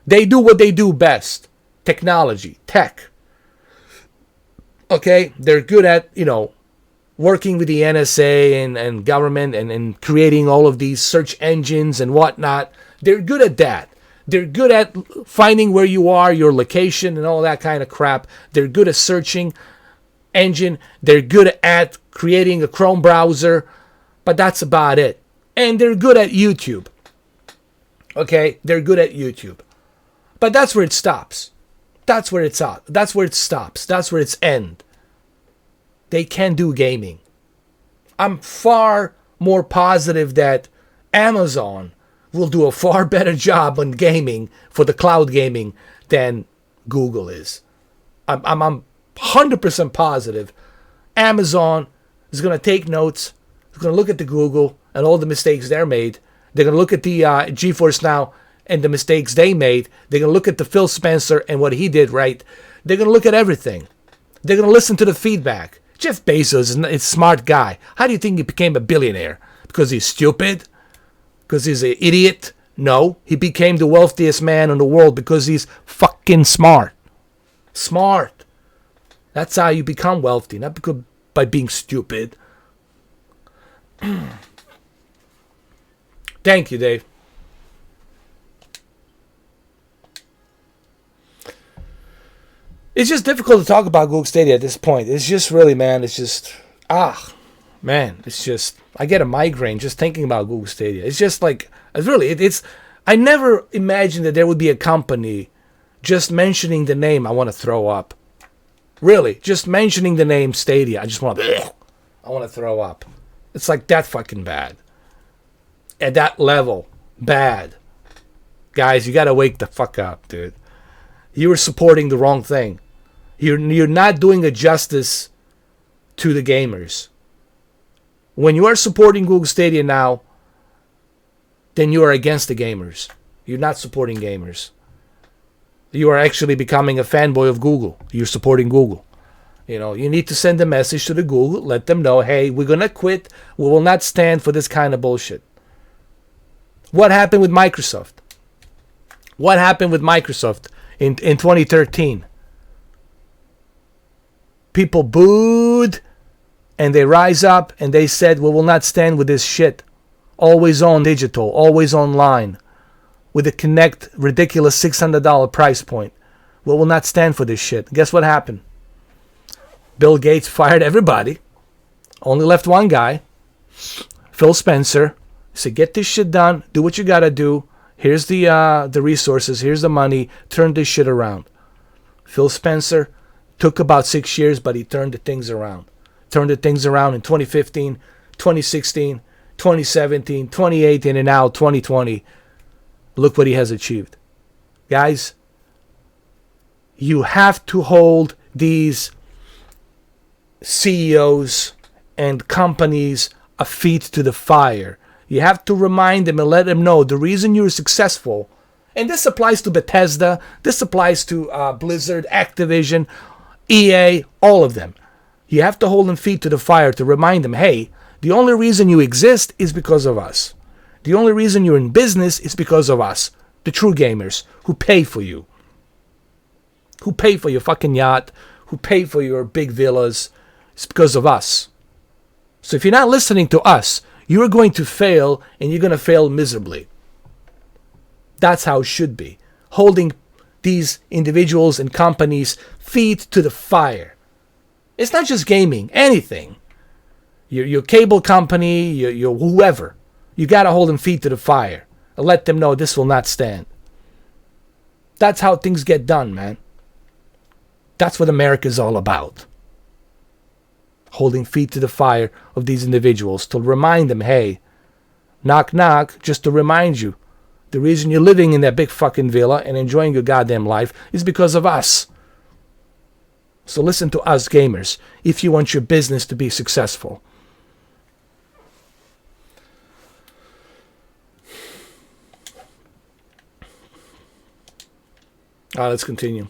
They do what they do best. Technology, tech. Okay? They're good at, working with the NSA and government and creating all of these search engines and whatnot. They're good at that. They're good at finding where you are, your location, and all that kind of crap. They're good at searching engine. They're good at creating a Chrome browser. But that's about it. And they're good at YouTube. Okay? They're good at YouTube. But that's where it stops. That's where it's at. That's where it stops. That's where it's end. They can do gaming. I'm far more positive that Amazon will do a far better job on gaming for the cloud gaming than Google is. I'm 100% positive Amazon is going to take notes. It's going to look at the Google and all the mistakes they're made. They're going to look at the GeForce Now and the mistakes they made. They're going to look at the Phil Spencer and what he did right. They're going to look at everything. They're going to listen to the feedback. Jeff Bezos is a smart guy. How do you think he became a billionaire? Because he's stupid? Because he's an idiot? No. He became the wealthiest man in the world because he's fucking smart. Smart. That's how you become wealthy. Not because by being stupid. Thank you, Dave. It's just difficult to talk about Google Stadia at this point. It's just really, man, it's just, it's just, I get a migraine just thinking about Google Stadia. It's just like, I never imagined that there would be a company just mentioning the name, I want to throw up. Really, just mentioning the name Stadia, I want to throw up. It's like that fucking bad. At that level, bad. Guys, you got to wake the fuck up, dude. You were supporting the wrong thing. You're not doing a justice to the gamers. When you are supporting Google Stadia now, then you are against the gamers. You're not supporting gamers. You are actually becoming a fanboy of Google. You're supporting Google. You need to send a message to the Google, let them know, hey, we're going to quit. We will not stand for this kind of bullshit. What happened with Microsoft? What happened with Microsoft in 2013? People booed, and they rise up and they said, we will not stand with this shit. Always on digital, always online, with a Connect ridiculous $600 price point. We will not stand for this shit. Guess what happened? Bill Gates fired everybody. Only left one guy, Phil Spencer. He said, get this shit done. Do what you got to do. Here's the resources. Here's the money. Turn this shit around. Phil Spencer took about 6 years, but he turned the things around. Turned the things around in 2015, 2016, 2017, 2018, and now 2020. Look what he has achieved. Guys, you have to hold these CEOs and companies a feet to the fire. You have to remind them and let them know the reason you're successful. And this applies to Bethesda. This applies to Blizzard, Activision, EA, all of them. You have to hold them feet to the fire to remind them, hey, the only reason you exist is because of us. The only reason you're in business is because of us, the true gamers, who pay for you. Who pay for your fucking yacht, who pay for your big villas. It's because of us. So if you're not listening to us, you're going to fail, and you're going to fail miserably. That's how it should be. Holding these individuals and companies feet to the fire. It's not just gaming, anything. Your cable company, your whoever. You got to hold them feet to the fire and let them know this will not stand. That's how things get done, man. That's what America's all about. Holding feet to the fire of these individuals to remind them, hey, knock knock, just to remind you, the reason you're living in that big fucking villa and enjoying your goddamn life is because of us. So listen to us gamers if you want your business to be successful. Let's continue.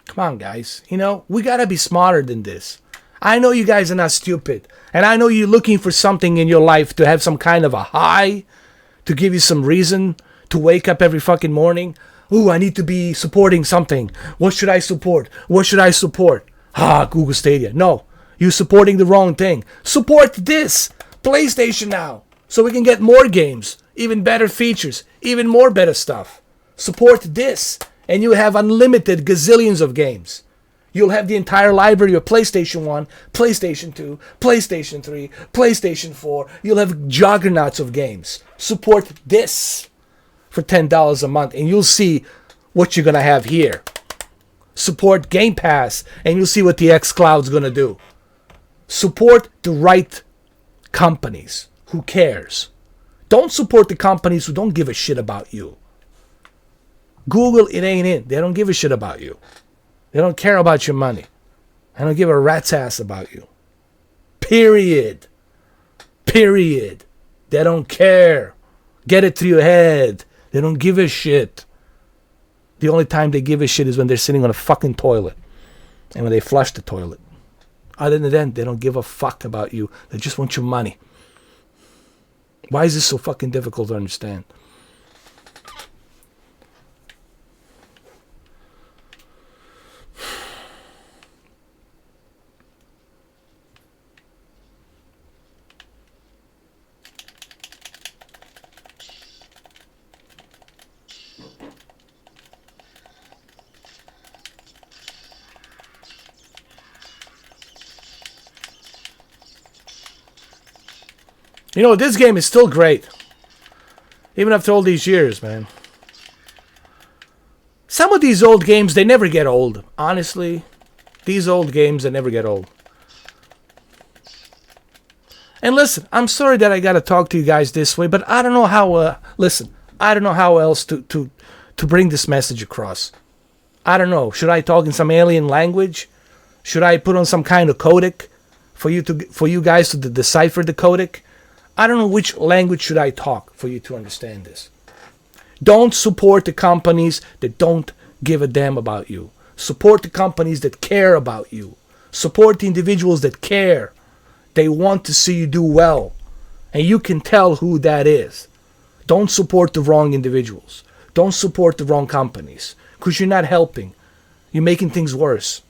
Come on, guys. You know, we got to be smarter than this. I know you guys are not stupid. And I know you're looking for something in your life to have some kind of a high, to give you some reason to wake up every fucking morning. Ooh, I need to be supporting something. What should I support? What should I support? Google Stadia. No, you're supporting the wrong thing. Support this PlayStation now, so we can get more games, even better features, even more better stuff. Support this, and you have unlimited gazillions of games. You'll have the entire library of PlayStation 1, PlayStation 2, PlayStation 3, PlayStation 4. You'll have juggernauts of games. Support this for $10 a month, and you'll see what you're going to have here. Support Game Pass, and you'll see what the xCloud's going to do. Support the right companies. Who cares? Don't support the companies who don't give a shit about you. Google, it ain't in. They don't give a shit about you. They don't care about your money. They don't give a rat's ass about you. Period. Period. They don't care. Get it through your head. They don't give a shit. The only time they give a shit is when they're sitting on a fucking toilet and when they flush the toilet. Other than that, they don't give a fuck about you. They just want your money. Why is this so fucking difficult to understand? You know, this game is still great. Even after all these years, man. Some of these old games, they never get old. Honestly, these old games, they never get old. And listen, I'm sorry that I got to talk to you guys this way, but I don't know how, I don't know how else to bring this message across. I don't know. Should I talk in some alien language? Should I put on some kind of codec for you guys to decipher the codec? I don't know which language should I talk for you to understand this. Don't support the companies that don't give a damn about you. Support the companies that care about you. Support the individuals that care. They want to see you do well. And you can tell who that is. Don't support the wrong individuals. Don't support the wrong companies. Because you're not helping. You're making things worse.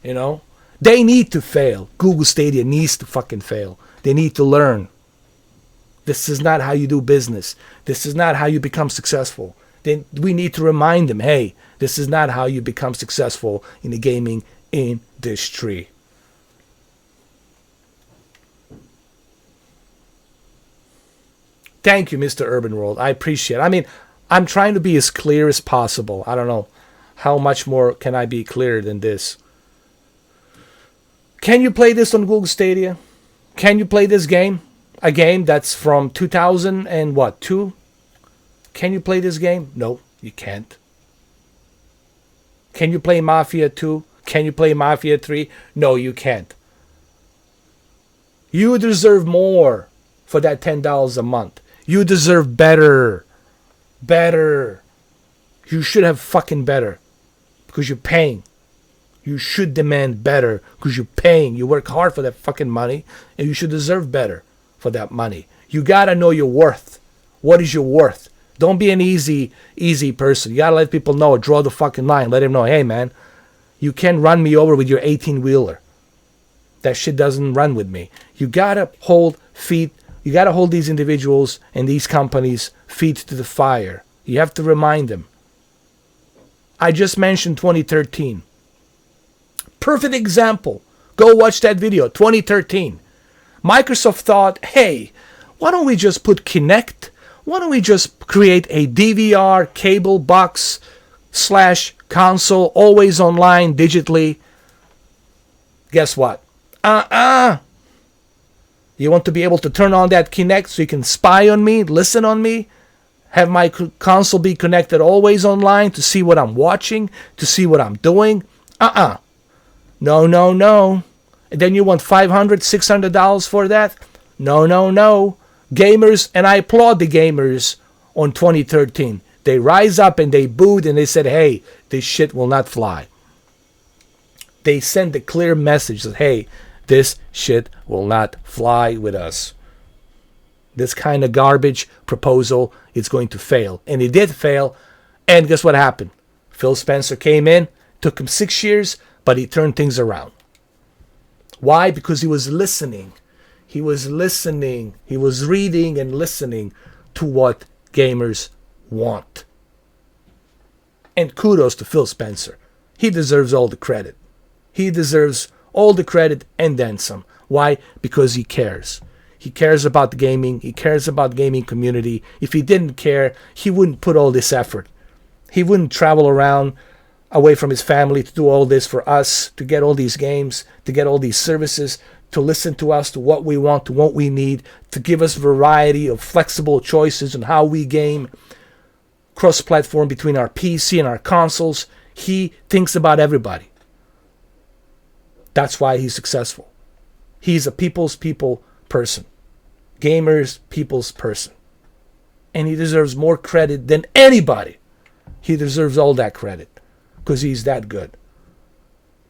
You know? They need to fail. Google Stadia needs to fucking fail. They need to learn. This is not how you do business. This is not how you become successful. Then we need to remind them, hey, this is not how you become successful in the gaming industry. Thank you, Mr. Urban World. I appreciate it. I mean, I'm trying to be as clear as possible. I don't know how much more can I be clearer than this. Can you play this on Google Stadia? Can you play this game? A game that's from 2002? Can you play this game? No, you can't. Can you play Mafia 2? Can you play Mafia 3? No, you can't. You deserve more for that $10 a month. You deserve better. Better. You should have fucking better. Because you're paying. You should demand better. Because you're paying. You work hard for that fucking money. And you should deserve better for that money. You gotta know your worth. What is your worth? Don't be an easy person. You gotta let people know. Draw the fucking line. Let them know, hey man, you can't run me over with your 18-wheeler. That shit doesn't run with me. You gotta hold feet. You got to hold these individuals and these companies' feet to the fire. You have to remind them. I just mentioned 2013. Perfect example. Go watch that video, 2013. Microsoft thought, hey, why don't we just put Kinect? Why don't we just create a DVR cable box / console, always online digitally? Guess what? You want to be able to turn on that Kinect so you can spy on me, listen on me, have my console be connected always online to see what I'm watching, to see what I'm doing? No, no, no. And then you want $500, $600 for that? No, no, no. Gamers, and I applaud the gamers on 2013. They rise up and they booed and they said, hey, this shit will not fly. They sent a clear message that, hey, this shit will not fly with us. This kind of garbage proposal is going to fail. And it did fail. And guess what happened? Phil Spencer came in. Took him 6 years, but he turned things around. Why? Because he was listening. He was listening. He was reading and listening to what gamers want. And kudos to Phil Spencer. He deserves all the credit. He deserves all the credit and then some. Why? Because he cares. He cares about the gaming. He cares about the gaming community. If he didn't care, he wouldn't put all this effort. He wouldn't travel around away from his family to do all this for us, to get all these games, to get all these services, to listen to us, to what we want, to what we need, to give us variety of flexible choices on how we game, cross-platform between our PC and our consoles. He thinks about everybody. That's why he's successful. He's a people's people person. Gamers, people's person. And he deserves more credit than anybody. He deserves all that credit because he's that good.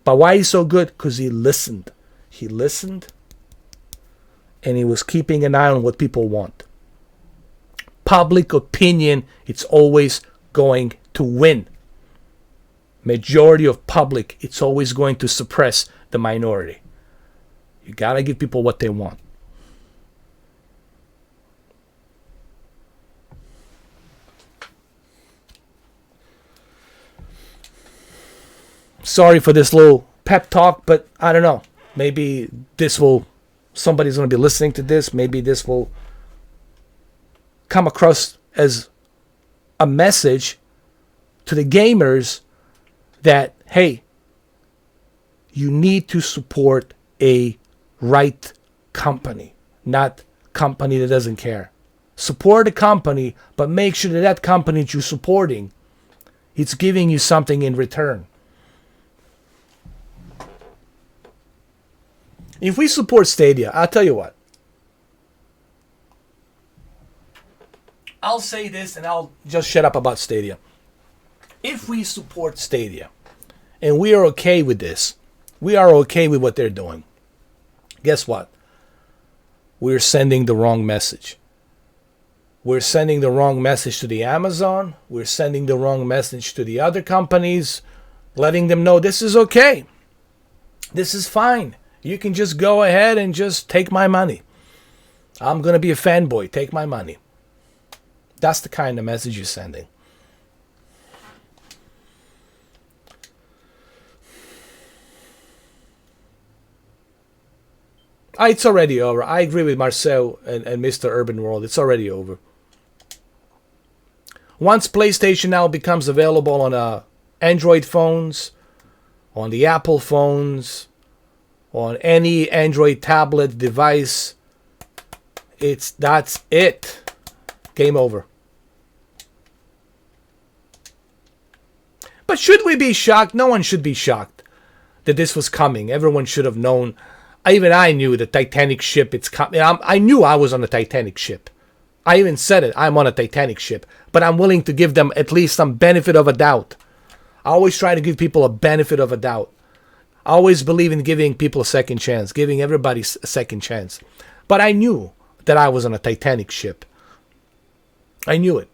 But why he's so good? Because he listened. He listened and he was keeping an eye on what people want. Public opinion, it's always going to win. Majority of public, it's always going to suppress the minority. You gotta give people what they want. Sorry for this little pep talk, but I don't know. Maybe somebody's gonna be listening to this. Maybe this will come across as a message to the gamers that, hey, you need to support a right company, not company that doesn't care. Support a company, but make sure that that company that you're supporting, it's giving you something in return. If we support Stadia, I'll tell you what. I'll say this and I'll just shut up about Stadia. If we support Stadia and we are okay with this, We are okay with what they're doing. Guess what? We're sending the wrong message. We're sending the wrong message to the Amazon. We're sending the wrong message to the other companies, letting them know this is okay. This is fine. You can just go ahead and just take my money. I'm going to be a fanboy. Take my money. That's the kind of message you're sending. It's already over. I agree with Marcel and Mr. Urban World. It's already over. Once PlayStation now becomes available on Android phones, on the Apple phones, on any Android tablet device, that's it. Game over. But should we be shocked? No one should be shocked that this was coming. Everyone should have known. Even I knew the Titanic ship, it's coming. I knew I was on a Titanic ship. I even said it, I'm on a Titanic ship. But I'm willing to give them at least some benefit of a doubt. I always try to give people a benefit of a doubt. I always believe in giving people a second chance, giving everybody a second chance. But I knew that I was on a Titanic ship. I knew it.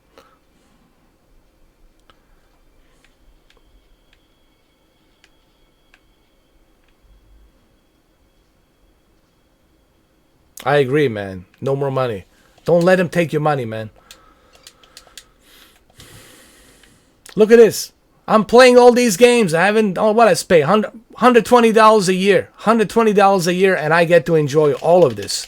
I agree, man. No more money. Don't let him take your money, man. Look at this. I'm playing all these games. I haven't, what I pay? $120 a year. $120 a year, and I get to enjoy all of this.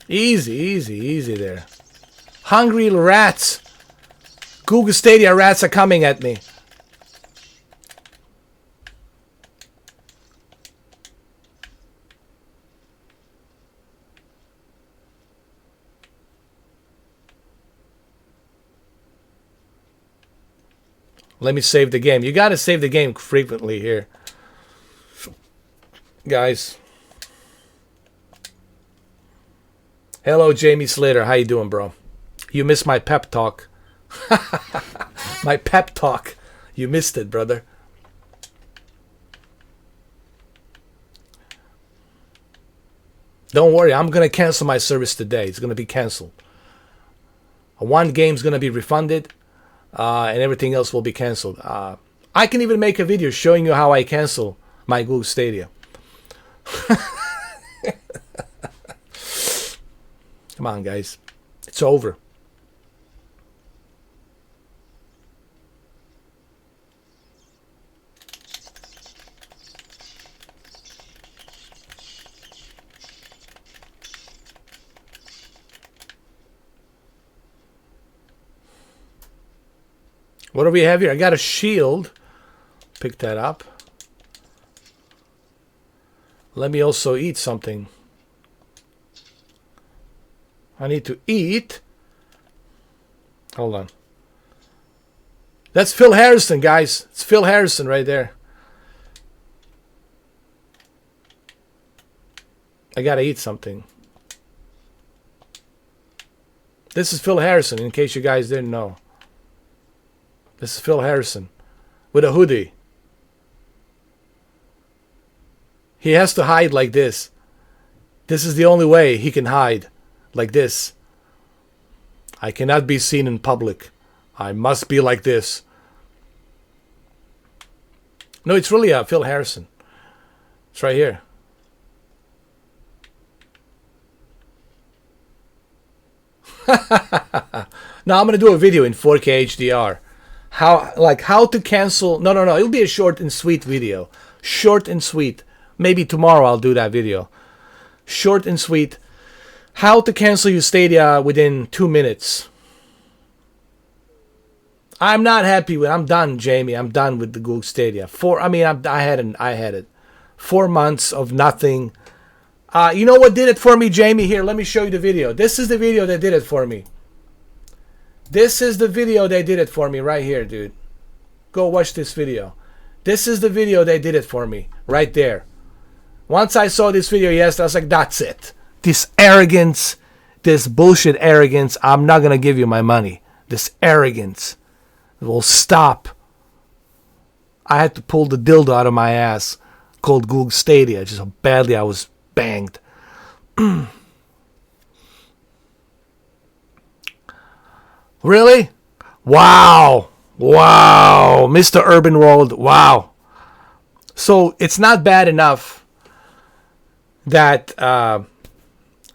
Easy, easy, easy there. Hungry rats. Google Stadia rats are coming at me. Let me save the game. You got to save the game frequently here. Guys. Hello, Jamie Slater. How you doing, bro? You missed my pep talk. My pep talk. You missed it, brother. Don't worry. I'm going to cancel my service today. It's going to be canceled. One game's going to be refunded. And everything else will be canceled. I can even make a video showing you how I cancel my Google Stadia. Come on, guys. It's over. What do we have here? I got a shield. Pick that up. Let me also eat something. I need to eat. Hold on. That's Phil Harrison, guys. It's Phil Harrison right there. I gotta eat something. This is Phil Harrison, in case you guys didn't know. This is Phil Harrison with a hoodie. He has to hide like this. This is the only way he can hide like this. I cannot be seen in public. I must be like this. No, it's really Phil Harrison. It's right here. Now I'm going to do a video in 4K HDR. How to cancel. No, it'll be a short and sweet video. Short and sweet. Maybe tomorrow I'll do that video. Short and sweet. How to cancel your Stadia within 2 minutes. I'm not happy with. I'm done, Jamie. I'm done with the Google Stadia. I had it. 4 months of nothing. You know what did it for me, Jamie? Here, let me show you the video. This is the video that did it for me. This is the video they did it for me right here, dude. Go watch this video. This is the video they did it for me right there. Once I saw this video yesterday, I was like, that's it. This arrogance, this bullshit arrogance, I'm not going to give you my money. This arrogance will stop. I had to pull the dildo out of my ass called Google Stadia. Just how badly I was banged. Really? Wow. Wow. Mr. Urban World. Wow. So it's not bad enough that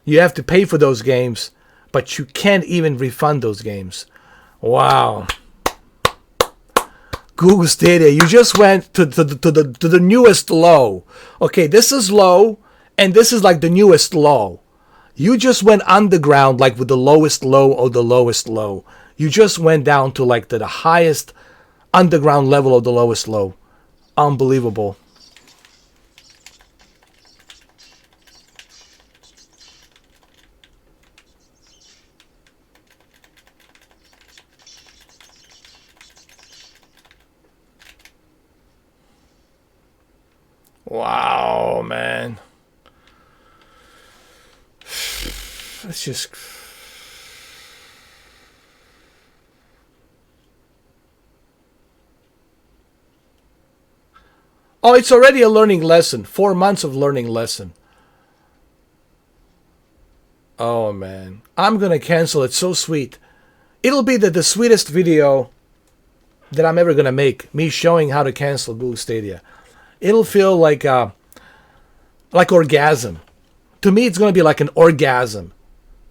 you have to pay for those games, but you can't even refund those games. Wow. Google Stadia, you just went to the newest low. Okay, this is low, and this is like the newest low. You just went underground, like with the lowest low of the lowest low. You just went down to like the highest underground level of the lowest low. Unbelievable. Wow, man. It's just... Oh, it's already a learning lesson. 4 months of learning lesson. Oh, man. I'm going to cancel it. So sweet. It'll be the sweetest video that I'm ever going to make. Me showing how to cancel Google Stadia. It'll feel like orgasm. To me, it's going to be like an orgasm.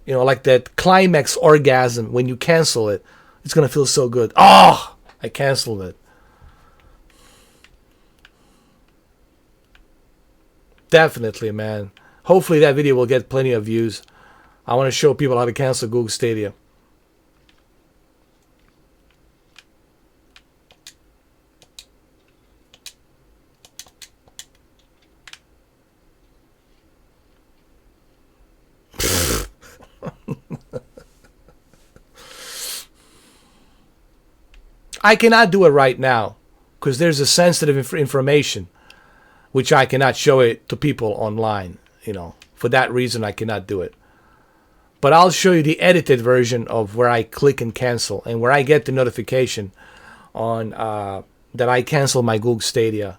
You know, like that climax orgasm when you cancel it. It's going to feel so good. Oh, I canceled it. Definitely, man. Hopefully that video will get plenty of views. I want to show people how to cancel Google Stadia. I cannot do it right now because there's a sensitive information which I cannot show it to people online. You know, for that reason I cannot do it. But I'll show you the edited version of where I click and cancel and where I get the notification on that I cancel my Google Stadia.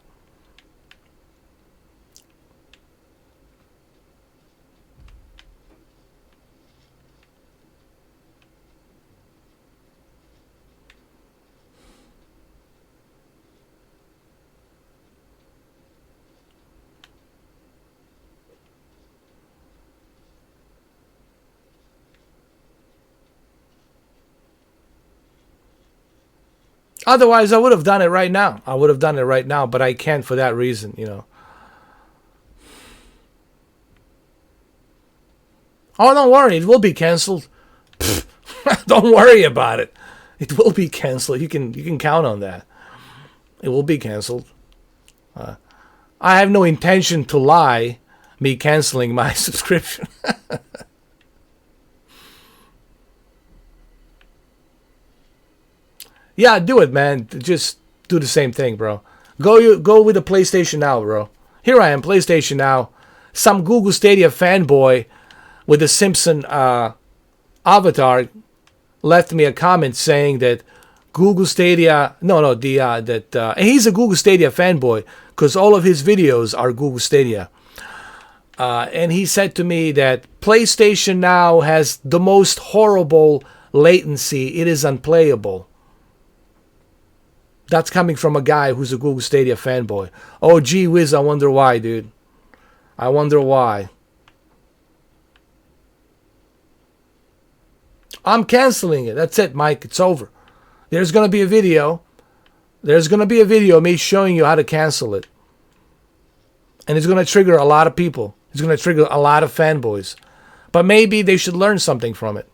Otherwise, I would have done it right now. I would have done it right now, but I can't for that reason, you know. Oh, don't worry. It will be canceled. Don't worry about it. It will be canceled. You can count on that. It will be canceled. I have no intention to lie, me canceling my subscription. Yeah, do it, man. Just do the same thing, bro. Go with the PlayStation Now, bro. Here I am, PlayStation Now. Some Google Stadia fanboy with a Simpson avatar left me a comment saying that Google Stadia, he's a Google Stadia fanboy because all of his videos are Google Stadia. And he said to me that PlayStation Now has the most horrible latency. It is unplayable. That's coming from a guy who's a Google Stadia fanboy. Oh, gee whiz, I wonder why, dude. I wonder why. I'm canceling it. That's it, Mike. It's over. There's going to be a video. There's going to be a video of me showing you how to cancel it. And it's going to trigger a lot of people. It's going to trigger a lot of fanboys. But maybe they should learn something from it.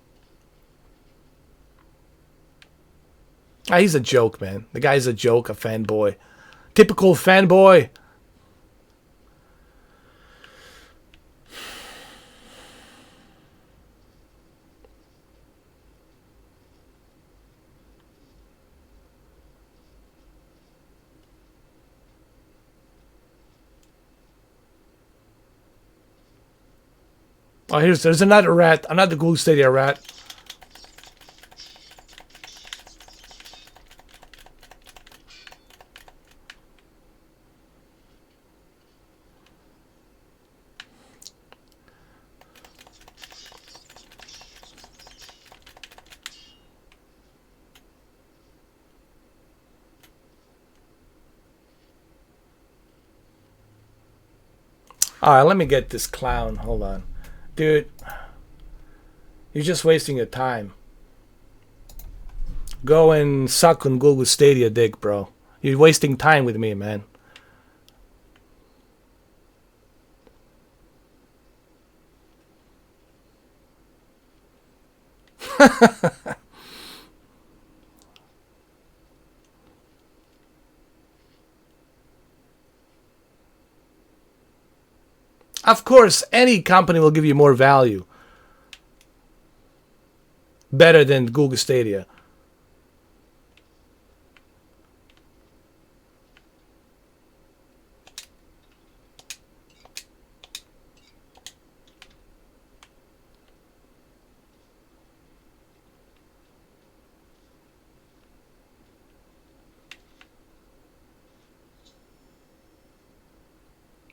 He's a joke, man. The guy's a joke, a fanboy. Typical fanboy. Oh, there's another rat. Another Google Stadia rat. All right, let me get this clown. Hold on. Dude, you're just wasting your time. Go and suck on Google Stadia dick, bro. You're wasting time with me, man. Of course, any company will give you more value. Better than Google Stadia.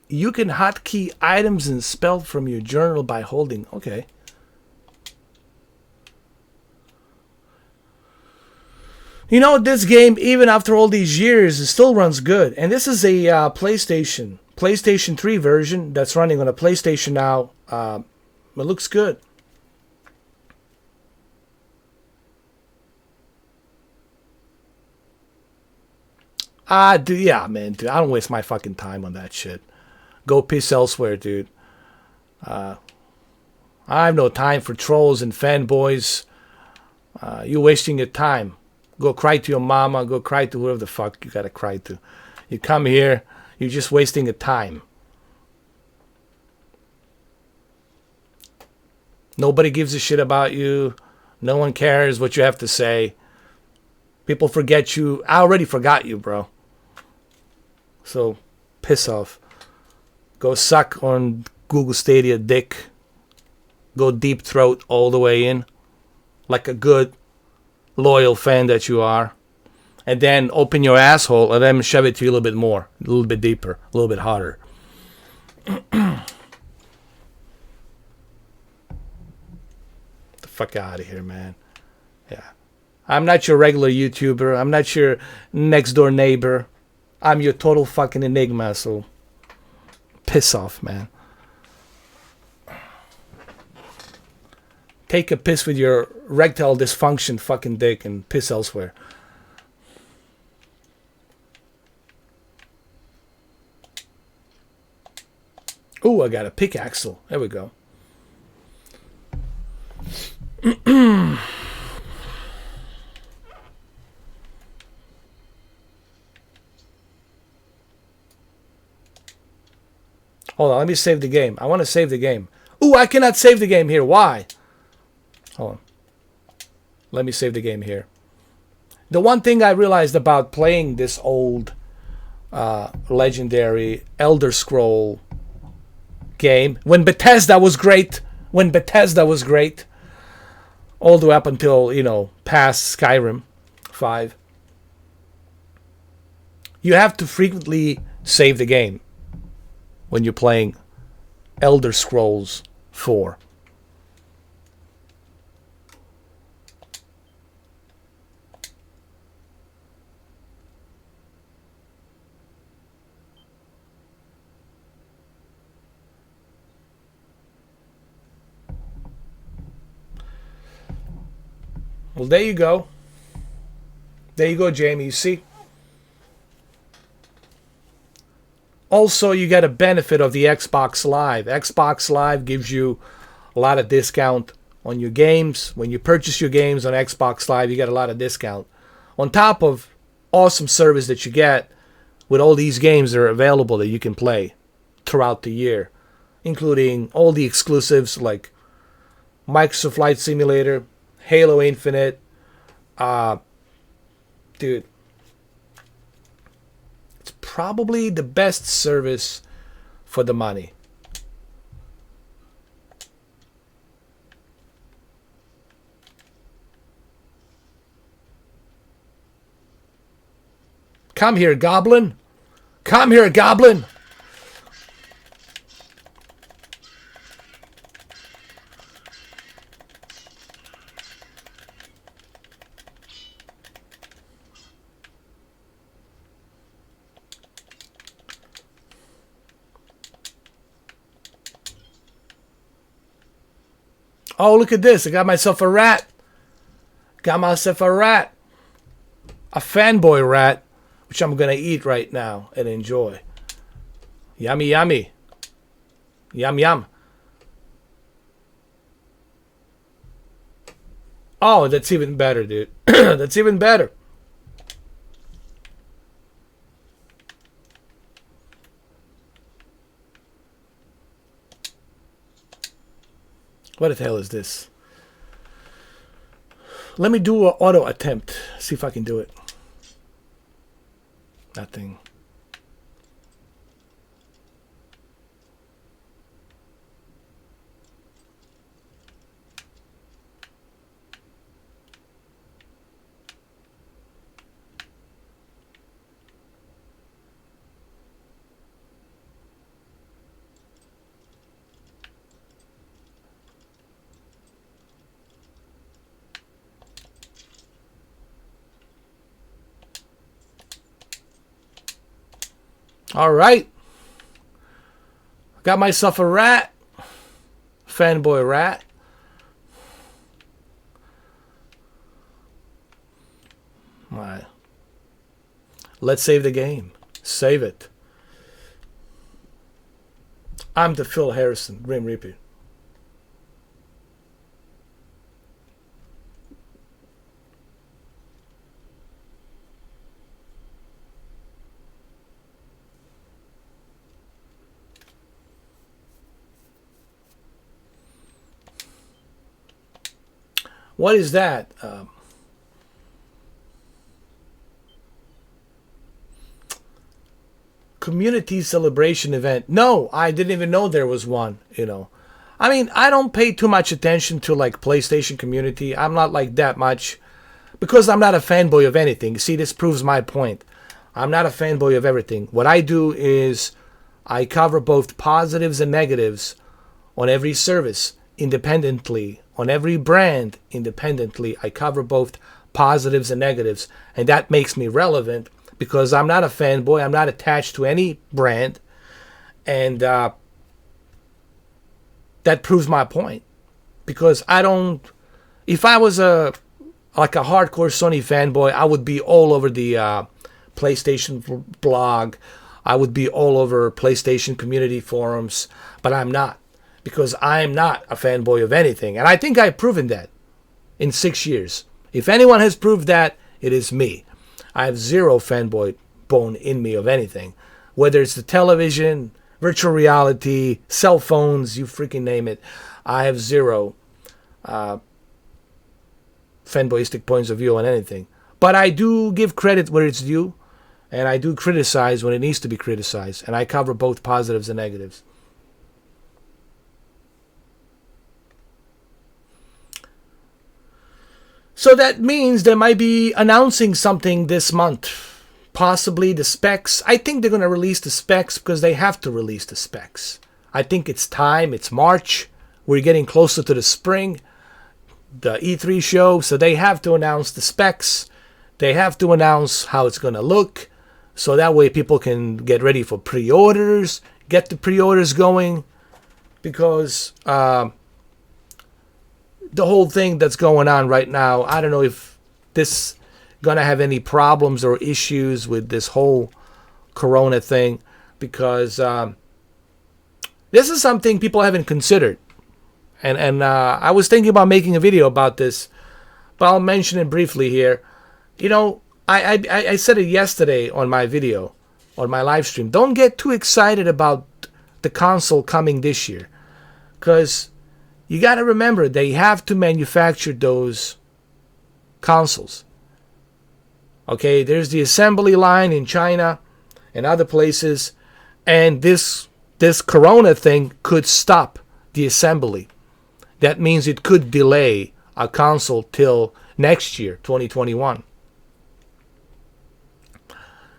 You can hotkey items and spell from your journal by holding. Okay. You know, this game, even after all these years, it still runs good. And this is a PlayStation 3 version that's running on a PlayStation now. It looks good. Yeah, man, dude, I don't waste my fucking time on that shit. Go piss elsewhere, dude. I have no time for trolls and fanboys. You're wasting your time. Go cry to your mama. Go cry to whoever the fuck you gotta cry to. You come here, you're just wasting your time. Nobody gives a shit about you. No one cares what you have to say. People forget you. I already forgot you, bro. So, piss off. Go suck on Google Stadia dick. Go deep throat all the way in. Like a good, loyal fan that you are. And then open your asshole and then shove it to you a little bit more. A little bit deeper. A little bit hotter. The fuck out of here, man. Yeah. I'm not your regular YouTuber. I'm not your next door neighbor. I'm your total fucking enigma, so piss off, man. Take a piss with your erectile dysfunction fucking dick and piss elsewhere. Ooh, I got a pickaxe. There we go. Hold on, let me save the game. I want to save the game. Ooh, I cannot save the game here. Why? Hold on. Let me save the game here. The one thing I realized about playing this old legendary Elder Scroll game, when Bethesda was great, all the way up until, past Skyrim 5, you have to frequently save the game when you're playing Elder Scrolls 4. Well, there you go. There you go, Jamie. You see? Also, you get a benefit of the Xbox Live. Xbox Live gives you a lot of discount on your games. When you purchase your games on Xbox Live, you get a lot of discount. On top of awesome service that you get with all these games that are available that you can play throughout the year, including all the exclusives like Microsoft Flight Simulator, Halo Infinite. Dude, it's probably the best service for the money. Come here, Goblin. Come here, Goblin. Oh, look at this. I got myself a rat. Got myself a rat. A fanboy rat, which I'm going to eat right now and enjoy. Yummy, yummy. Yum, yum. Oh, that's even better, dude. That's even better. What the hell is this? Let me do an auto attempt. See if I can do it. Nothing. All right. Got myself a rat. Fanboy rat. All right. Let's save the game. Save it. I'm the Phil Harrison, Grim Reaper. What is that? Community celebration event. No, I didn't even know there was one, I mean, I don't pay too much attention to like PlayStation community. I'm not like that much because I'm not a fanboy of anything. See, this proves my point. I'm not a fanboy of everything. What I do is I cover both positives and negatives on every service independently, on every brand independently. I cover both positives and negatives, and that makes me relevant because I'm not a fanboy. I'm not attached to any brand, and that proves my point. Because I don't. If I was a hardcore Sony fanboy, I would be all over the PlayStation blog. I would be all over PlayStation community forums, but I'm not. Because I'm not a fanboy of anything. And I think I've proven that in 6 years. If anyone has proved that, it is me. I have zero fanboy bone in me of anything. Whether it's the television, virtual reality, cell phones, you freaking name it. I have zero fanboyistic points of view on anything. But I do give credit where it's due. And I do criticize when it needs to be criticized. And I cover both positives and negatives. So that means they might be announcing something this month. Possibly the specs. I think they're going to release the specs because they have to release the specs. I think it's time. It's March. We're getting closer to the spring. The E3 show. So they have to announce the specs. They have to announce how it's going to look. So that way people can get ready for pre-orders. Get the pre-orders going. Because the whole thing that's going on right now, I don't know if this gonna have any problems or issues with this whole corona thing, because this is something people haven't considered, and I was thinking about making a video about this, but I'll mention it briefly here. I said it yesterday on my video, on my live stream. Don't get too excited about the console coming this year, because you got to remember, they have to manufacture those consoles. Okay, there's the assembly line in China and other places, and this corona thing could stop the assembly. That means it could delay a console till next year, 2021.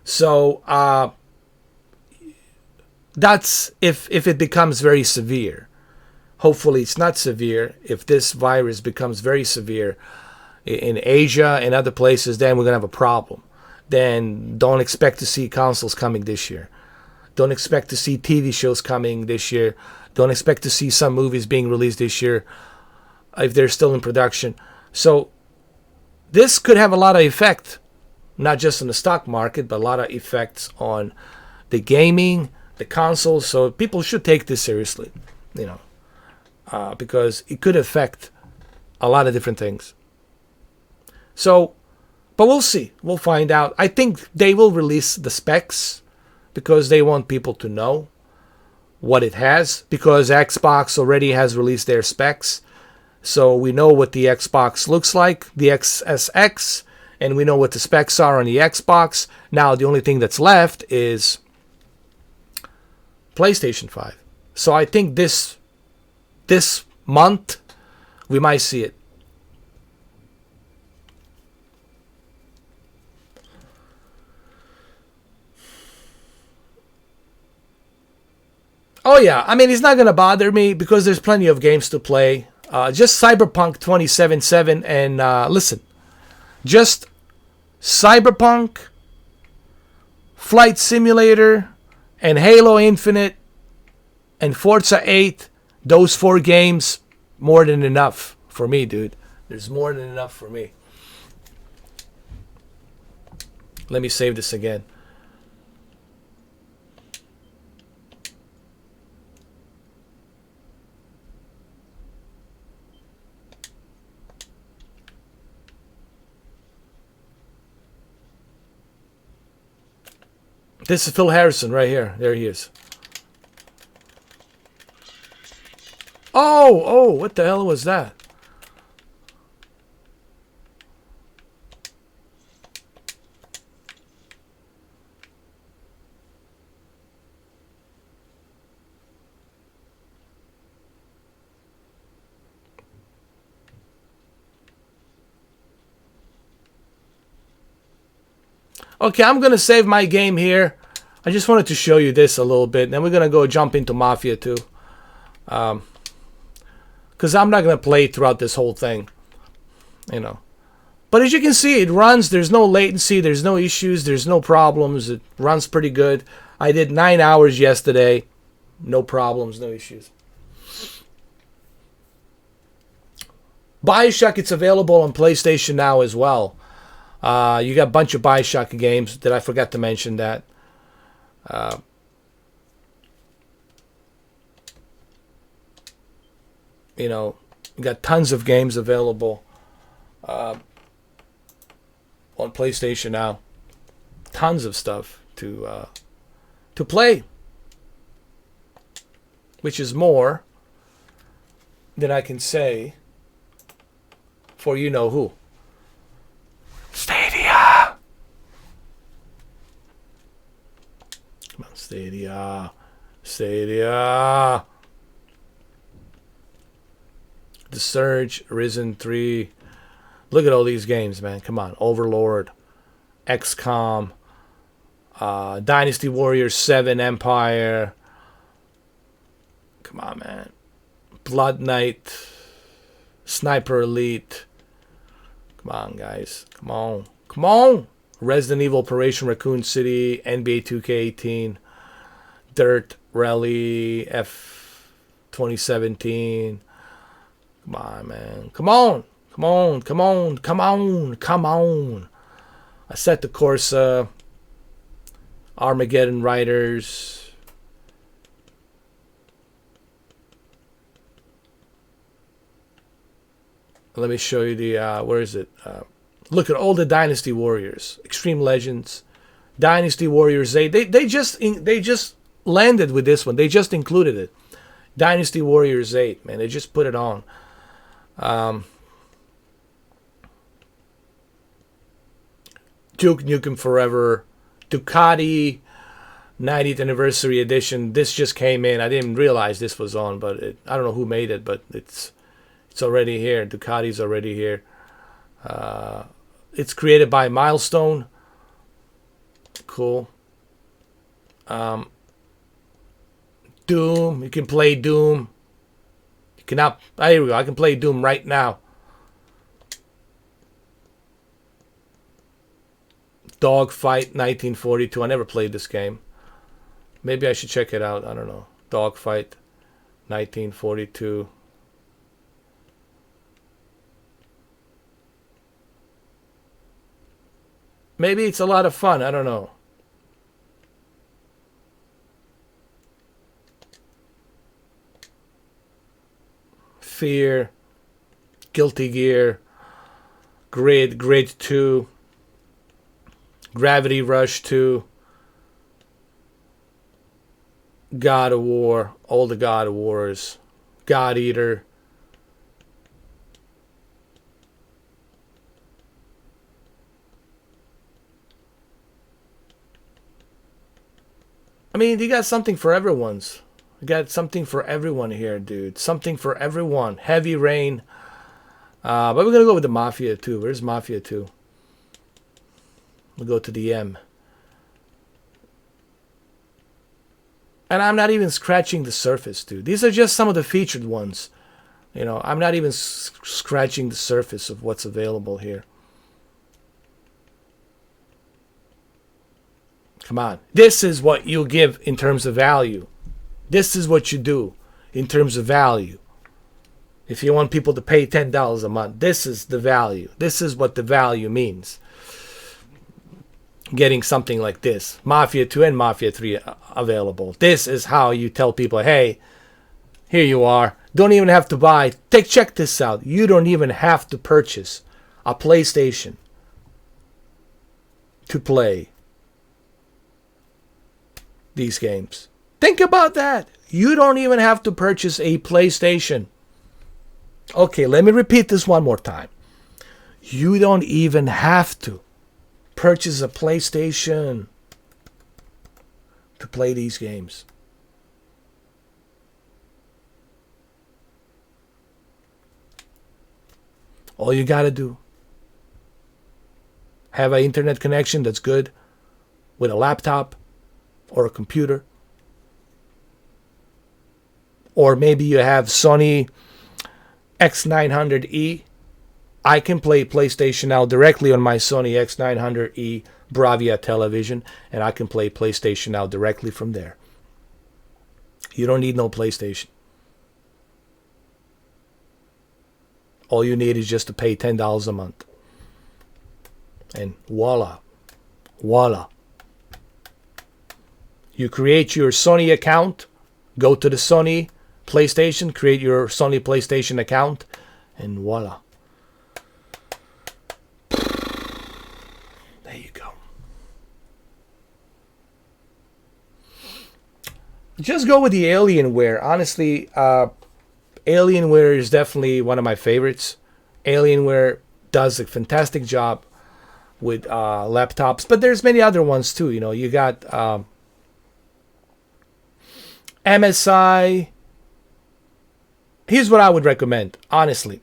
So that's if it becomes very severe. Hopefully it's not severe. If this virus becomes very severe in Asia and other places, then we're going to have a problem. Then don't expect to see consoles coming this year. Don't expect to see TV shows coming this year. Don't expect to see some movies being released this year. if they're still in production. So this could have a lot of effect, not just on the stock market, but a lot of effects on the gaming, the consoles. So people should take this seriously, because it could affect a lot of different things. So, but we'll see. We'll find out. I think they will release the specs because they want people to know what it has, because Xbox already has released their specs. So we know what the Xbox looks like, the XSX, and we know what the specs are on the Xbox. Now the only thing that's left is PlayStation 5. So I think this month we might see it. Oh yeah, I mean, it's not gonna bother me because there's plenty of games to play. Just Cyberpunk 2077 and listen, just Cyberpunk, Flight Simulator, and Halo Infinite, and Forza 8. Those 4 games, more than enough for me, dude. There's more than enough for me. Let me save this again. This is Phil Harrison right here. There he is. Oh, what the hell was that? Okay, I'm going to save my game here. I just wanted to show you this a little bit. Then we're going to go jump into Mafia 2. Because I'm not going to play throughout this whole thing. But as you can see, it runs. There's no latency. There's no issues. There's no problems. It runs pretty good. I did 9 hours yesterday. No problems, no issues. BioShock, it's available on PlayStation now as well. You got a bunch of BioShock games. Did I forget to mention that? You got tons of games available on PlayStation now. Tons of stuff to play, which is more than I can say for you know who. Stadia. Come on, Stadia. Stadia. The Surge, Risen 3. Look at all these games, man. Come on. Overlord, XCOM, Dynasty Warriors 7, Empire. Come on, man. Blood Knight, Sniper Elite. Come on, guys. Come on. Come on. Resident Evil Operation Raccoon City, NBA 2K18, Dirt Rally F 2017. Come on, man. Come on. Come on. Come on. Come on. Come on. Assetto Corsa, Armageddon Riders. Let me show you the, where is it? Look at all the Dynasty Warriors. Extreme Legends. Dynasty Warriors 8. They just landed with this one. They just included it. Dynasty Warriors 8, man. They just put it on. Duke Nukem Forever. Ducati 90th Anniversary Edition. This just came in. I didn't realize this was on, but I don't know who made it, but it's already here. Ducati's already here. It's created by Milestone. Cool. Doom. You can play Doom. You cannot. Here we go. I can play Doom right now. Dogfight 1942. I never played this game. Maybe I should check it out. I don't know. Dogfight 1942. Maybe it's a lot of fun. I don't know. Fear, Guilty Gear, Grid 2, Gravity Rush 2, God of War, all the God of Wars, God Eater. I mean, you got something for everyone's. You got something for everyone here, dude. Something for everyone. Heavy Rain. But we're going to go with the Mafia 2. Where's Mafia 2? We'll go to the M. And I'm not even scratching the surface, dude. These are just some of the featured ones. You know, I'm not even scratching the surface of what's available here. Come on. This is what you give in terms of value. This is what you do in terms of value. If you want people to pay $10 a month, this is the value. This is what the value means. Getting something like this. Mafia 2 and Mafia 3 available. This is how you tell people, hey, here you are. Don't even have to buy. Check this out. You don't even have to purchase a PlayStation to play these games. Think about that. You don't even have to purchase a PlayStation. Okay, let me repeat this one more time. You don't even have to purchase a PlayStation to play these games. All you got to do, have an internet connection that's good with a laptop or a computer. Or maybe you have Sony X900E. I can play PlayStation Now directly on my Sony X900E Bravia television, and I can play PlayStation Now directly from there. You don't need no PlayStation. All you need is just to pay $10 a month. And voila. Voila. You create your Sony account, go to the Sony PlayStation, create your Sony PlayStation account, and voila. There you go. Just go with the Alienware. Honestly, Alienware is definitely one of my favorites. Alienware does a fantastic job with laptops, but there's many other ones too. You know, you got MSI. Here's what I would recommend, honestly.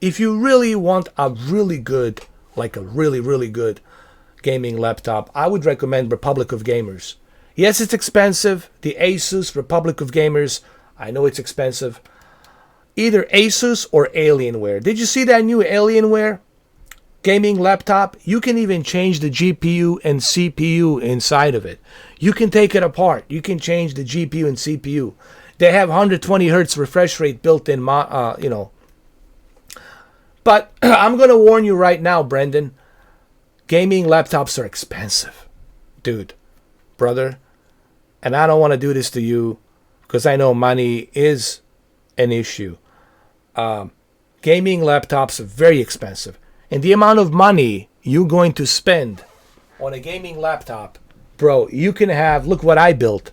If you really want a really good, like a really, really good gaming laptop, I would recommend Republic of Gamers. Yes, it's expensive. The Asus Republic of Gamers, I know it's expensive. Either Asus or Alienware. Did you see that new Alienware gaming laptop? You can even change the GPU and CPU inside of it. You can take it apart. You can change the GPU and CPU. They have 120 hertz refresh rate built in, you know. But I'm going to warn you right now, Brendan. Gaming laptops are expensive. Dude, brother. And I don't want to do this to you because I know money is an issue. Gaming laptops are very expensive. And the amount of money you're going to spend on a gaming laptop, bro, you can have, look what I built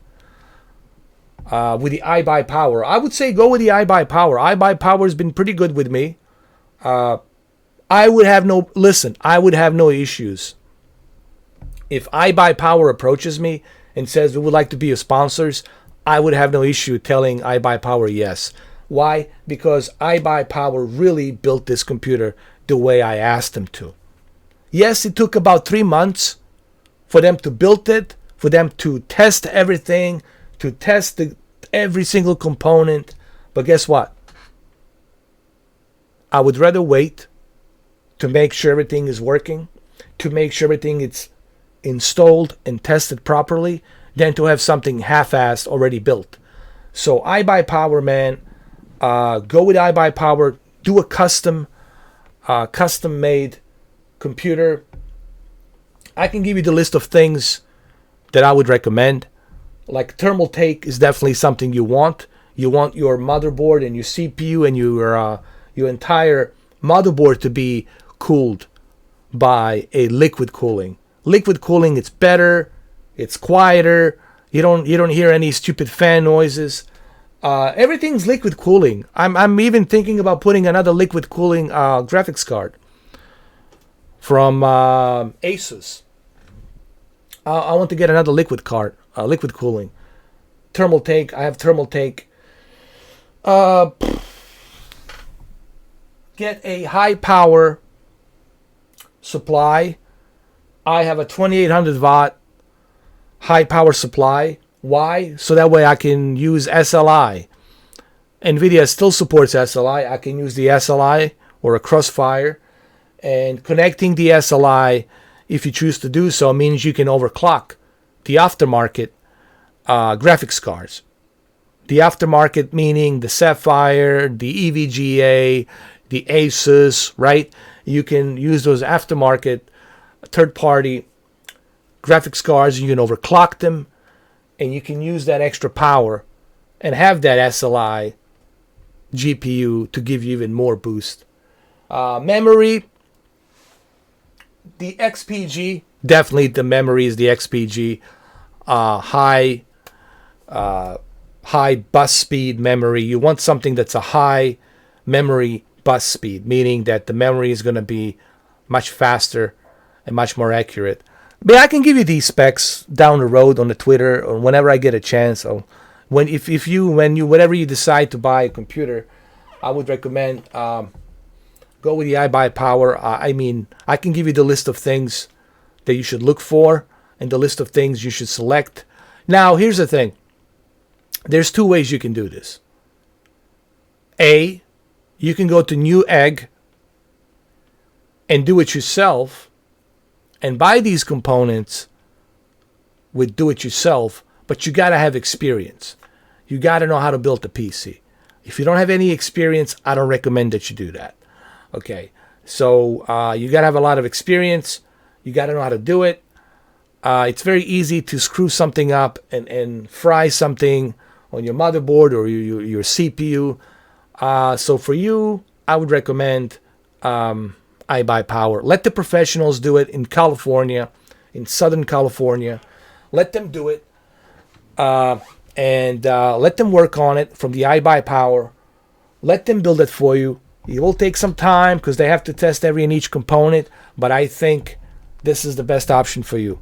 with the iBuyPower. I would say go with the iBuyPower. iBuyPower has been pretty good with me. I would have no issues. If iBuyPower approaches me and says we would like to be your sponsors, I would have no issue telling iBuyPower yes. Why? Because iBuyPower really built this computer the way I asked them to. Yes, it took about 3 months for them to build it, for them to test everything, to test every single component. But guess what? I would rather wait to make sure everything is working, to make sure everything is installed and tested properly, than to have something half-assed already built. So iBuyPower, man, go with iBuyPower, do a custom custom made computer. I can give you the list of things that I would recommend. Like thermal take is definitely something you want. You want your motherboard and your CPU and your entire motherboard to be cooled by a liquid cooling. Liquid cooling, it's better, it's quieter. You don't hear any stupid fan noises. Everything's liquid cooling. I'm even thinking about putting another liquid cooling graphics card from Asus. I want to get another liquid card, liquid cooling. Thermal take. I have thermal take. Get a high power supply. I have a 2800 watt high power supply. Why? So that way I can use SLI. NVIDIA still supports SLI. I can use the SLI or a Crossfire. And connecting the SLI, if you choose to do so, means you can overclock the aftermarket graphics cards. The aftermarket meaning the Sapphire, the EVGA, the Asus, right? You can use those aftermarket third-party graphics cards. You can overclock them, and you can use that extra power and have that SLI GPU to give you even more boost. Memory, the XPG, definitely the memory is the XPG. High bus speed memory. You want something that's a high memory bus speed, meaning that the memory is going to be much faster and much more accurate. But I can give you these specs down the road on the Twitter or whenever I get a chance. Or whenever you decide to buy a computer, I would recommend go with the iBuyPower. I can give you the list of things that you should look for and the list of things you should select. Now, here's the thing. There's two ways you can do this. A, you can go to Newegg and do it yourself and buy these components with do it yourself, but you got to have experience. You got to know how to build a PC. If you don't have any experience, I don't recommend that you do that. Okay, so you got to have a lot of experience. You got to know how to do it. It's very easy to screw something up and fry something on your motherboard or your CPU. So for you, I would recommend iBuyPower. Let the professionals do it in California, in Southern California. Let them do it and let them work on it from the iBuyPower. Let them build it for you. It will take some time because they have to test every and each component, but I think this is the best option for you.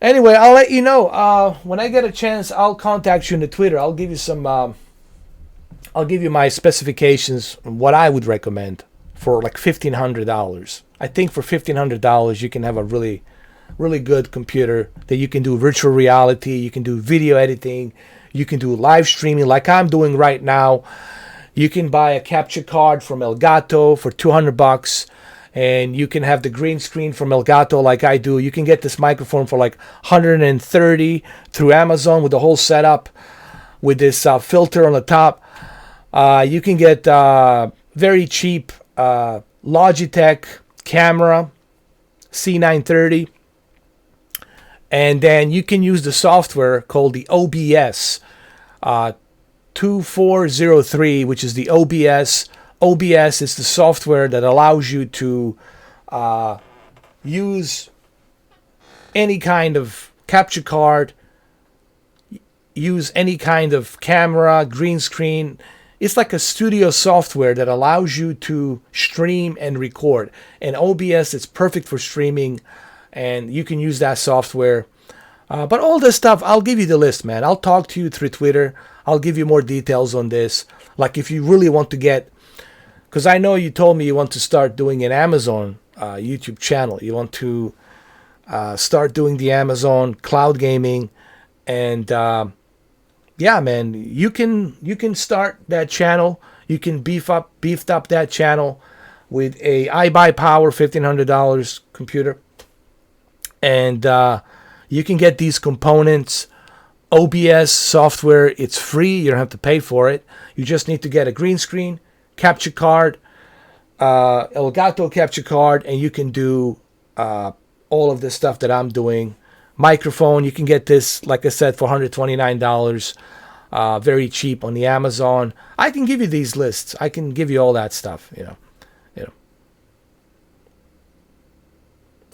Anyway, I'll let you know when I get a chance. I'll contact you on the Twitter. I'll give you some. I'll give you my specifications. What I would recommend for like $1,500. I think for $1,500 you can have a really, really good computer that you can do virtual reality. You can do video editing. You can do live streaming like I'm doing right now. You can buy a capture card from Elgato for $200. And you can have the green screen from Elgato like I do. You can get this microphone for like $130 through Amazon with the whole setup with this filter on the top. You can get very cheap Logitech camera C930. And then you can use the software called the OBS 2403, which is the OBS. OBS is the software that allows you to use any kind of capture card, use any kind of camera, green screen. It's like a studio software that allows you to stream and record. And OBS is perfect for streaming, and you can use that software. But all this stuff, I'll give you the list, man. I'll talk to you through Twitter. I'll give you more details on this. Like if you really want to get... Because I know you told me you want to start doing an Amazon YouTube channel. You want to start doing the Amazon cloud gaming. And yeah, man, you can start that channel. You can beefed up that channel with a iBuyPower $1,500 computer. And you can get these components OBS software. It's free. You don't have to pay for it. You just need to get a green screen, capture card, Elgato capture card, and you can do all of the stuff that I'm doing. Microphone, you can get this, like I said, for $129. Very cheap on the Amazon. I can give you these lists. I can give you all that stuff, you know.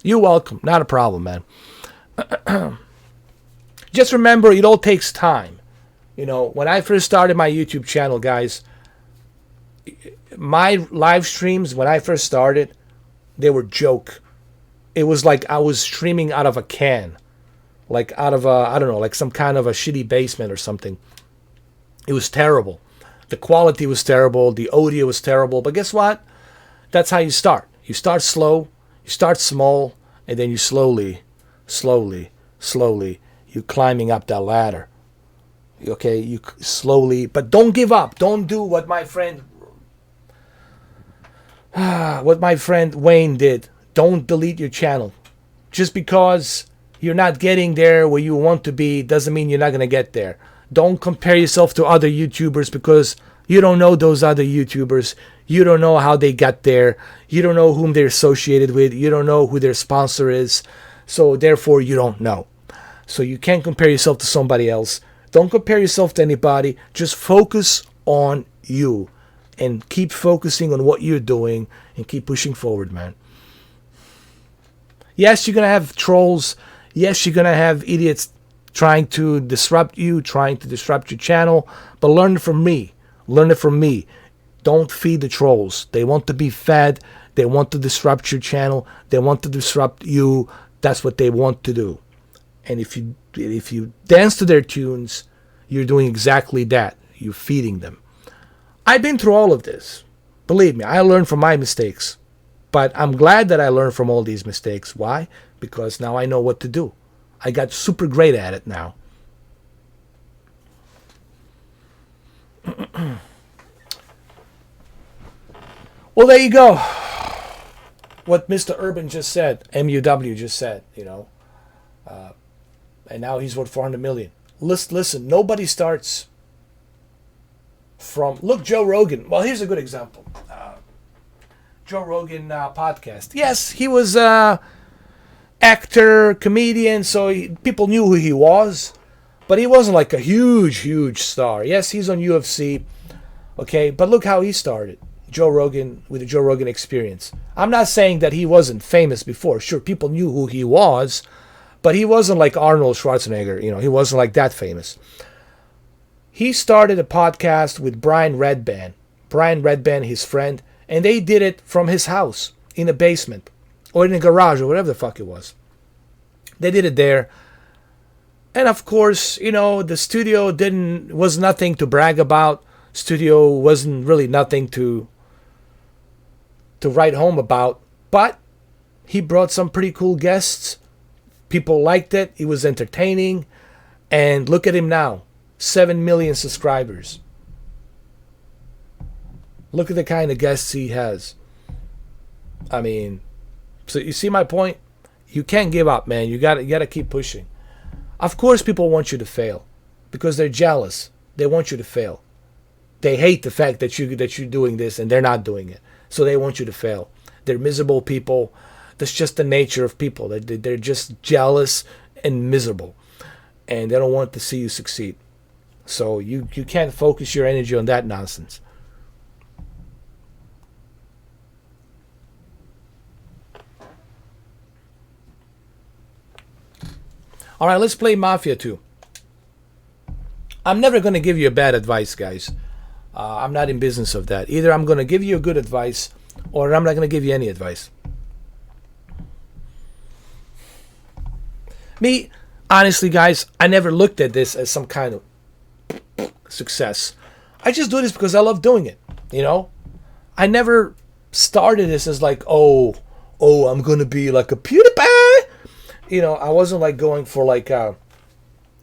You're welcome. Not a problem, man. Just remember, it all takes time. You know, when I first started my YouTube channel, guys, my live streams, when I first started, they were joke. It was like I was streaming out of a can. Like out of a, I don't know, like some kind of a shitty basement or something. It was terrible. The quality was terrible. The audio was terrible. But guess what? That's how you start. You start slow. You start small. And then you slowly, you're climbing up that ladder. Okay? You slowly. But don't give up. Don't do what my friend Wayne did. Don't delete your channel. Just because you're not getting there where you want to be doesn't mean you're not going to get there. Don't compare yourself to other YouTubers because you don't know those other YouTubers. You don't know how they got there. You don't know whom they're associated with. You don't know who their sponsor is. So therefore, you don't know. So you can't compare yourself to somebody else. Don't compare yourself to anybody. Just focus on you and keep focusing on what you're doing and keep pushing forward, man. Yes, you're going to have trolls. Yes, you're going to have idiots trying to disrupt you, trying to disrupt your channel. But learn it from me. Learn it from me. Don't feed the trolls. They want to be fed. They want to disrupt your channel. They want to disrupt you. That's what they want to do. And if you dance to their tunes, you're doing exactly that. You're feeding them. I've been through all of this. Believe me, I learned from my mistakes. But I'm glad that I learned from all these mistakes. Why? Because now I know what to do. I got super great at it now. Well, there you go. What Mr. Urban just said, MUW just said, you know. And now he's worth 400 million. Listen, nobody starts from... Look, Joe Rogan. Well, here's a good example. Joe Rogan podcast. Yes, he was actor, comedian, so people knew who he was. But he wasn't like a huge star. Yes, he's on UFC. Okay, but look how he started. Joe Rogan, with the Joe Rogan Experience. I'm not saying that he wasn't famous before. Sure, people knew who he was, but he wasn't like Arnold Schwarzenegger. You know, he wasn't like that famous. He started a podcast with Brian Redban. Brian Redban, his friend, and they did it from his house in a basement or in a garage or whatever the fuck it was. They did it there. And of course, you know, the studio was nothing to brag about. Studio wasn't really nothing to write home about, but he brought some pretty cool guests. People liked it. It was entertaining. And look at him now. 7 million subscribers. Look at the kind of guests he has. I mean, so you see my point? You can't give up, man. You gotta keep pushing. Of course people want you to fail because they're jealous. They want you to fail. They hate the fact that you're doing this and they're not doing it. So they want you to fail. They're miserable people. That's just the nature of people. They're just jealous and miserable. And they don't want to see you succeed. So you can't focus your energy on that nonsense. All right, let's play Mafia 2. I'm never going to give you a bad advice, guys. I'm not in business of that. Either I'm going to give you a good advice or I'm not going to give you any advice. Me, honestly, guys, I never looked at this as some kind of success. I just do this because I love doing it, you know? I never started this as like, oh, I'm going to be like a PewDiePie. You know, I wasn't like going for like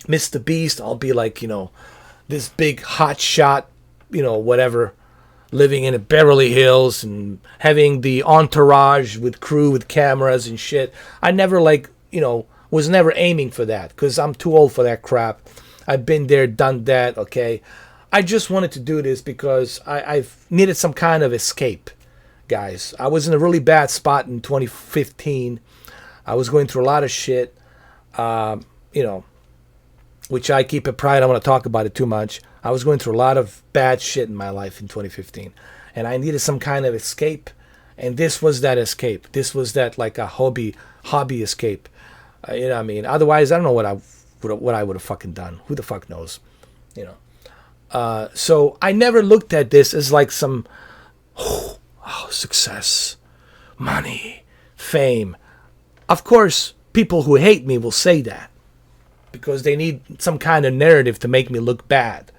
Mr. Beast. I'll be like, you know, this big hot shot, you know, whatever, living in Beverly Hills and having the entourage with crew with cameras and shit. I never like, you know, was never aiming for that because I'm too old for that crap. I've been there, done that. Okay, I just wanted to do this because I've needed some kind of escape, guys. I was in a really bad spot in 2015. I was going through a lot of shit, you know, which I keep at pride. I don't want to talk about it too much. I was going through a lot of bad shit in my life in 2015, and I needed some kind of escape, and this was that escape. This was that like a hobby escape. You know what I mean? Otherwise, I don't know what I would have fucking done. Who the fuck knows? You know. So I never looked at this as like some success, money, fame. Of course, people who hate me will say that because they need some kind of narrative to make me look bad.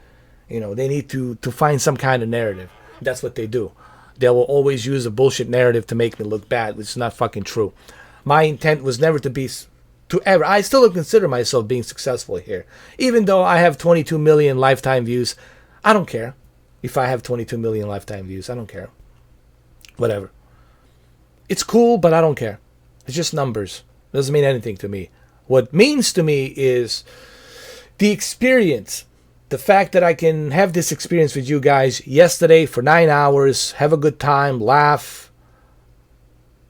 You know, they need to find some kind of narrative. That's what they do. They will always use a bullshit narrative to make me look bad, which is not fucking true. My intent was never to ever. I still don't consider myself being successful here. Even though I have 22 million lifetime views, I don't care if I have 22 million lifetime views. I don't care. Whatever. It's cool, but I don't care. It's just numbers. It doesn't mean anything to me. What means to me is the experience. The fact that I can have this experience with you guys yesterday for 9 hours, have a good time, laugh,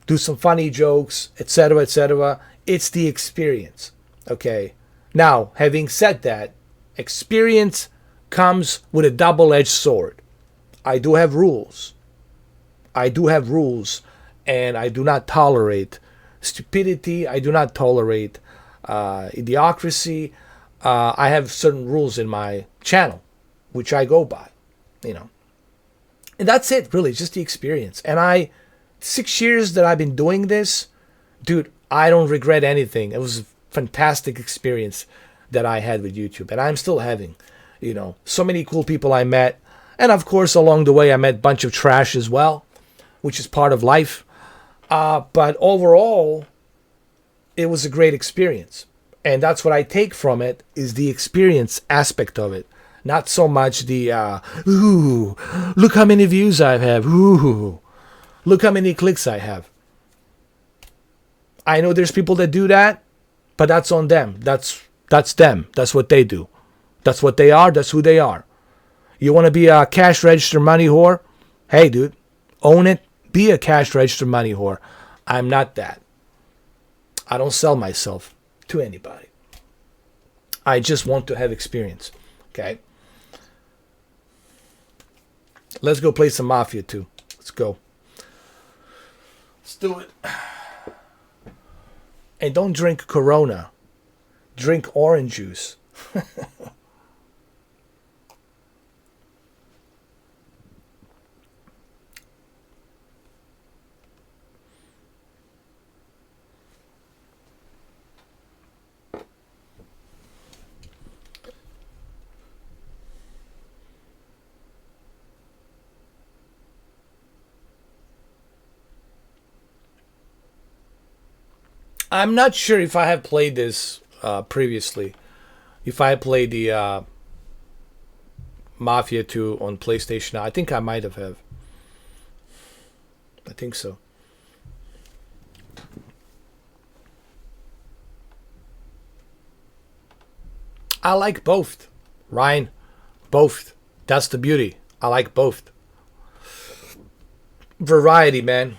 do some funny jokes, etc., etc. It's the experience. Okay. Now, having said that, experience comes with a double-edged sword. I do have rules. I do have rules, and I do not tolerate stupidity. I do not tolerate idiocracy. I have certain rules in my channel, which I go by, you know. And that's it, really, just the experience. And 6 years that I've been doing this, dude, I don't regret anything. It was a fantastic experience that I had with YouTube, and I'm still having, you know, so many cool people I met. And of course, along the way, I met a bunch of trash as well, which is part of life. But overall, it was a great experience. And that's what I take from it, is the experience aspect of it. Not so much the, ooh, look how many views I have. Ooh, look how many clicks I have. I know there's people that do that, but that's on them. That's them. That's what they do. That's what they are. That's who they are. You want to be a cash register money whore? Hey, dude, own it. Be a cash register money whore. I'm not that. I don't sell myself to anybody. I just want to have experience. Okay? Let's go play some Mafia 2. Let's go. Let's do it. And don't drink Corona. Drink orange juice. I'm not sure if I have played this previously. If I played the Mafia 2 on PlayStation, I think I might have. I think so. I like both, Ryan. Both. That's the beauty. I like both. Variety, man.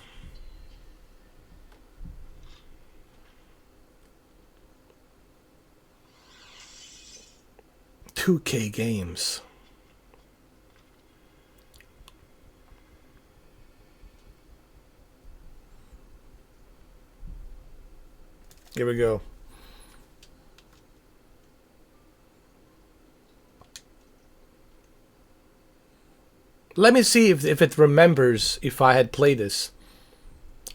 2K games. Here we go. Let me see if it remembers if I had played this.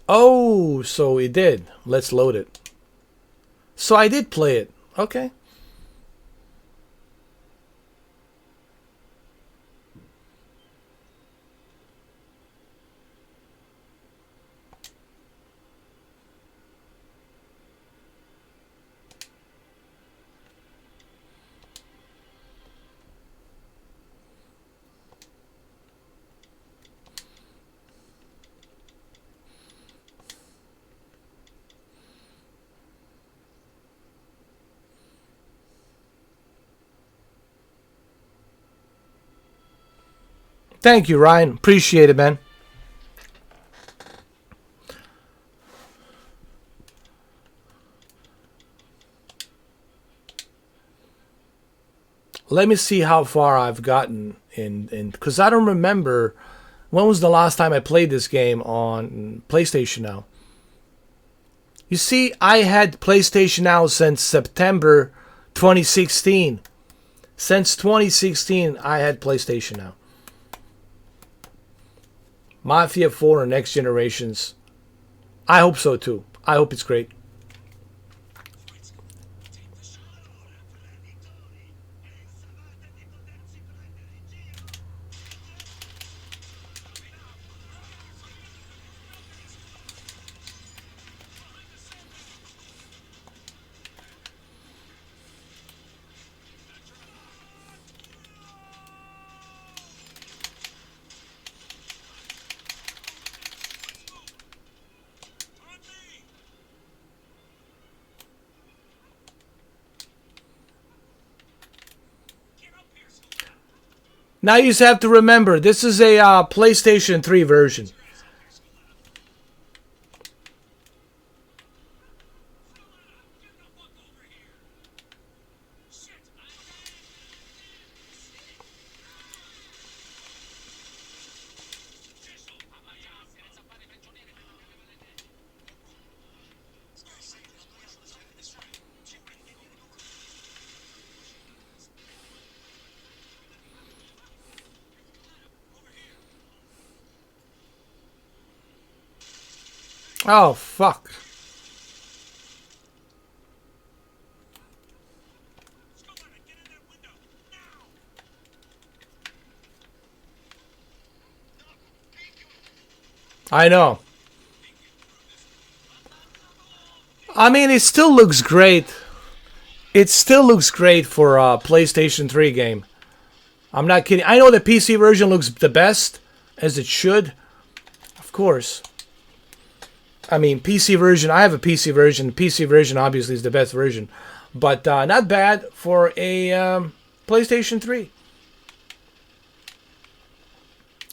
Oh, so it did. Let's load it. So I did play it. Okay. Thank you, Ryan. Appreciate it, man. Let me see how far I've gotten in because I don't remember when was the last time I played this game on PlayStation Now. You see, I had PlayStation Now since September 2016. Since 2016, I had PlayStation Now. Mafia 4 or Next Generations. I hope so too. I hope it's great. Now you just have to remember, this is a PlayStation 3 version. Oh, fuck. I know. I mean, it still looks great. It still looks great for a PlayStation 3 game. I'm not kidding. I know the PC version looks the best, as it should. Of course. I mean, PC version, I have a PC version. The PC version obviously is the best version. But not bad for a PlayStation 3.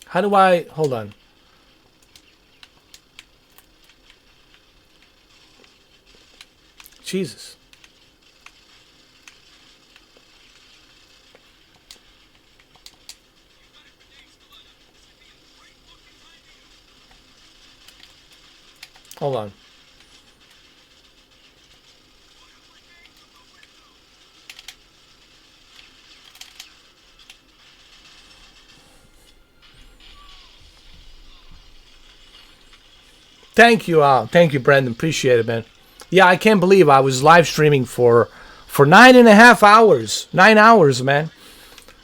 How do I... Hold on. Jesus. Hold on. Thank you, Brandon. Appreciate it, man. Yeah, I can't believe I was live streaming for 9.5 hours. 9 hours, man.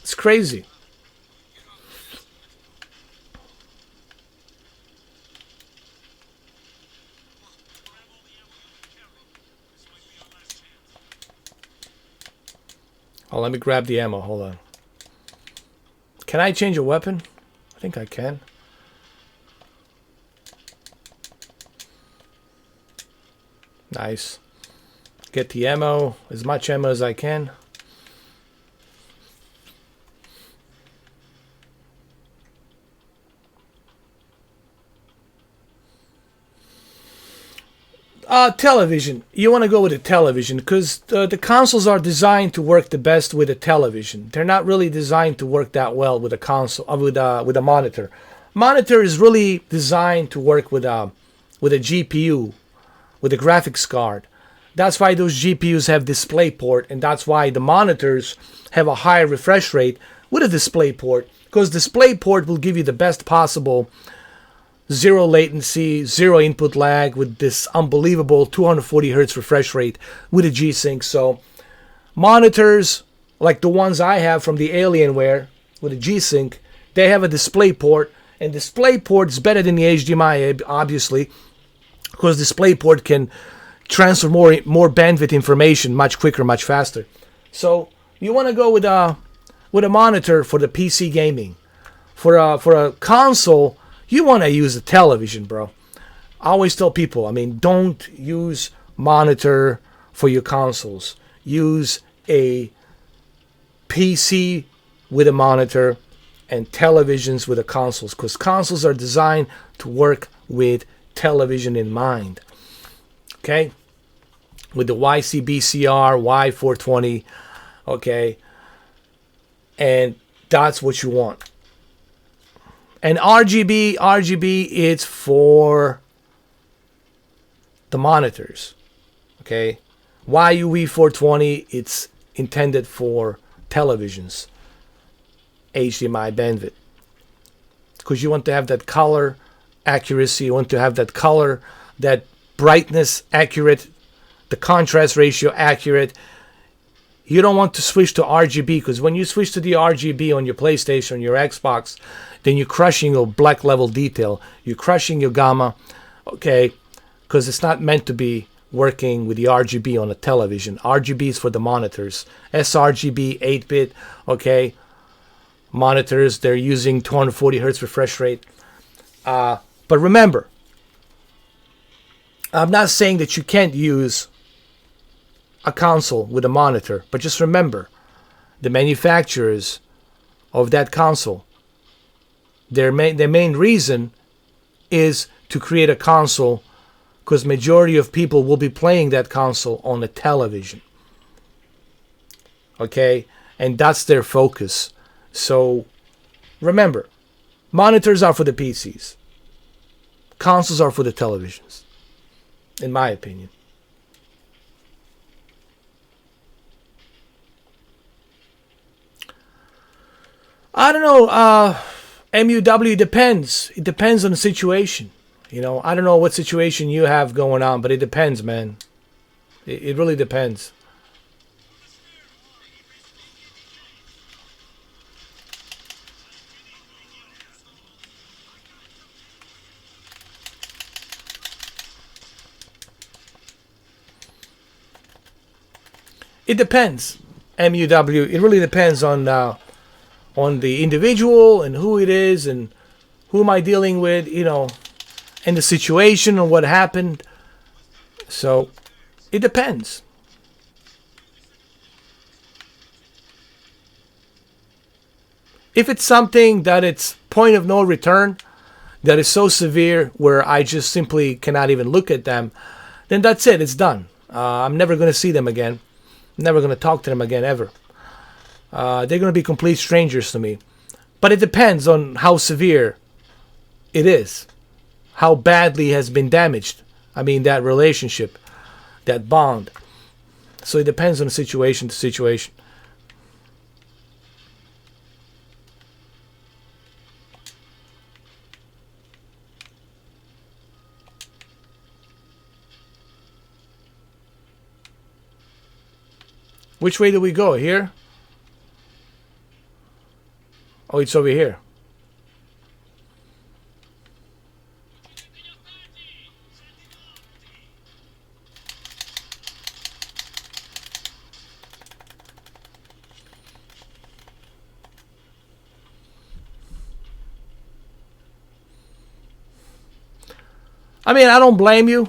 It's crazy. Oh, let me grab the ammo. Hold on. Can I change a weapon? I think I can. Nice. Get the ammo, as much ammo as I can. Television. You want to go with a television because the consoles are designed to work the best with a television. They're not really designed to work that well with a console, with a monitor. Monitor is really designed to work with a GPU, with a graphics card. That's why those GPUs have DisplayPort, and that's why the monitors have a high refresh rate with a DisplayPort, because DisplayPort will give you the best possible zero latency, zero input lag with this unbelievable 240 hertz refresh rate with a G-Sync. So monitors like the ones I have from the Alienware with a G-Sync, they have a DisplayPort, and DisplayPort is better than the HDMI, obviously, because DisplayPort can transfer more bandwidth information much quicker, much faster. So you want to go with a monitor for the PC gaming. For a console, you want to use a television, bro. I always tell people, I mean, don't use monitor for your consoles. Use a PC with a monitor and televisions with the consoles, because consoles are designed to work with television in mind. Okay, with the YCBCR, Y420. Okay, and that's what you want. And RGB, it's for the monitors. Okay, YUV420, it's intended for televisions, HDMI bandwidth, because you want to have that color accuracy, you want to have that color, that brightness accurate, the contrast ratio accurate. You don't want to switch to RGB, because when you switch to the RGB on your PlayStation, your Xbox, then you're crushing your black level detail, you're crushing your gamma, okay, because it's not meant to be working with the RGB on a television. RGB is for the monitors. sRGB 8-bit, okay, monitors, they're using 240 hertz refresh rate. But remember, I'm not saying that you can't use a console with a monitor, but just remember, the manufacturers of that console, their main reason is to create a console because majority of people will be playing that console on a television. Okay? And that's their focus. So remember, monitors are for the PCs. Consoles are for the televisions, in my opinion. I don't know. MUW depends. It depends on the situation. You know, I don't know what situation you have going on, but it depends, man. It really depends. It depends. MUW. It really depends on the individual and who it is and who am I dealing with, you know, and the situation and what happened. So it depends. If it's something that it's point of no return, that is so severe where I just simply cannot even look at them, then that's it. It's done. I'm never going to see them again. I'm never going to talk to them again ever. They're going to be complete strangers to me. But it depends on how severe it is, how badly has been damaged. I mean, that relationship, that bond. So it depends on the situation to situation. Which way do we go? Here? Oh, it's over here. I mean, I don't blame you.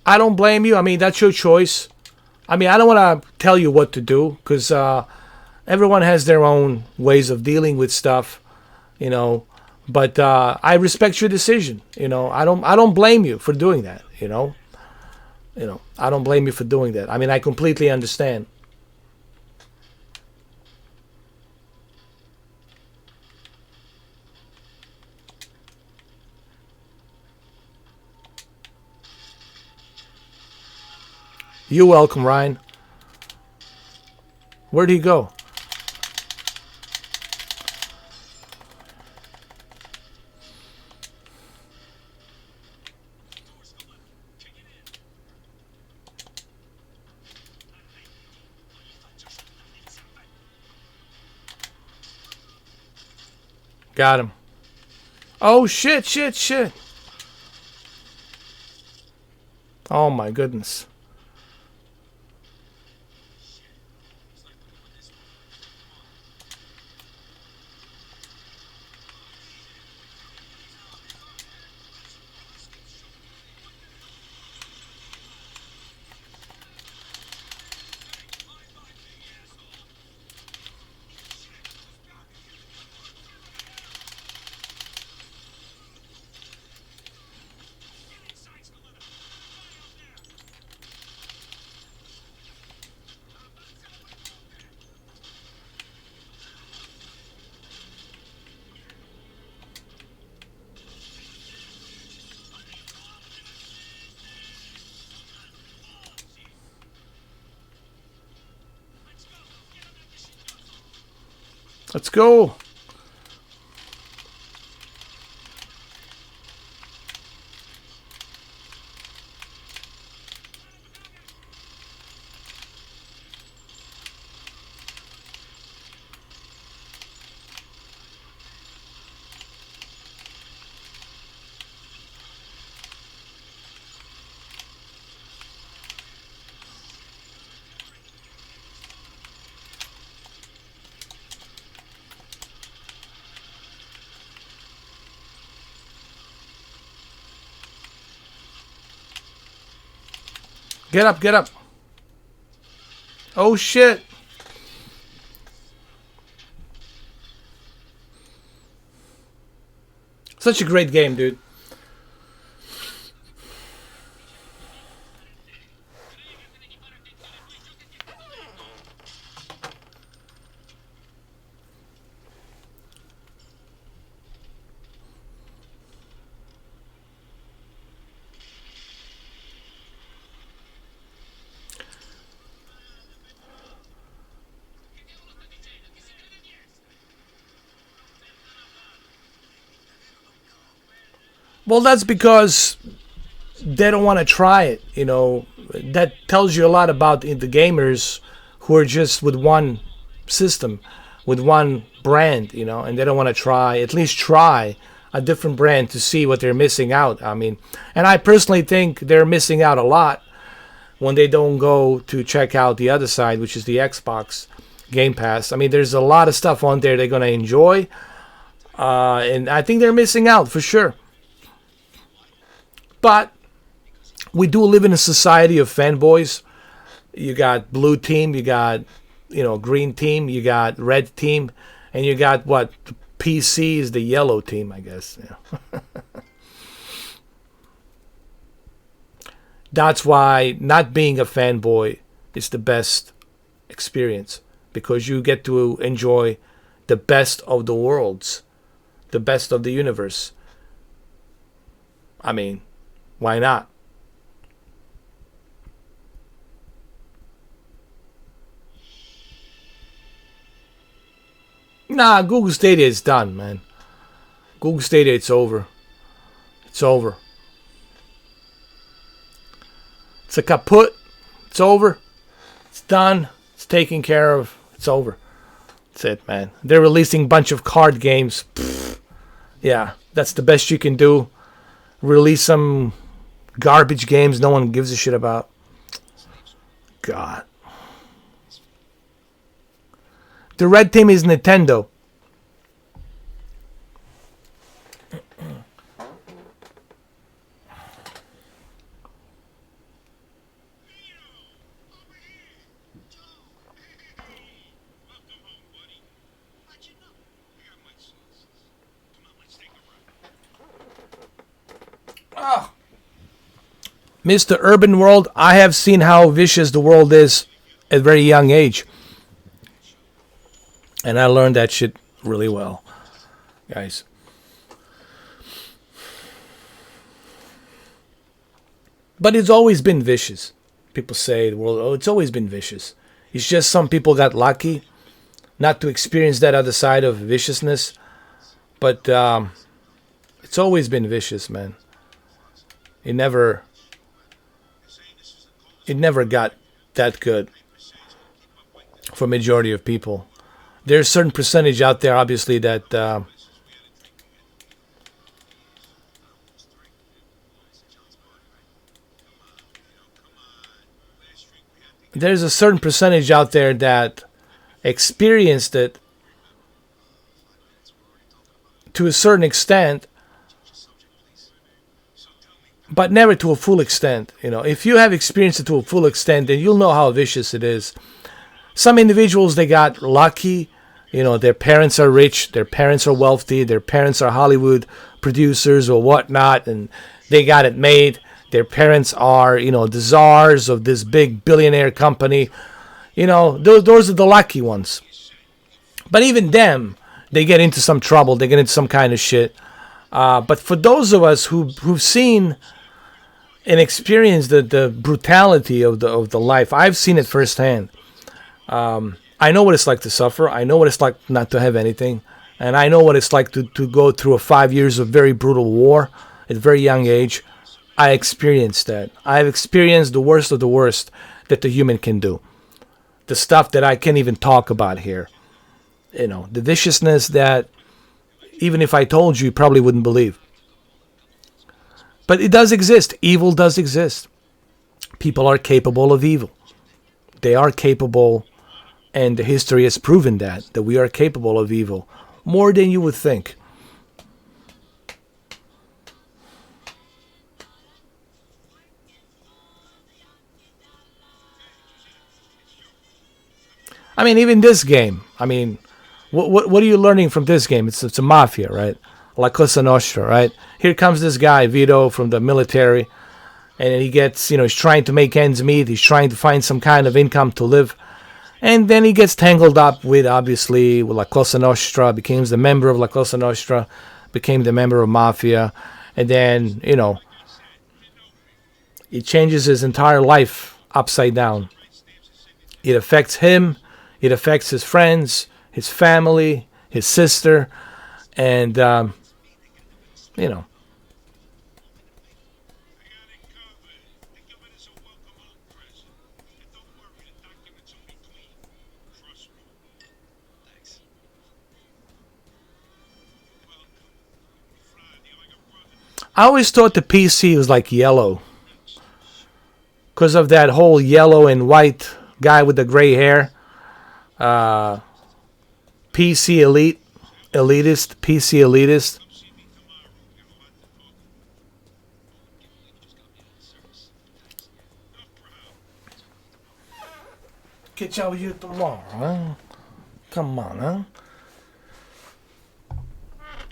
I don't blame you. I mean, that's your choice. I mean, I don't want to tell you what to do because everyone has their own ways of dealing with stuff, you know. But I respect your decision. You know, I don't blame you for doing that. You know, I don't blame you for doing that. I mean, I completely understand. You're welcome, Ryan. Where'd he go? Got him. Oh, shit, shit, shit. Oh, my goodness. Let's go. Get up, get up. Oh shit. Such a great game, dude. Well, that's because they don't want to try it. That tells you a lot about the gamers who are just with one system, with one brand, and they don't want to try, at least try a different brand to see what they're missing out. I mean, and I personally think they're missing out a lot when they don't go to check out the other side, which is the Xbox Game Pass. I mean, there's a lot of stuff on there they're going to enjoy, and I think they're missing out for sure. But we do live in a society of fanboys. You got blue team, you got green team, you got red team, and you got what? PC is the yellow team, I guess. Yeah. That's why not being a fanboy is the best experience, because you get to enjoy the best of the worlds, the best of the universe. I mean, why not? Nah, Google Stadia is done, man. Google Stadia, it's over. It's over. It's a kaput. It's over. It's done. It's taken care of. It's over. That's it, man. They're releasing a bunch of card games. Pfft. Yeah, that's the best you can do. Release some garbage games no one gives a shit about. God. The red team is Nintendo. Mr. Urban World, I have seen how vicious the world is at a very young age. And I learned that shit really well, guys. But it's always been vicious. People say the world, oh, it's always been vicious. It's just some people got lucky not to experience that other side of viciousness. But it's always been vicious, man. It never got that good for majority of people. There's a certain percentage out there, obviously, that there's a certain percentage out there that experienced it to a certain extent, but never to a full extent. If you have experienced it to a full extent, then you'll know how vicious it is. Some individuals, they got lucky. Their parents are rich, their parents are wealthy, their parents are Hollywood producers or whatnot, and they got it made. Their parents are, the czars of this big billionaire company. Those are the lucky ones. But even them, they get into some trouble. They get into some kind of shit. But for those of us who've seen and experienced the brutality of the life, I've seen it firsthand. I know what it's like to suffer. I know what it's like not to have anything. And I know what it's like to go through a 5 years of very brutal war at a very young age. I experienced that. I've experienced the worst of the worst that the human can do. The stuff that I can't even talk about here. You know, the viciousness that even if I told you, you probably wouldn't believe. But it does exist. Evil does exist. People are capable of evil. They are capable, and history has proven that we are capable of evil more than you would think. I mean, even this game. I mean, what are you learning from this game? It's a mafia, right? La Cosa Nostra, right? Here comes this guy Vito from the military, and he gets, he's trying to make ends meet. He's trying to find some kind of income to live, and then he gets tangled up with, obviously, with La Cosa Nostra. Becomes the member of La Cosa Nostra, became the member of mafia, and then it changes his entire life upside down. It affects him. It affects his friends, his family, his sister, and, you know. I always thought the PC was like yellow because of that whole yellow and white guy with the gray hair. PC PC elitist. Catch up with you tomorrow, huh? Come on, huh?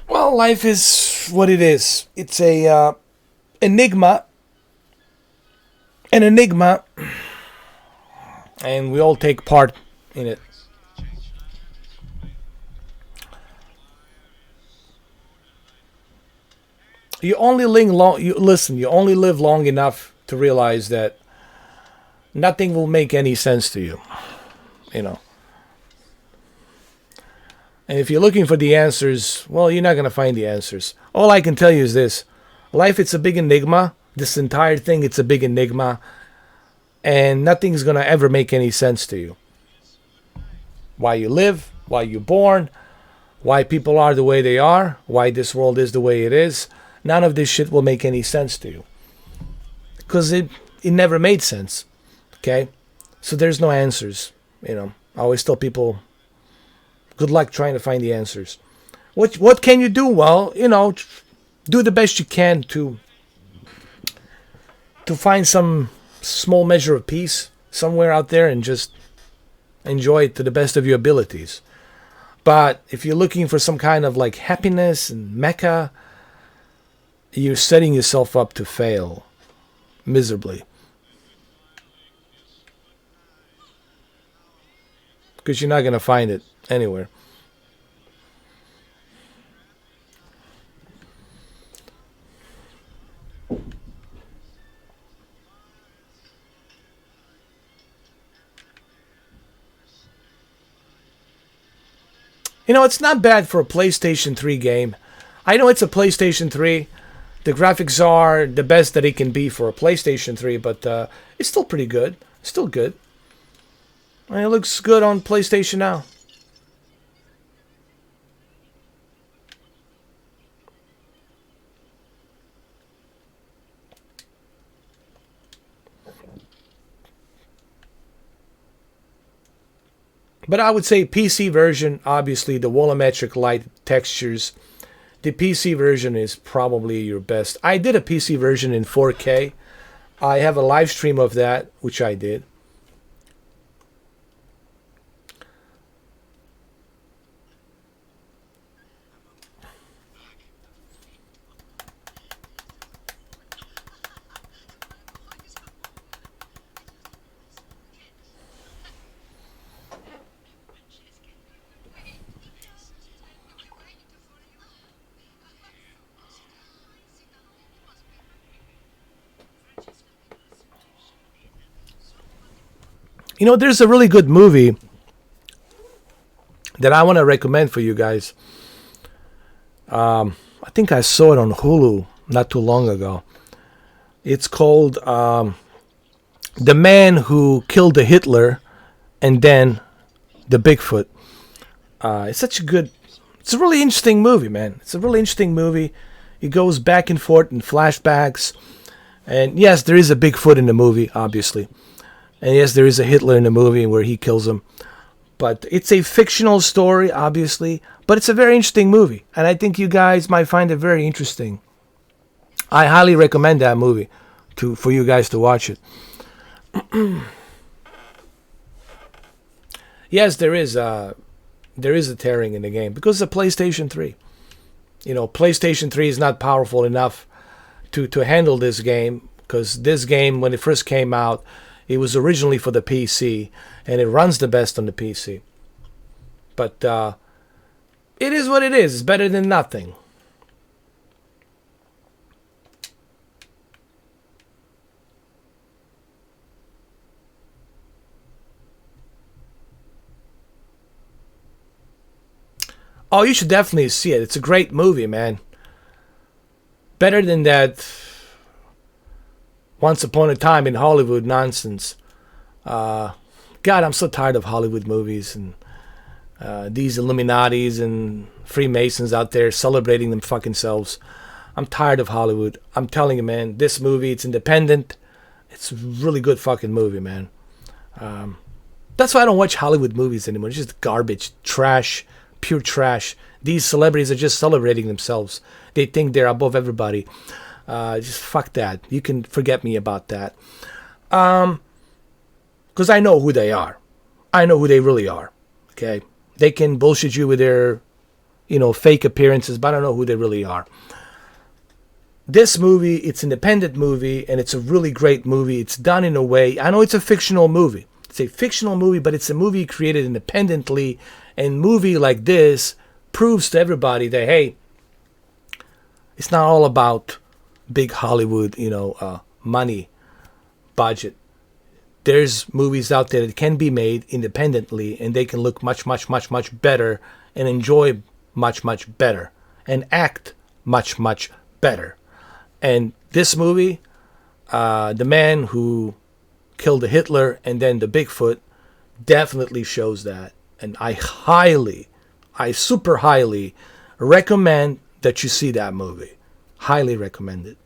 Well, life is what it is. It's a enigma, an enigma, and we all take part in it. You only live long. You listen. You only live long enough to realize that nothing will make any sense to you. You know. And if you're looking for the answers, well, you're not gonna find the answers. All I can tell you is this: life, it's a big enigma. This entire thing, it's a big enigma, and nothing's gonna ever make any sense to you. Why you live, why you're born, why people are the way they are, why this world is the way it is. None of this shit will make any sense to you. Because it never made sense. Okay? So there's no answers. I always tell people, good luck trying to find the answers. What can you do? Well, do the best you can to find some small measure of peace somewhere out there and just enjoy it to the best of your abilities. But if you're looking for some kind of like happiness and mecca, you're setting yourself up to fail miserably. Because you're not going to find it anywhere. It's not bad for a PlayStation 3 game. I know it's a PlayStation 3. The graphics are the best that it can be for a PlayStation 3, but it's still pretty good. Still good. And it looks good on PlayStation now. But I would say PC version, obviously the volumetric light textures. The PC version is probably your best. I did a PC version in 4K. I have a live stream of that, which I did. There's a really good movie that I want to recommend for you guys. I think I saw it on Hulu not too long ago. It's called The Man Who Killed the Hitler and Then the Bigfoot. It's such a good, it's a really interesting movie, man. It's a really interesting movie. It goes back and forth in flashbacks. And yes, there is a Bigfoot in the movie, obviously. And yes, there is a Hitler in the movie where he kills him. But it's a fictional story, obviously. But it's a very interesting movie. And I think you guys might find it very interesting. I highly recommend that movie for you guys to watch it. Yes, there is a tearing in the game because it's a PlayStation 3. You know, PlayStation 3 is not powerful enough to handle this game, because this game, when it first came out, it was originally for the PC, and it runs the best on the PC. But it is what it is. It's better than nothing. Oh, you should definitely see it. It's a great movie, man. Better than that Once Upon a Time in Hollywood nonsense. God, I'm so tired of Hollywood movies and these Illuminatis and Freemasons out there celebrating them fucking selves. I'm tired of Hollywood. I'm telling you, man, this movie, it's independent. It's a really good fucking movie, man. That's why I don't watch Hollywood movies anymore. It's just garbage, trash, pure trash. These celebrities are just celebrating themselves. They think they're above everybody. Just fuck that. You can forget me about that. Because I know who they are. I know who they really are. Okay? They can bullshit you with their, fake appearances, but I don't know who they really are. This movie, it's an independent movie, and it's a really great movie. It's done in a way, I know it's a fictional movie. It's a fictional movie, but it's a movie created independently. And movie like this proves to everybody that, hey, it's not all about big Hollywood, money, budget. There's movies out there that can be made independently, and they can look much, much, much, much better and enjoy much, much better and act much, much better. And this movie, The Man Who Killed the Hitler and Then the Bigfoot, definitely shows that. And I super highly recommend that you see that movie. Highly recommend it.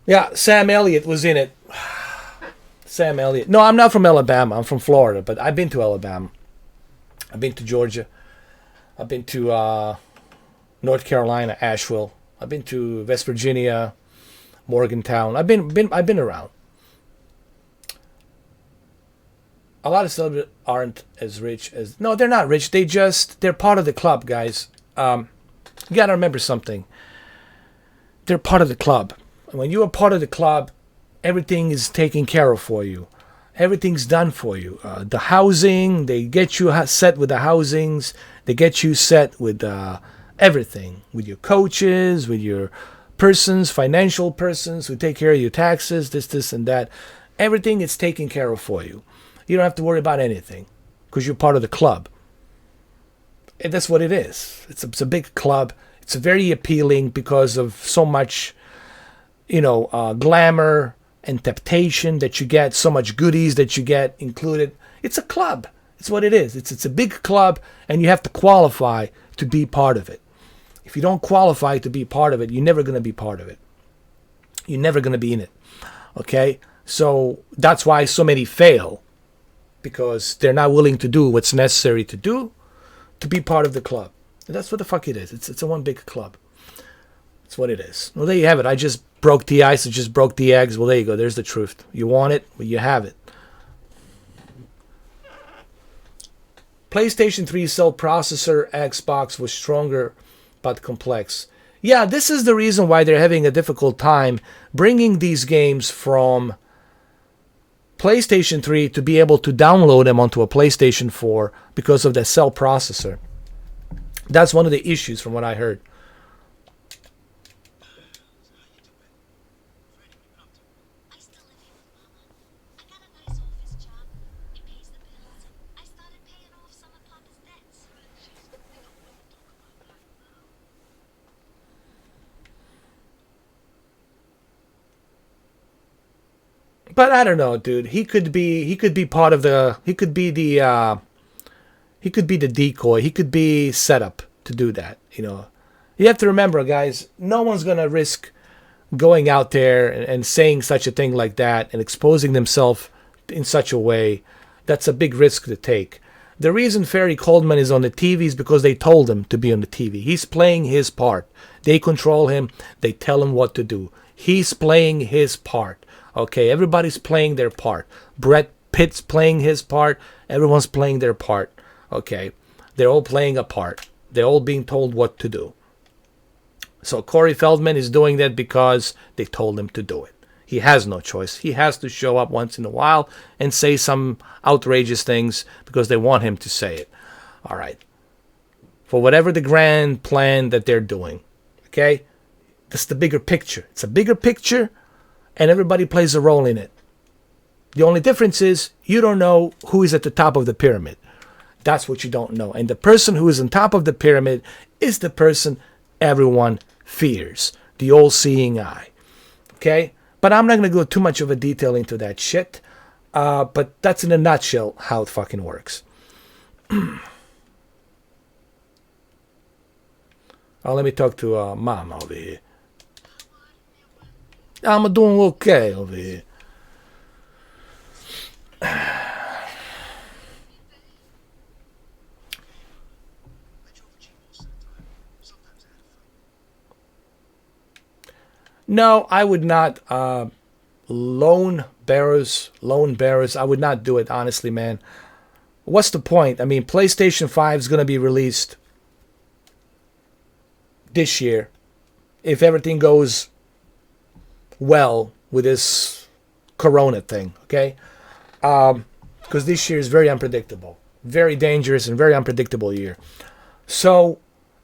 Yeah, Sam Elliott was in it. Sam Elliott. No, I'm not from Alabama. I'm from Florida, but I've been to Alabama. I've been to Georgia. I've been to North Carolina, Asheville. I've been to West Virginia, Morgantown. I've been around. A lot of celebrities aren't as rich as... No, they're not rich. They're part of the club, guys. You got to remember something. They're part of the club. And when you are part of the club, everything is taken care of for you. Everything's done for you. The housing, they get you set with the housings. They get you set with everything. With your coaches, with your financial persons who take care of your taxes, this, and that. Everything is taken care of for you. You don't have to worry about anything because you're part of the club. And that's what it is. It's a big club. It's very appealing because of so much, glamour and temptation that you get, so much goodies that you get included. It's a club. It's what it is. It's a big club, and you have to qualify to be part of it. If you don't qualify to be part of it, you're never going to be part of it. You're never going to be in it. Okay? So that's why so many fail. Because they're not willing to do what's necessary to do to be part of the club. And that's what the fuck it is. It's a one big club. That's what it is. Well, there you have it. I just broke the ice. I just broke the eggs. Well, there you go. There's the truth. You want it? Well, you have it. PlayStation 3 cell processor, Xbox was stronger but complex. Yeah, this is the reason why they're having a difficult time bringing these games from PlayStation 3 to be able to download them onto a PlayStation 4 because of the cell processor. That's one of the issues from what I heard. I still live here with Mama. I got a nice office job. It pays the bills. I started But I don't know, dude. He could be part of the he could be the decoy. He could be set up to do that, you know. You have to remember, guys, no one's going to risk going out there and saying such a thing like that and exposing themselves in such a way. That's a big risk to take. The reason Ferry Coleman is on the TV is because they told him to be on the TV. He's playing his part. They control him. They tell him what to do. He's playing his part. Okay, everybody's playing their part. Brett Pitt's playing his part. Everyone's playing their part. Okay, they're all playing a part. They're all being told what to do. So Corey Feldman is doing that because they told him to do it. He has no choice. He has to show up once in a while and say some outrageous things because they want him to say it. All right. For whatever the grand plan that they're doing. Okay? That's the bigger picture. It's a bigger picture and everybody plays a role in it. The only difference is you don't know who is at the top of the pyramid. That's what you don't know. And the person who is on top of the pyramid is the person everyone fears. The all-seeing eye. Okay? But I'm not going to go too much of a detail into that shit. But that's in a nutshell how it fucking works. Let me talk to Mom over here. I'm doing okay over here. No, I would not. Loan bearers. I would not do it, honestly, man. What's the point? I mean, PlayStation 5 is going to be released this year. If everything goes well with this Corona thing, okay? Because this year is very unpredictable. Very dangerous and very unpredictable year. So,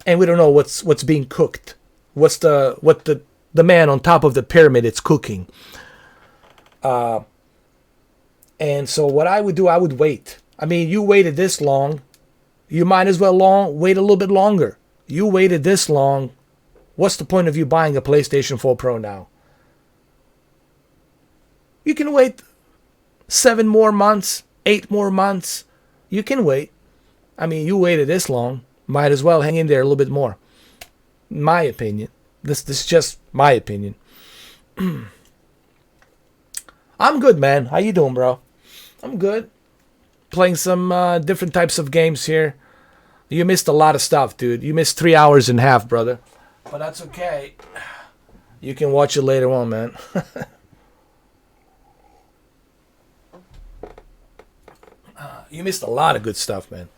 and we don't know what's being cooked. What the man on top of the pyramid is cooking. And so what I would do, I would wait. I mean, you waited this long. You might as well wait a little bit longer. You waited this long. What's the point of you buying a PlayStation 4 Pro now? You can wait 7 more months, 8 more months. You can wait. I mean, you waited this long. Might as well hang in there a little bit more. My opinion. This is just my opinion. I'm good, man. How you doing, bro? I'm good. Playing some different types of games here. You missed a lot of stuff, dude. You missed 3 hours and a half, brother. But that's okay. You can watch it later on, man. You missed a lot of good stuff, man.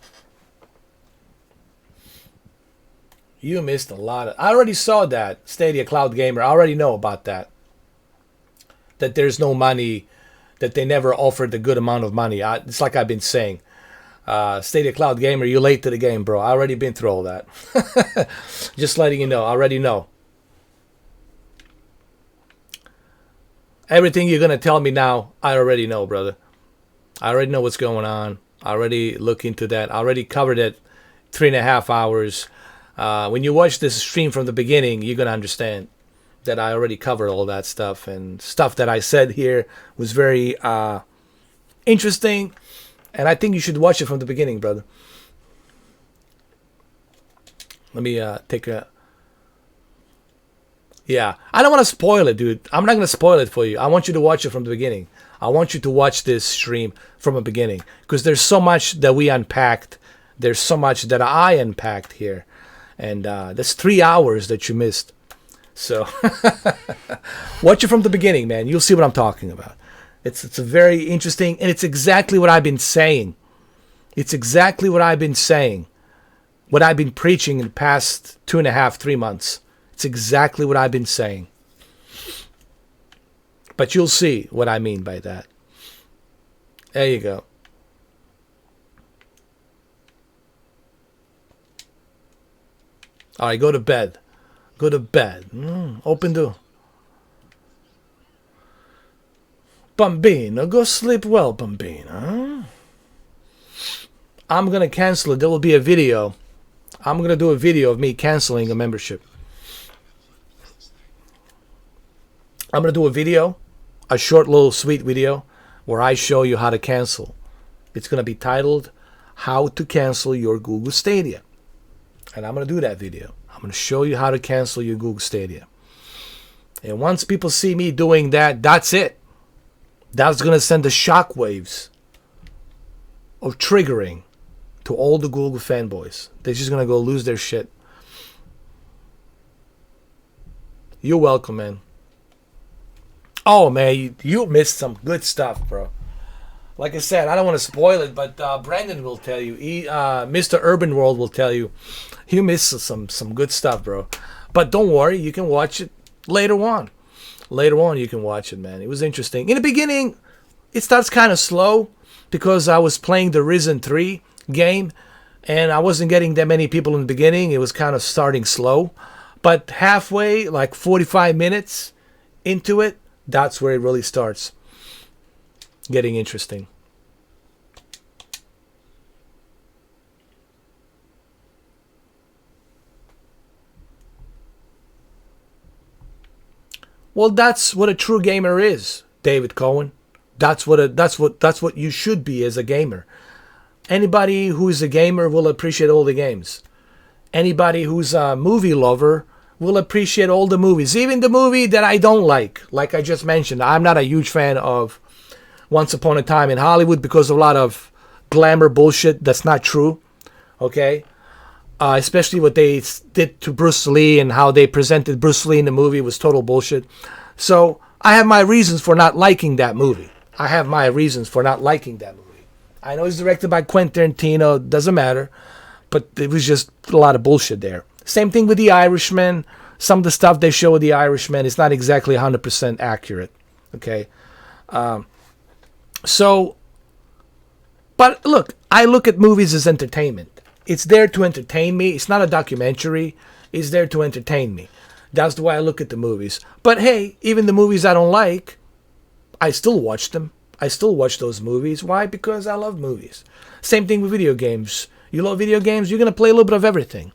You missed a lot of... I already saw that, Stadia Cloud Gamer. I already know about that. That there's no money, that they never offered a good amount of money. It's like I've been saying. Stadia Cloud Gamer, you're late to the game, bro. I already been through all that. Just letting you know. I already know. Everything you're going to tell me now, I already know, brother. I already know what's going on. I already looked into that. I already covered it 3.5 hours. When you watch this stream from the beginning, you're going to understand that I already covered all that stuff. And stuff that I said here was very interesting. And I think you should watch it from the beginning, brother. Let me take a... Yeah, I don't want to spoil it, dude. I'm not going to spoil it for you. I want you to watch it from the beginning. I want you to watch this stream from the beginning. Because there's so much that we unpacked. There's so much that I unpacked here. And that's 3 hours that you missed. So, watch it from the beginning, man. You'll see what I'm talking about. It's a very interesting, and it's exactly what I've been saying. It's exactly what I've been saying. What I've been preaching in the past 2.5, 3 months. It's exactly what I've been saying. But you'll see what I mean by that. There you go. All right, go to bed. Go to bed. Open the... Bambino, go sleep well, Bambino. I'm going to cancel it. There will be a video. I'm going to do a video of me canceling a membership. I'm going to do a video a short little sweet video where I show you how to cancel. It's going to be titled How to Cancel Your Google Stadia. And I'm going to do that video. I'm going to show you how to cancel your Google Stadia. And once people see me doing that, that's it. That's going to send the shockwaves of triggering to all the Google fanboys. They're just going to go lose their shit. You're welcome, man. Oh, man, you missed some good stuff, bro. Like I said, I don't want to spoil it, but Brandon will tell you. Mr. Urban World will tell you. You missed some good stuff, bro. But don't worry, you can watch it later on. Later on, you can watch it, man. It was interesting. In the beginning, it starts kind of slow because I was playing the Risen 3 game, and I wasn't getting that many people in the beginning. It was kind of starting slow. But halfway, like 45 minutes into it, that's where it really starts getting interesting. Well, that's what a true gamer is, David Cohen. That's what you should be as a gamer. Anybody who is a gamer will appreciate all the games. Anybody who's a movie lover will appreciate all the movies, even the movie that I don't like I just mentioned. I'm not a huge fan of Once Upon a Time in Hollywood because of a lot of glamour bullshit that's not true. Okay? Especially what they did to Bruce Lee and how they presented Bruce Lee in the movie was total bullshit. So I have my reasons for not liking that movie. I know it's directed by Quentin Tarantino. Doesn't matter. But it was just a lot of bullshit there. Same thing with The Irishman. Some of the stuff they show with The Irishman is not exactly 100% accurate. Okay? But look, I look at movies as entertainment. It's there to entertain me. It's not a documentary. It's there to entertain me. That's the way I look at the movies. But hey, even the movies I don't like, I still watch them. I still watch those movies. Why? Because I love movies. Same thing with video games. You love video games, you're going to play a little bit of everything.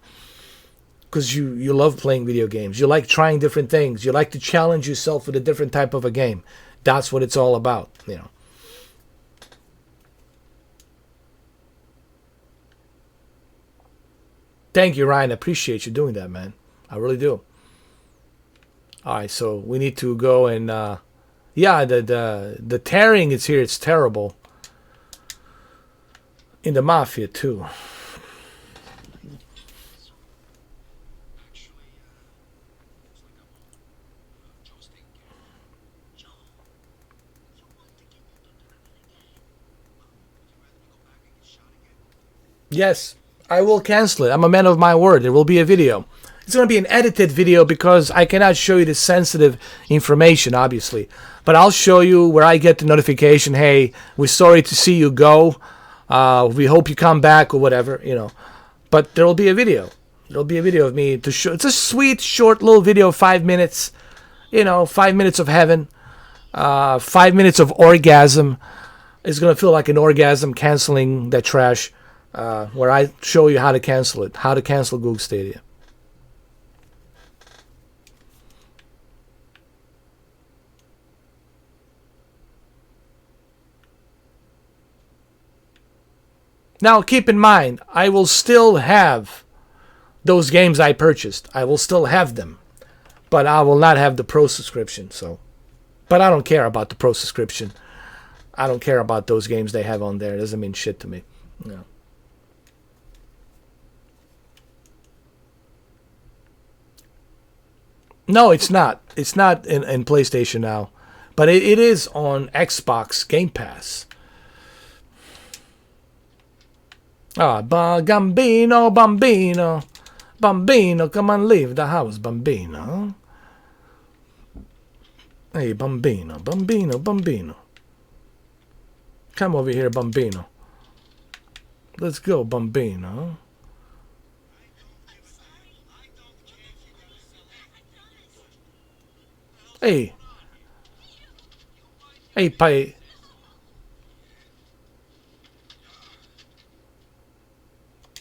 Because you love playing video games. You like trying different things. You like to challenge yourself with a different type of a game. That's what it's all about, you know. Thank you, Ryan. I appreciate you doing that, man. I really do. All right, so we need to go and yeah, the tearing is here. It's terrible. In the Mafia too. Yes, I will cancel it. I'm a man of my word. There will be a video. It's going to be an edited video because I cannot show you the sensitive information, obviously. But I'll show you where I get the notification, hey, we're sorry to see you go. We hope you come back or whatever, you know. But there will be a video. There will be a video of me to show. It's a sweet, short little video, 5 minutes. You know, 5 minutes of heaven. 5 minutes of orgasm. It's going to feel like an orgasm canceling that trash. Where I show you how to cancel it. How to cancel Google Stadia. Now, keep in mind, I will still have those games I purchased. I will still have them. But I will not have the Pro subscription. But I don't care about the Pro subscription. I don't care about those games they have on there. It doesn't mean shit to me. No. No, it's not. It's not in PlayStation now. But it is on Xbox Game Pass. Bambino, Bambino. Bambino, come and leave the house, Bambino. Hey, Bambino, Bambino, Bambino. Come over here, Bambino. Let's go, Bambino. Hey. Hey, Pai.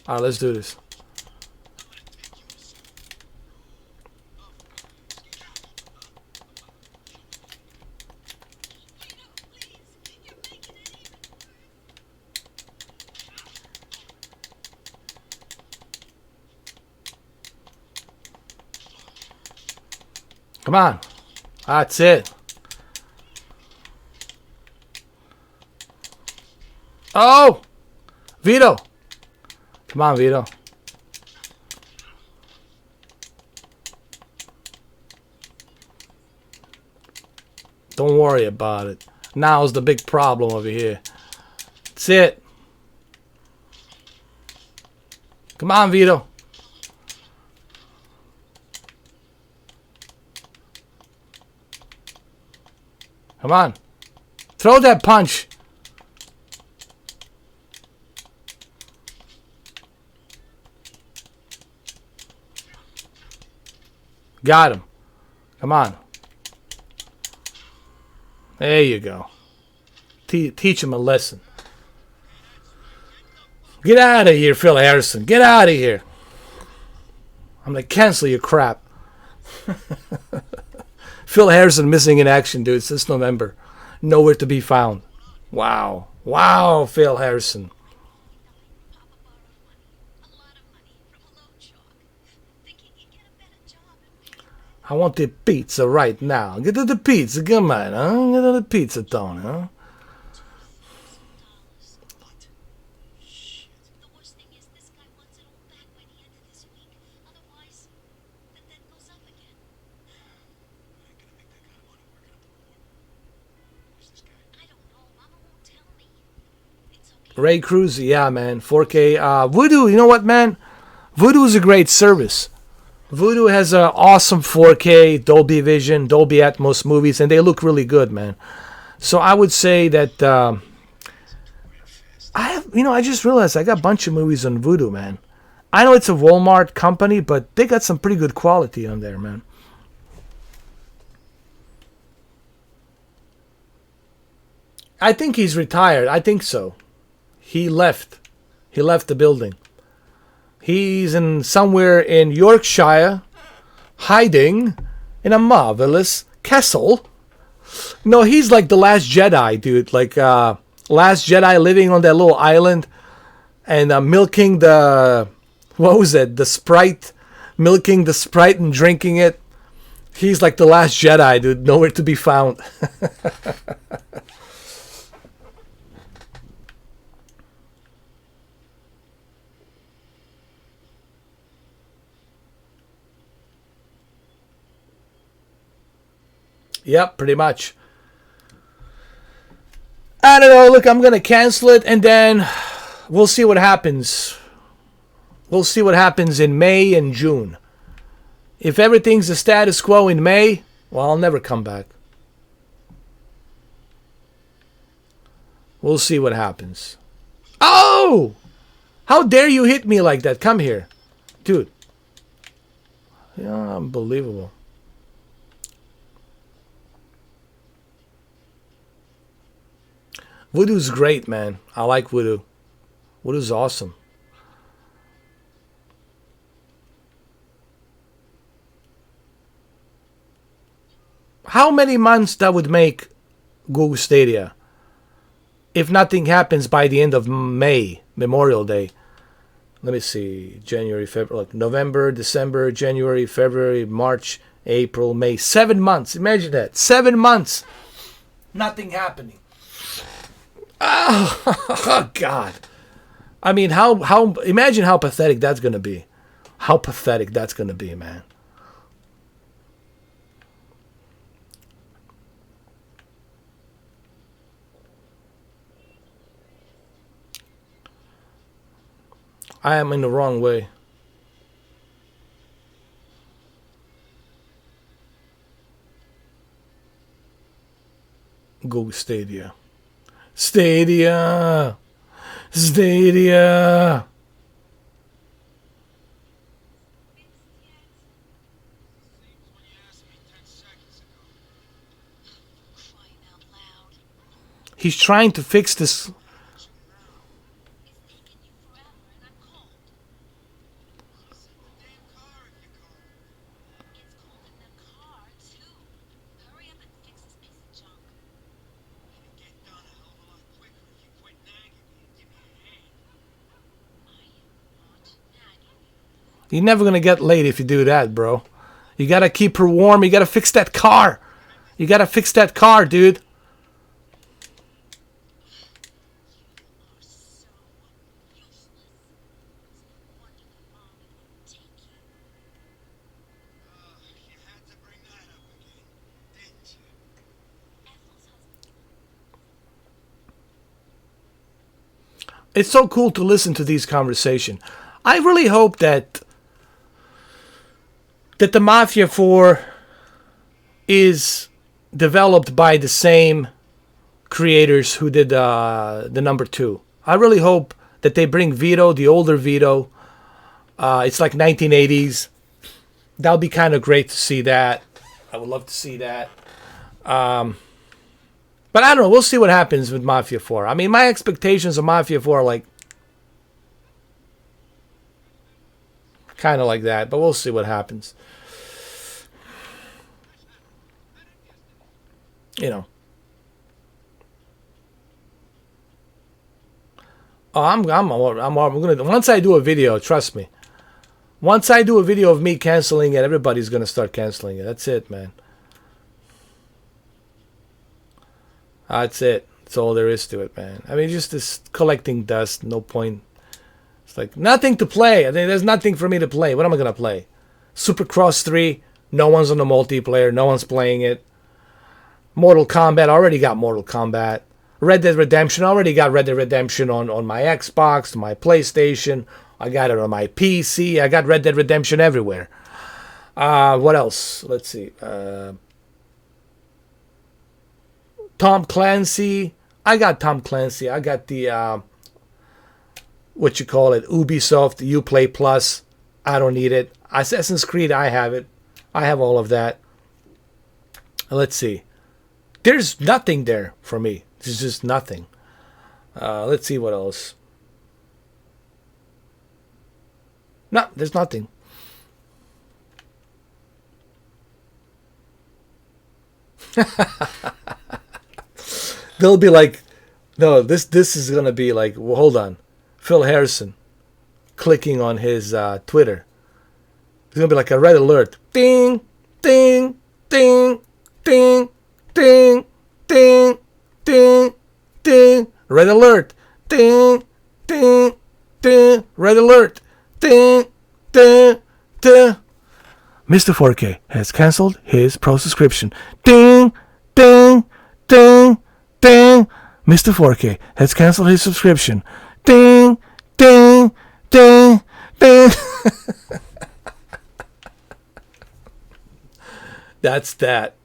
Alright, let's do this. Come on. That's it. Oh! Vito! Come on, Vito. Don't worry about it. Now's the big problem over here. That's it. Come on, Vito. Come on. Throw that punch. Got him. Come on. There you go. Teach him a lesson. Get out of here, Phil Harrison. Get out of here. I'm going to cancel your crap. Phil Harrison missing in action, dude, since November. Nowhere to be found. Wow. Wow, Phil Harrison. Papa borrowed money, a lot of money, from a loan shark, thinking he'd get a better job and pay it back. I want the pizza right now. Get to the pizza. Come on, huh? Get to the pizza, Tony, huh? The worst thing is this guy wants it all back by the end of this week. Otherwise, the debt goes up again. I ain't gonna make that kind of money working at the port. Who's this guy? I don't know. Mama won't tell me. It's okay. Ray Cruz, yeah, man. 4K. Voodoo, you know what, man? Voodoo is a great service. Voodoo has an awesome 4K, Dolby Vision, Dolby Atmos movies, and they look really good, man. So I would say that I just realized I got a bunch of movies on Voodoo, man. I know it's a Walmart company, but they got some pretty good quality on there, man. I think he's retired. I think so. He left. He left the building. He's in somewhere in Yorkshire, hiding in a marvelous castle. No, he's like the Last Jedi, dude. Like Last Jedi, living on that little island and milking the, what was it? The Sprite, milking the Sprite and drinking it. He's like the Last Jedi, dude. Nowhere to be found. Yep, pretty much. I don't know. Look, I'm going to cancel it and then we'll see what happens. We'll see what happens in May and June. If everything's the status quo in May, well, I'll never come back. We'll see what happens. Oh! How dare you hit me like that? Come here. Dude. Yeah, unbelievable. Voodoo's great, man. I like Voodoo. Voodoo's awesome. How many months that would make Google Stadia if nothing happens by the end of May, Memorial Day? Let me see. January, February, November, December, January, February, March, April, May. 7 months. Imagine that. 7 months. Nothing happening. Oh, God. I mean, how imagine how pathetic that's going to be. How pathetic that's going to be, man. I am in the wrong way. Google Stadia. Stadia. Stadia. Crying out loud. He's trying to fix this. It's taken you forever and I'm cold. It's cold in the car, too. Hurry up and fix this piece of junk. You're never gonna get laid if you do that, bro. You gotta keep her warm. You gotta fix that car. You gotta fix that car, dude. are so useless. No wonder the father wouldn't take you. You had to bring that up again, didn't you? Ethel's husband. It's so cool to listen to these conversations. I really hope that the Mafia 4 is developed by the same creators who did the number 2. I really hope that they bring Vito, the older Vito. It's like 1980s. That would be kind of great to see that. I would love to see that. But I don't know. We'll see what happens with Mafia 4. I mean, my expectations of Mafia 4 are like kind of like that, but we'll see what happens. You know. Oh, I'm gonna, once I do a video, trust me. Once I do a video of me canceling it, everybody's gonna start canceling it. That's it, man. That's it. That's all there is to it, man. I mean, just this collecting dust, no point. It's like nothing to play. I mean, there's nothing for me to play. What am I gonna play? Supercross 3, no one's on the multiplayer, no one's playing it. Mortal Kombat, already got Mortal Kombat. Red Dead Redemption, already got Red Dead Redemption on my Xbox, my PlayStation. I got it on my PC. I got Red Dead Redemption everywhere. What else? Let's see. Tom Clancy. I got Tom Clancy. I got the, what you call it, Ubisoft Uplay Plus. I don't need it. Assassin's Creed, I have it. I have all of that. Let's see. There's nothing there for me. There's just nothing. Let's see what else. No, there's nothing. They'll be like, no, this is gonna be like, well, hold on, Phil Harrison, clicking on his Twitter. It's gonna be like a red alert. Ding, ding, ding, ding, ding, ding, ding, ding. Red alert. Ding, ding, ding. Red alert. Ding, ding, ding. Mr. 4K has canceled his pro subscription. Ding, ding, ding, ding. Mr. 4K has canceled his subscription. Ding, ding, ding, ding. That's that.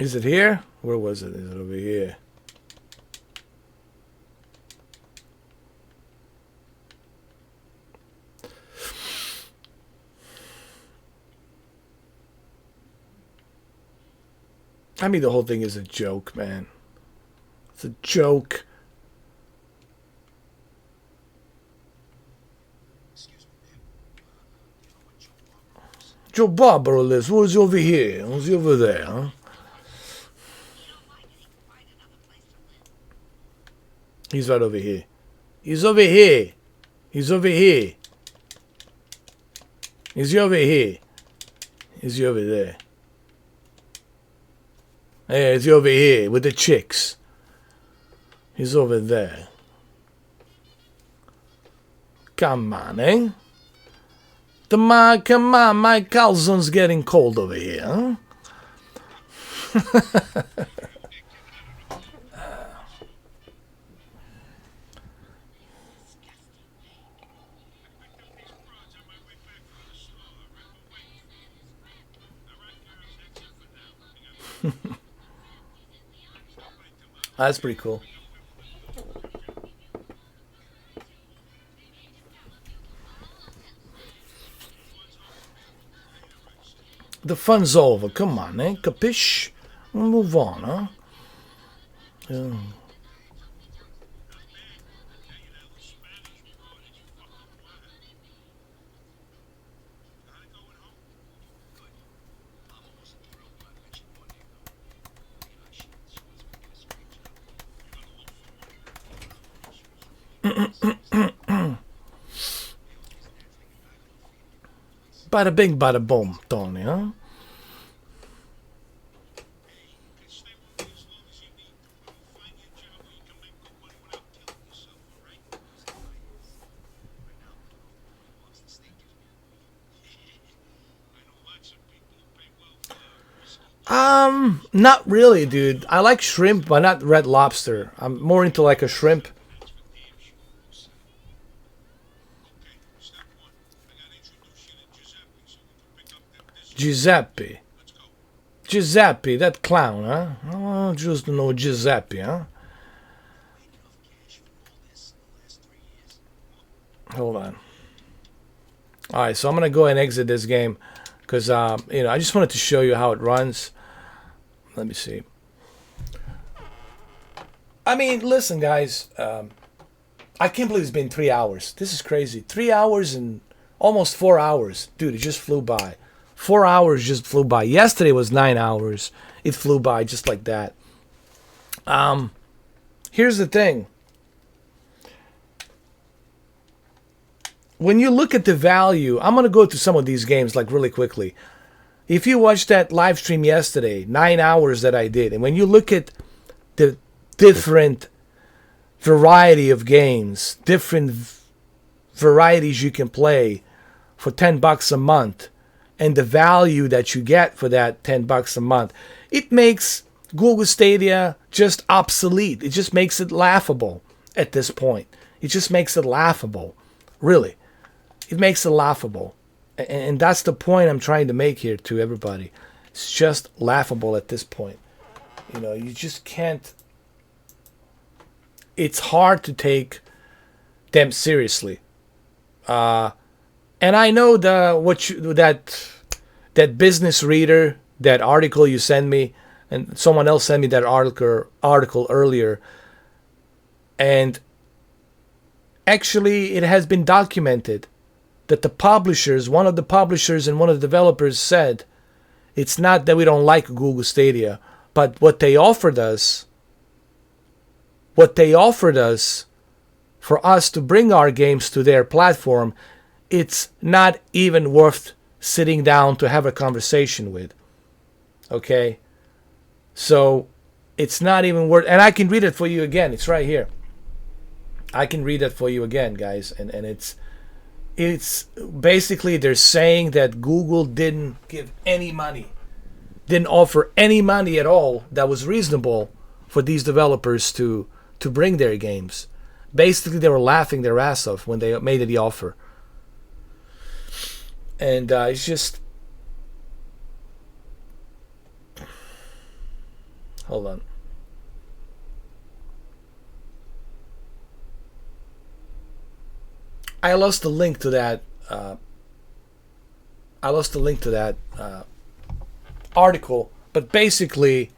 Is it here? Where was it? Is it over here? I mean, the whole thing is a joke, man. It's a joke. Excuse me, ma'am. You know what Joe Barber is? Joe Barbaro lives. Where's he over here? Where's he over there, huh? You don't mind that he can find another place to live. He's right over here. He's over here. He's over here. Is he over here? Is he over there? Hey, is he over here with the chicks? He's over there. Come on, eh? Come on, my cousin's getting cold over here, huh? That's pretty cool. The fun's over. Come on, eh? Capish? We'll move on, huh? Yeah. Bada bing, bada boom, Tony, huh? Hey, you can stay with me as long as you need to, but I'll find you a job where you can make good money without killing yourself, all right? Right now, he wants the steak gives me a I know lots of people who pay well for whiskey. Not really, dude. I like shrimp, but not red lobster. I'm more into like a shrimp. That's for damn sure, Rosa. Okay, step one. I gotta introduce you to Giuseppe so we can pick up that disc. Giuseppe. Let's go. Giuseppe, that clown, huh? Oh, just to know Giuseppe, huh? Made enough cash for all this in the last 3 years. Hold on. All right, so I'm gonna go ahead and exit this game because I just wanted to show you how it runs. Let me see. I mean, listen, guys. I can't believe it's been 3 hours. This is crazy. 3 hours and almost 4 hours, dude. It just flew by. 4 hours just flew by. Yesterday was 9 hours. It flew by just like that. Here's the thing. When you look at the value, I'm gonna go to some of these games like really quickly. If you watched that live stream yesterday, 9 hours that I did, and when you look at the different variety of games, different varieties you can play for $10 a month, and the value that you get for that $10 a month, it makes Google Stadia just obsolete. It just makes it laughable at this point. It just makes it laughable, really. It makes it laughable. And that's the point I'm trying to make here to everybody. It's just laughable at this point. You just can't. It's hard to take them seriously. And I know that business reader, that article you sent me, and someone else sent me that article earlier. And actually, it has been documented that one of the publishers and one of the developers said, it's not that we don't like Google Stadia, but what they offered us for us to bring our games to their platform, it's not even worth sitting down to have a conversation with. Okay? So, it's not even worth, and I can read it for you again. It's right here. I can read it for you again, guys, and it's basically they're saying that Google didn't give any money, didn't offer any money at all that was reasonable for these developers to bring their games. Basically, they were laughing their ass off when they made the offer. And it's just... Hold on. I lost the link to that. Article, but basically,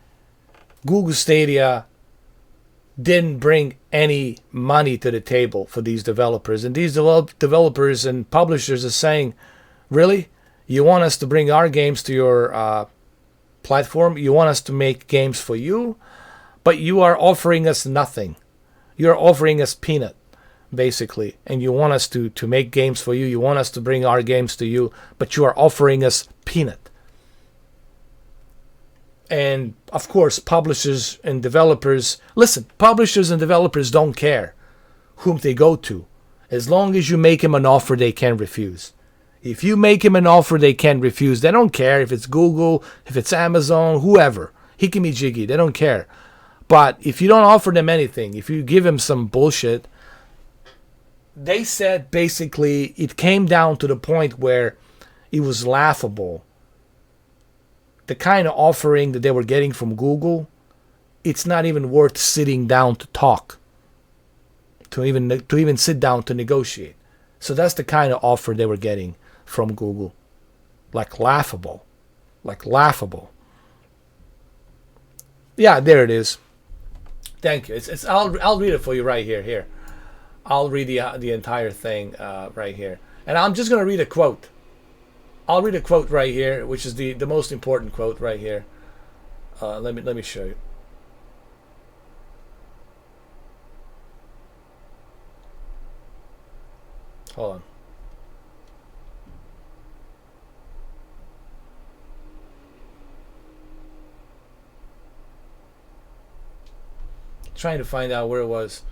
Google Stadia didn't bring any money to the table for these developers, and these developers and publishers are saying, "Really, you want us to bring our games to your platform? You want us to make games for you, but you are offering us nothing. You are offering us peanut." Basically, and you want us to make games for you, you want us to bring our games to you, but you are offering us peanut. And of course, publishers and developers, listen, publishers and developers don't care whom they go to, as long as you make them an offer they can refuse. If you make them an offer they can refuse, they don't care if it's Google, if it's Amazon, whoever, Hikimi Jiggy, they don't care. But if you don't offer them anything, if you give them some bullshit, they said basically it came down to the point where it was laughable. The kind of offering that they were getting from Google, it's not even worth sitting down to talk, to even sit down to negotiate. So that's the kind of offer they were getting from Google. Like laughable. Yeah, there it is. Thank you. I'll read it for you right here. Here. I'll read the entire thing right here. And I'm just going to read a quote. I'll read a quote right here, which is the most important quote right here. Let me show you. Hold on. Trying to find out where it was.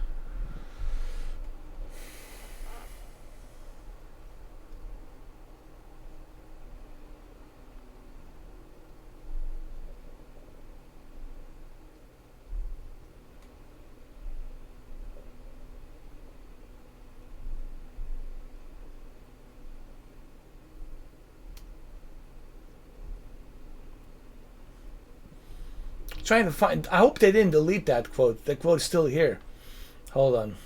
Trying to find. I hope they didn't delete that quote. That quote is still here. Hold on.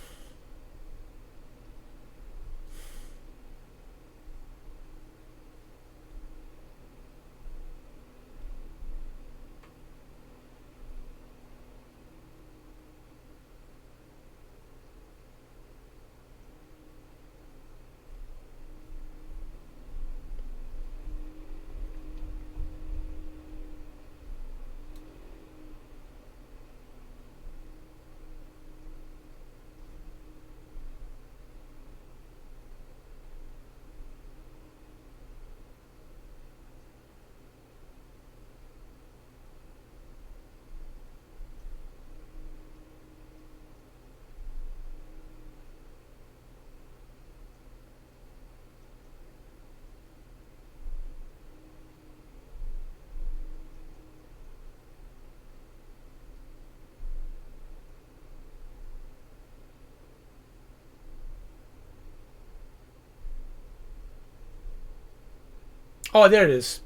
Oh, there it is.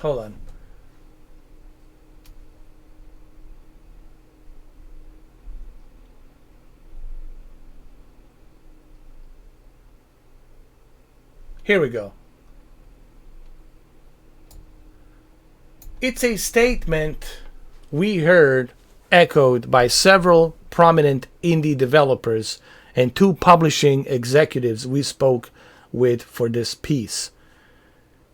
Hold on. Here we go. It's a statement we heard echoed by several prominent indie developers and two publishing executives we spoke with for this piece.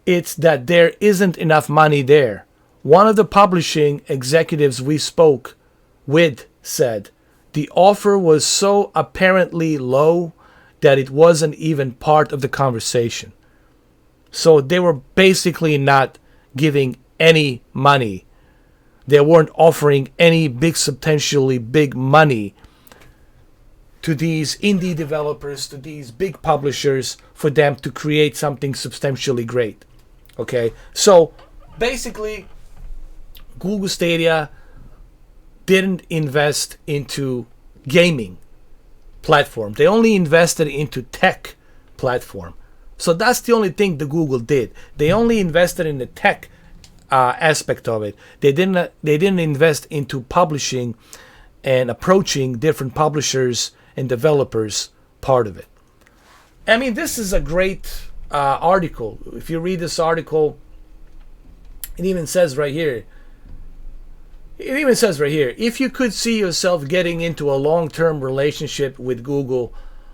It's that there isn't enough money there. One of the publishing executives we spoke with said the offer was so apparently low that it wasn't even part of the conversation. So they were basically not giving any money. They weren't offering any substantially big money to these indie developers, to these big publishers, for them to create something substantially great. Okay, so basically, Google Stadia didn't invest into gaming platform. They only invested into tech platform. So that's the only thing that Google did. They only invested in the tech aspect of it. They didn't invest into publishing and approaching different publishers and developers part of it. I mean, this is a great article. If you read this article, it even says right here. If you could see yourself getting into a long-term relationship with Google,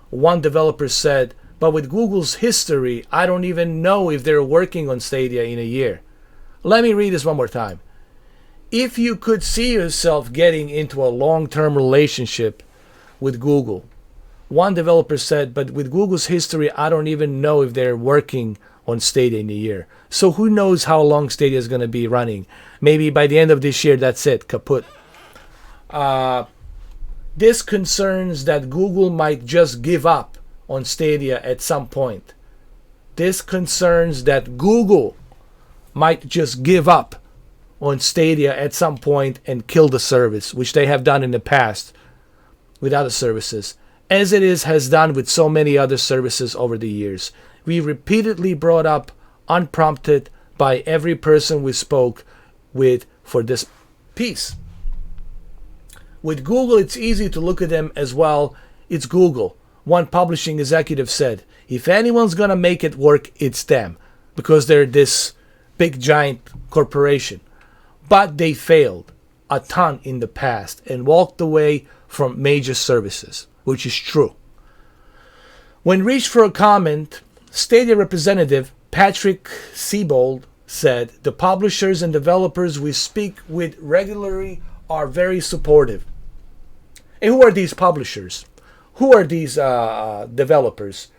one developer said, but with Google's history, I don't even know if they're working on Stadia in a year. Let me read this one more time. If you could see yourself getting into a long-term relationship with Google, one developer said, but with Google's history, I don't even know if they're working on Stadia in a year. So who knows how long Stadia is going to be running? Maybe by the end of this year, that's it, kaput. This concerns that Google might just give up on Stadia at some point. This concerns that Google might just give up on Stadia at some point and kill the service, which they have done in the past with other services, as it has done with so many other services over the years. We repeatedly brought up, unprompted by every person we spoke with for this piece. With Google, it's easy to look at them as, well, it's Google. One publishing executive said, if anyone's going to make it work, it's them, because they're this big giant corporation. But they failed a ton in the past and walked away from major services, which is true. When reached for a comment, Stadia representative Patrick Siebold said, the publishers and developers we speak with regularly are very supportive. And who are these publishers? Who are these developers?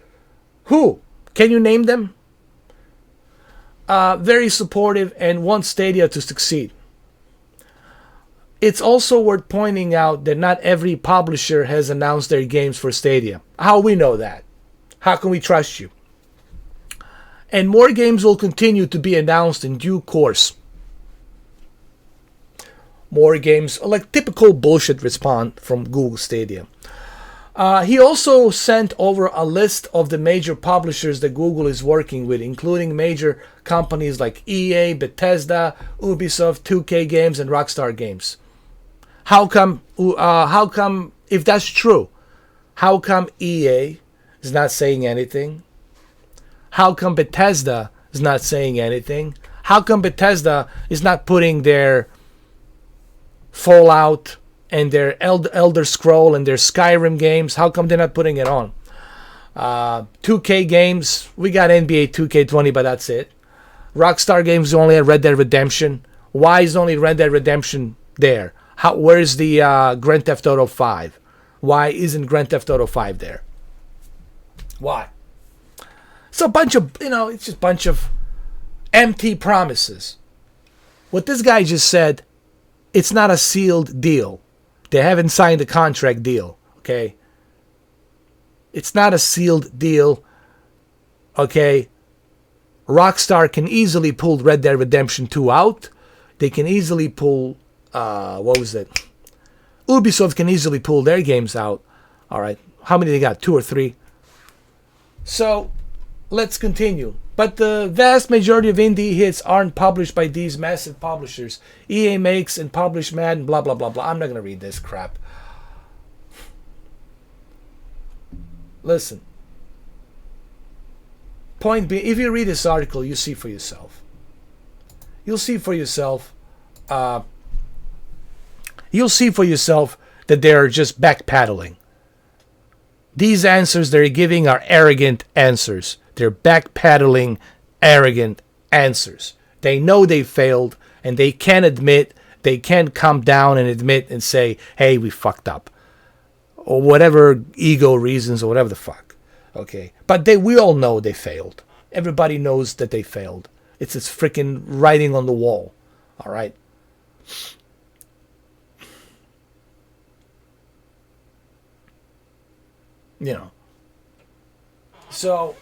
Who? Can you name them? Very supportive and want Stadia to succeed. It's also worth pointing out that not every publisher has announced their games for Stadia. How we know that? How can we trust you? And more games will continue to be announced in due course. More games, like typical bullshit response from Google Stadia. He also sent over a list of the major publishers that Google is working with, including major companies like EA, Bethesda, Ubisoft, 2K Games, and Rockstar Games. How come, if that's true, how come EA is not saying anything? How come Bethesda is not saying anything? How come Bethesda is not putting their Fallout and their Elder Scroll and their Skyrim games? How come they're not putting it on? 2K Games, we got NBA 2K20, but that's it. Rockstar Games only had Red Dead Redemption. Why is only Red Dead Redemption there? Where's the Grand Theft Auto 5? Why isn't Grand Theft Auto 5 there? Why? It's a bunch of, it's just a bunch of empty promises. What this guy just said, it's not a sealed deal. They haven't signed a contract deal, okay? It's not a sealed deal, okay? Rockstar can easily pull Red Dead Redemption 2 out. They can easily pull, Ubisoft can easily pull their games out. All right. How many they got? 2 or 3? So, let's continue. But the vast majority of indie hits aren't published by these massive publishers. EA makes and publish Madden, blah, blah, blah, blah. I'm not going to read this crap. Listen. Point being, if you read this article, you see for yourself. You'll see for yourself. You'll see for yourself that they're just backpedaling. These answers they're giving are arrogant answers. They're backpedaling, arrogant answers. They know they failed, and they can't admit, they can't come down and admit and say, hey, we fucked up. Or whatever ego reasons or whatever the fuck. Okay? But we all know they failed. Everybody knows that they failed. It's freaking writing on the wall. All right? So,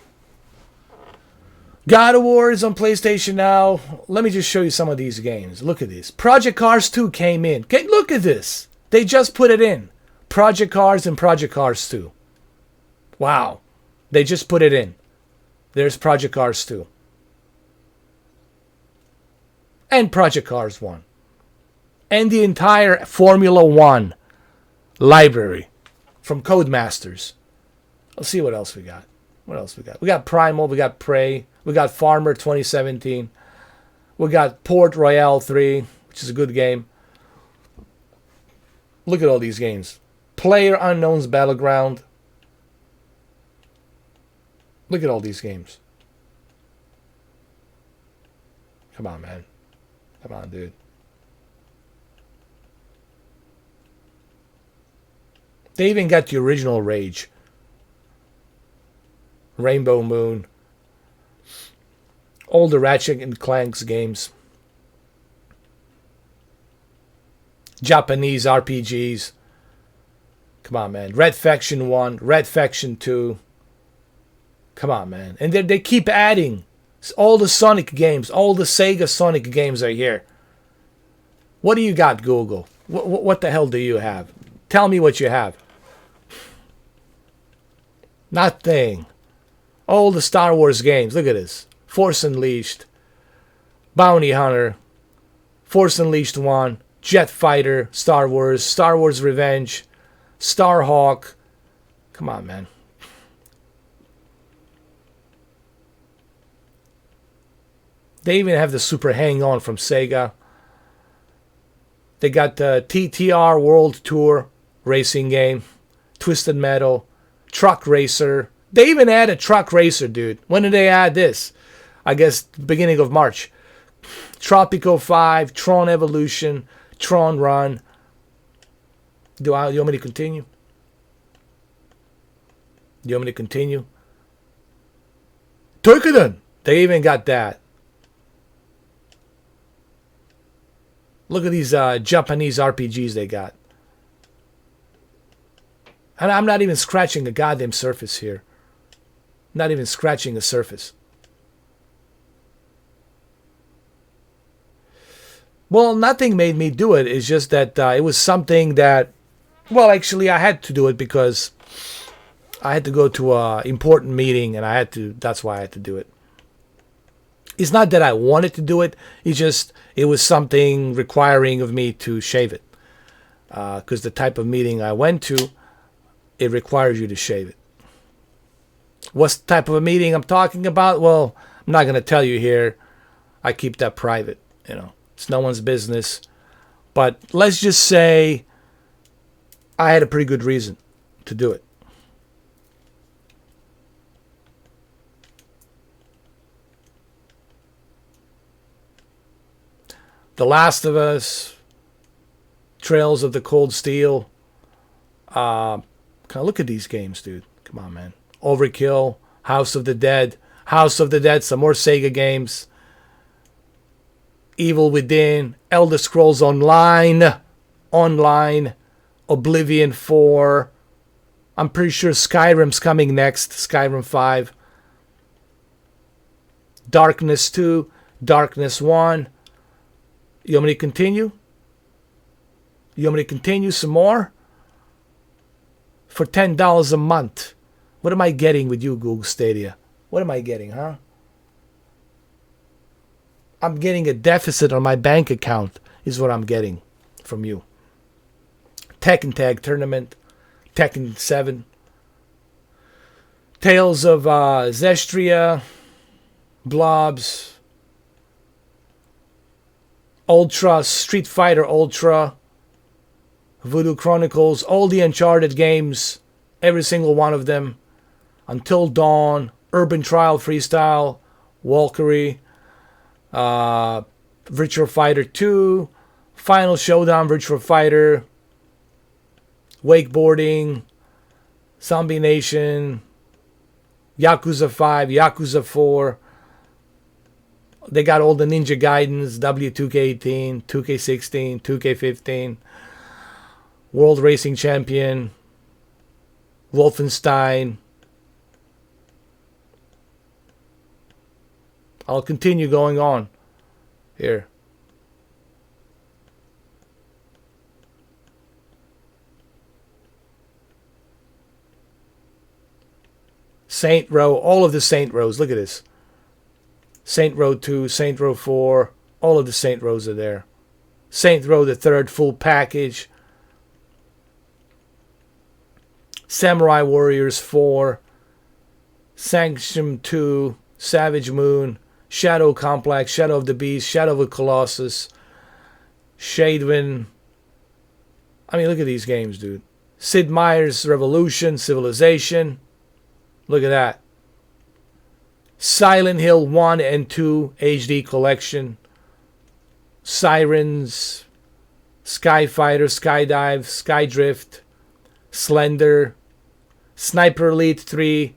God of War is on PlayStation now. Let me just show you some of these games. Look at this. Project Cars 2 came in. Okay, look at this. They just put it in. Project Cars and Project Cars 2. Wow. They just put it in. There's Project Cars 2. And Project Cars 1. And the entire Formula 1 library from Codemasters. Let's see what else we got. What else we got? We got Primal, we got Prey, we got Farmer 2017, we got Port Royale 3, which is a good game. Look at all these games. Player Unknown's Battleground. Look at all these games. Come on, man. Come on, dude. They even got the original Rage. Rainbow Moon. All the Ratchet and Clank's games. Japanese RPGs. Come on, man. Red Faction 1, Red Faction 2. Come on, man. And they keep adding. All the Sonic games, all the Sega Sonic games are here. What do you got, Google? What the hell do you have? Tell me what you have. Nothing. All the Star Wars games. Look at this. Force Unleashed. Bounty Hunter. Force Unleashed 1. Jet Fighter. Star Wars Revenge. Starhawk. Come on, man. They even have the Super Hang-On from Sega. They got the TTR World Tour racing game. Twisted Metal. Truck Racer. They even added Truck Racer, dude. When did they add this? I guess beginning of March. Tropico 5, Tron Evolution, Tron Run. Do you want me to continue? You want me to continue? Turkiden! They even got that. Look at these Japanese RPGs they got. And I'm not even scratching a goddamn surface here. Not even scratching a surface. Well, nothing made me do it. It's just that it was something that, well, actually, I had to do it because I had to go to an important meeting, and that's why I had to do it. It's not that I wanted to do it. It was something requiring of me to shave it. Because the type of meeting I went to, it requires you to shave it. What type of a meeting I'm talking about? Well, I'm not going to tell you here. I keep that private, It's no one's business. But let's just say I had a pretty good reason to do it. The Last of Us, Trails of the Cold Steel. Kind of look at these games, dude. Come on, man. Overkill, House of the Dead, some more Sega games. Evil Within, Elder Scrolls Online, Oblivion 4. I'm pretty sure Skyrim's coming next, Skyrim 5. Darkness 2, Darkness 1. You want me to continue? You want me to continue some more? For $10 a month. What am I getting with you, Google Stadia? What am I getting, huh? I'm getting a deficit on my bank account is what I'm getting from you. Tekken Tag Tournament, Tekken 7. Tales of Zestria, Blobs, Ultra, Street Fighter Ultra, Voodoo Chronicles, all the Uncharted games, every single one of them. Until Dawn, Urban Trial Freestyle, Valkyrie, Virtua Fighter 2, Final Showdown Virtua Fighter, Wakeboarding, Zombie Nation, Yakuza 5, Yakuza 4. They got all the Ninja Gaidens, W2K18, 2K16, 2K15, World Racing Champion, Wolfenstein. I'll continue going on here. Saint Row, all of the Saint Rows. Look at this. Saint Row 2, Saint Row 4, all of the Saint Rows are there. Saint Row the Third full package. Samurai Warriors 4, Sanction 2, Savage Moon, Shadow Complex, Shadow of the Beast, Shadow of the Colossus, Shadewind. I mean, look at these games, dude. Sid Meier's Revolution, Civilization. Look at that. Silent Hill 1 and 2 HD Collection. Sirens, Skyfighter, Skydive, Skydrift, Slender, Sniper Elite 3,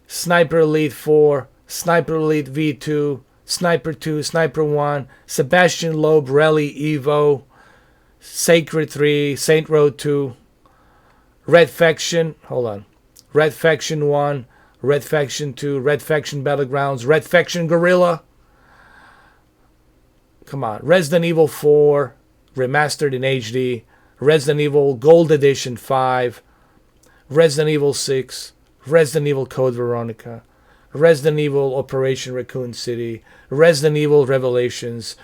Sniper Elite 4, Sniper Elite V2, Sniper 2, Sniper 1, Sebastian Loeb Rally Evo, Sacred 3, Saint Row 2, Red Faction, Red Faction 1, Red Faction 2, Red Faction Battlegrounds, Red Faction Guerrilla. Come on. Resident Evil 4, remastered in HD. Resident Evil Gold Edition 5. Resident Evil 6. Resident Evil Code Veronica. Resident Evil Operation Raccoon City. Resident Evil Revelations.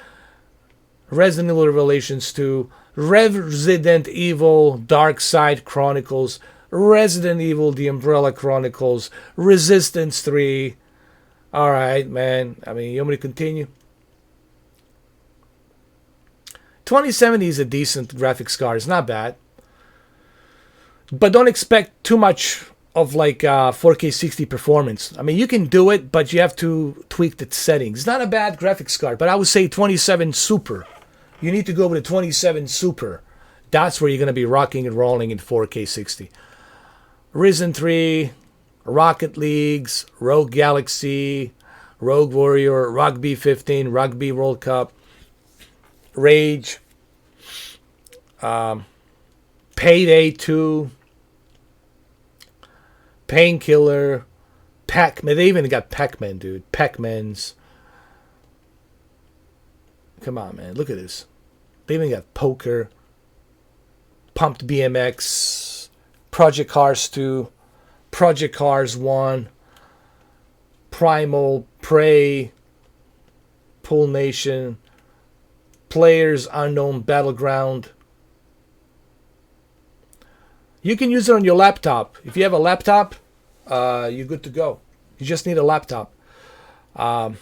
Resident Evil Revelations 2. Resident Evil Dark Side Chronicles. Resident Evil The Umbrella Chronicles. Resistance 3. Alright, man. I mean, you want me to continue? 2070 is a decent graphics card. It's not bad. But don't expect too much of like 4K 60 performance. I mean, you can do it, but you have to tweak the settings. It's not a bad graphics card, but I would say 27 Super. You need to go with a 27 Super. That's where you're going to be rocking and rolling in 4K 60. Risen 3, Rocket Leagues, Rogue Galaxy, Rogue Warrior, Rugby 15, Rugby World Cup, Rage, Payday 2, Painkiller, Pac-Man. They even got Pac-Man, dude. Pac-Man's. Come on, man. Look at this. They even got Poker, Pumped BMX, Project Cars 2, Project Cars 1, Primal, Prey, Pool Nation, Players Unknown Battleground. You can use it on your laptop. If you have a laptop, you're good to go. You just need a laptop. Look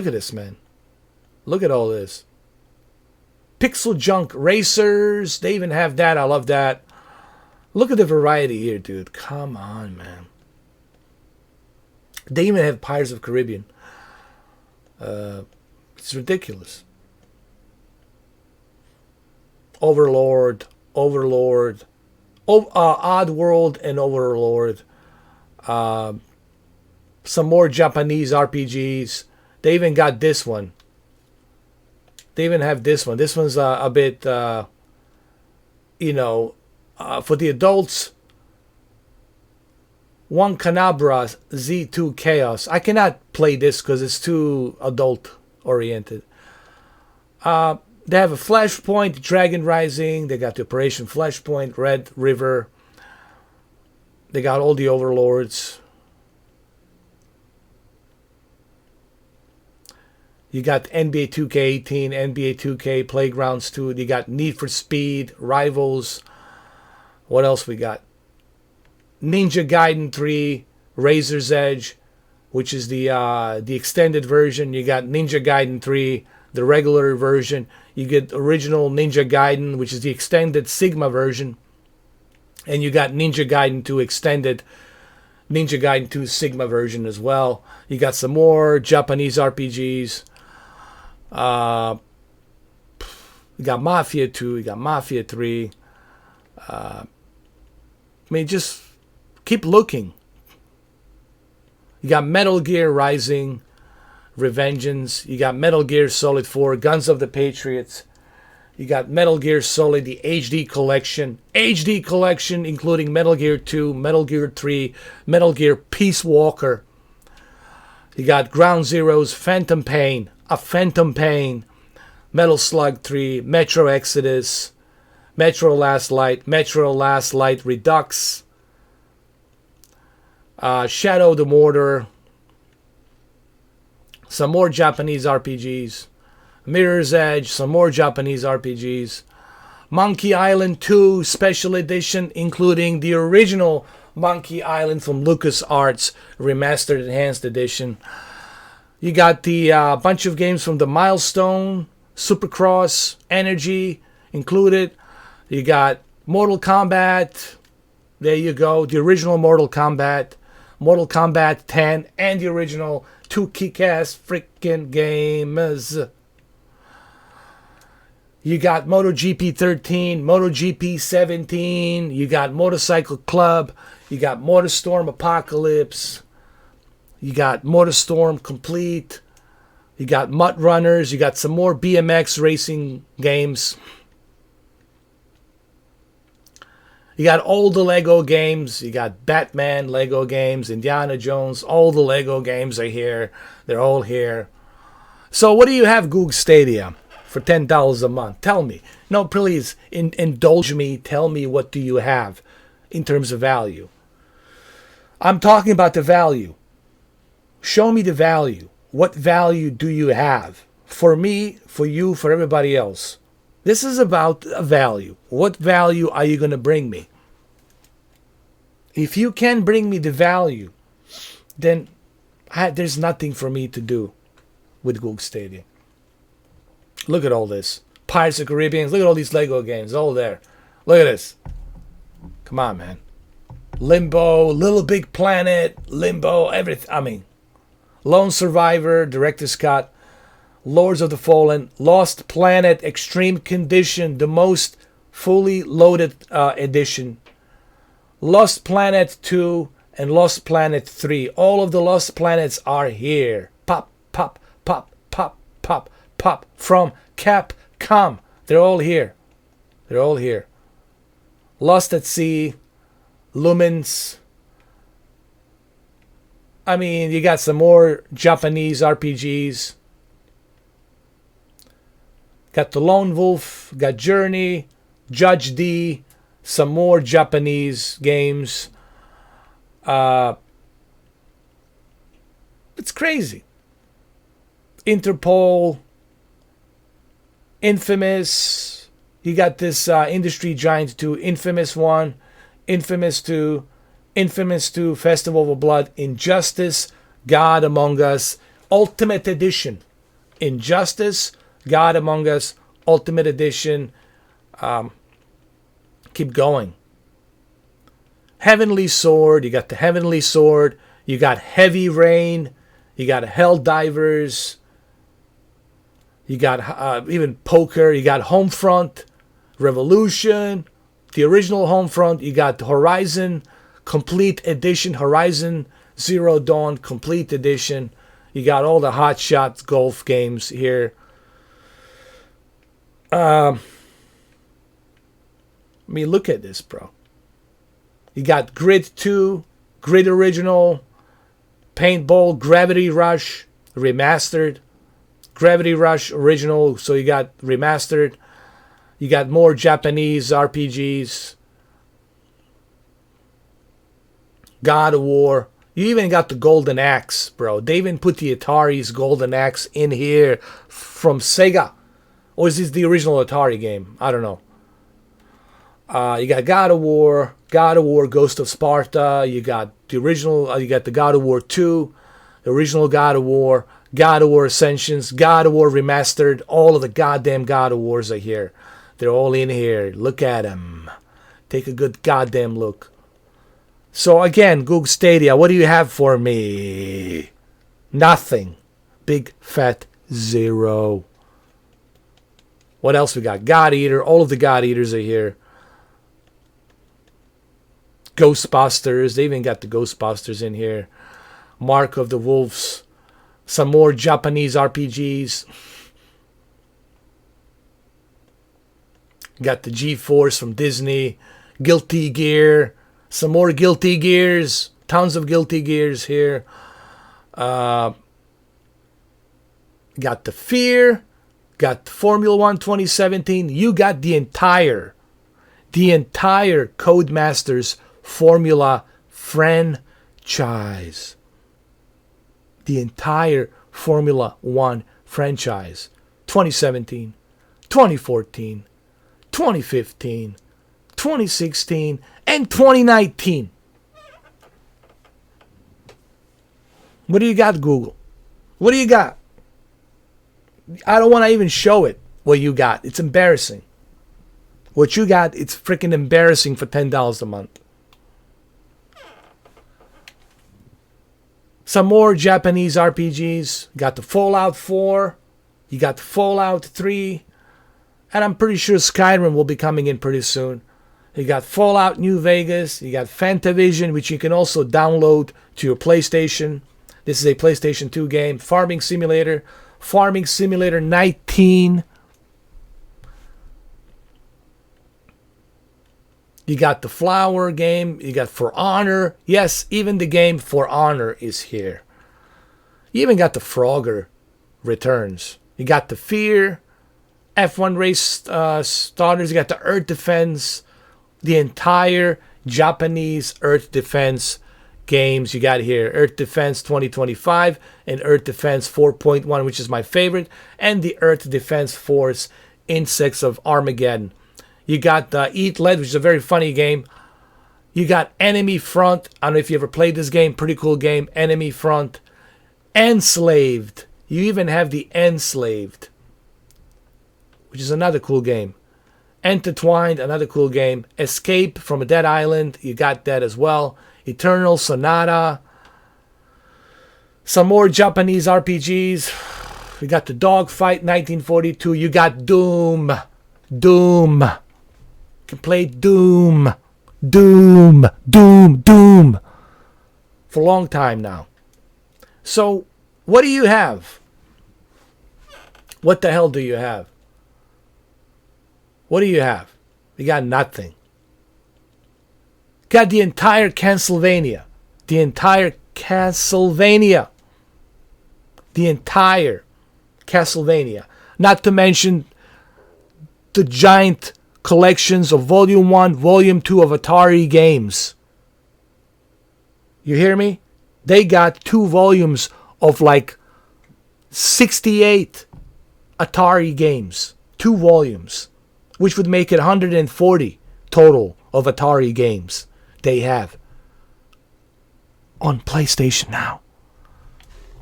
at this, man. Look at all this. Pixel Junk Racers. They even have that. I love that. Look at the variety here, dude. Come on, man. They even have Pirates of the Caribbean. It's ridiculous. Overlord, Oddworld, and Overlord. Some more Japanese RPGs. They even got this one. They even have this one. This one's a bit, for the adults. One Canabra Z2 Chaos. I cannot play this because it's too adult oriented. They have a Flashpoint, Dragon Rising. They got the Operation Flashpoint, Red River. They got all the Overlords. You got NBA 2K18, NBA 2K, Playgrounds 2. You got Need for Speed, Rivals. What else we got? Ninja Gaiden 3, Razor's Edge, which is the extended version. You got Ninja Gaiden 3, the regular version. You get original Ninja Gaiden, which is the extended Sigma version. And you got Ninja Gaiden 2 extended, Ninja Gaiden 2 Sigma version as well. You got some more Japanese RPGs. You got Mafia 2, you got Mafia 3. Just keep looking. You got Metal Gear Rising, Revengeance. You got Metal Gear Solid 4, Guns of the Patriots. You got Metal Gear Solid, the HD collection. HD collection including Metal Gear 2, Metal Gear 3, Metal Gear Peace Walker. You got Ground Zeroes, Phantom Pain, Metal Slug 3, Metro Exodus, Metro Last Light Redux, Shadow the Mortar, some more Japanese RPGs, Mirror's Edge, some more Japanese RPGs, Monkey Island 2 Special Edition, including the original Monkey Island from LucasArts, Remastered Enhanced Edition. You got the bunch of games from the Milestone, Supercross, Energy included. You got Mortal Kombat. There you go. The original Mortal Kombat 10, and the original 2 kick-ass freaking games. You got MotoGP 13, MotoGP 17. You got Motorcycle Club. You got MotorStorm Apocalypse. You got MotorStorm Complete. You got Mud Runners. You got some more BMX racing games. You got all the Lego games. You got Batman Lego games, Indiana Jones. All the Lego games are here. They're all here. So what do you have, Google Stadia, for $10 a month? Tell me. No, please, indulge me. Tell me, what do you have in terms of value? I'm talking about the value. Show me the value. What value do you have? For me, for you, for everybody else. This is about a value. What value are you going to bring me? If you can bring me the value, then there's nothing for me to do with Google Stadia. Look at all this. Pirates of the Caribbean. Look at all these Lego games. All there. Look at this. Come on, man. Limbo, Little Big Planet, Limbo, everything. Lone Survivor, Director's Cut, Lords of the Fallen, Lost Planet, Extreme Condition, the most fully loaded edition Lost Planet 2 and Lost Planet 3. All of the Lost Planets are here. Pop, pop, pop, pop, pop, pop. From Capcom. They're all here. They're all here. Lost at Sea, Lumens. I mean, you got some more Japanese RPGs. Got the Lone Wolf, got Journey, Judge D, some more Japanese games. It's crazy. Interpol, Infamous. You got this Industry Giant 2, Infamous 1, Infamous 2, Infamous 2, Festival of Blood, Injustice, God Among Us, Ultimate Edition. Injustice, God Among Us, Ultimate Edition. Keep going. Heavenly Sword. You got the Heavenly Sword. You got Heavy Rain. You got Helldivers. You got even Poker. You got Homefront, Revolution, the original Homefront. You got Horizon Complete Edition, Horizon Zero Dawn Complete Edition. You got all the Hot Shots golf games here. I mean, look at this, bro. You got Grid 2, Grid Original, Paintball, Gravity Rush, Remastered, Gravity Rush Original, so you got Remastered. You got more Japanese RPGs. God of War. You even got the Golden Axe, bro. They even put the Atari's Golden Axe in here from Sega. Or is this the original Atari game? I don't know. You got God of War, Ghost of Sparta. You got the original, you got the God of War 2, the original God of War Ascensions, God of War Remastered. All of the goddamn God of Wars are here. They're all in here. Look at them. Take a good goddamn look. So again, Google Stadia, what do you have for me? Nothing. Big fat zero. What else we got? God Eater. All of the God Eaters are here. Ghostbusters. They even got the Ghostbusters in here. Mark of the Wolves. Some more Japanese RPGs. Got the G-Force from Disney. Guilty Gear. Some more Guilty Gears. Tons of Guilty Gears here. Got the Fear. Got Formula 1 2017. You got the entire Codemasters Formula franchise. The entire Formula 1 franchise. 2017, 2014, 2015, 2016, and 2019. What do you got, Google? What do you got? I don't want to even show it, what you got. It's embarrassing. What you got, it's freaking embarrassing for $10 a month. Some more Japanese RPGs. Got the Fallout 4. You got the Fallout 3. And I'm pretty sure Skyrim will be coming in pretty soon. You got Fallout New Vegas. You got Fantavision, which you can also download to your PlayStation. This is a PlayStation 2 game. Farming Simulator 19. You got the Flower game. You got For Honor. Yes, even the game For Honor is here. You even got the Frogger Returns. You got the Fear, F1 Race Starters. You got the Earth Defense. The entire Japanese Earth Defense games you got here. Earth Defense 2025 and Earth Defense 4.1, which is my favorite. And the Earth Defense Force Insects of Armageddon. You got Eat Lead, which is a very funny game. You got Enemy Front. I don't know if you ever played this game. Pretty cool game. Enemy Front. Enslaved. You even have the Enslaved, which is another cool game. Intertwined, another cool game. Escape from a Dead Island. You got that as well. Eternal Sonata. Some more Japanese RPGs. You got the Dogfight 1942. You got Doom. You can play Doom. Doom, doom, doom. For a long time now. So, what do you have? What the hell do you have? What do you have? You got nothing. Got the entire Castlevania. The entire Castlevania. The entire Castlevania. Not to mention the giant collections of Volume 1, Volume 2 of Atari games. You hear me? They got 2 volumes of like 68 Atari games. 2 volumes. Which would make it 140 total of Atari games they have on PlayStation now.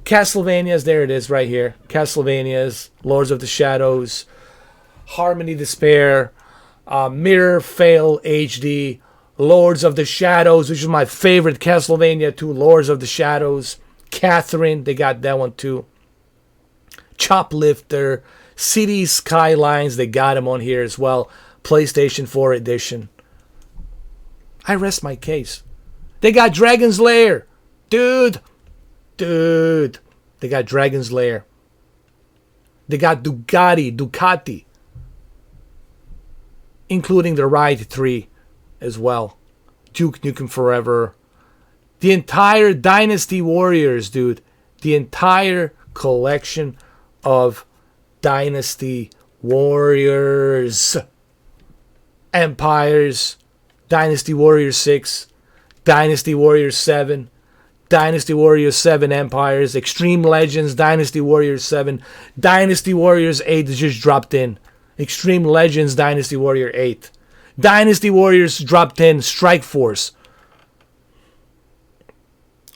Castlevania's, there it is right here. Castlevania's, Lords of the Shadows, Harmony Despair, Mirror Fail HD, Lords of the Shadows, which is my favorite Castlevania 2, Lords of the Shadows, Catherine, they got that one too. Choplifter, City Skylines, they got them on here as well. PlayStation 4 edition. I rest my case. They got Dragon's Lair. Dude. They got Dragon's Lair. They got Ducati. Including the Ride 3 as well. Duke Nukem Forever. The entire Dynasty Warriors, dude. The entire collection of Dynasty Warriors. Empires. Dynasty Warriors 6. Dynasty Warriors 7. Dynasty Warriors 7 Empires. Extreme Legends. Dynasty Warriors 7. Dynasty Warriors 8 just dropped in. Extreme Legends Dynasty Warrior 8. Dynasty Warriors dropped in. Strike Force.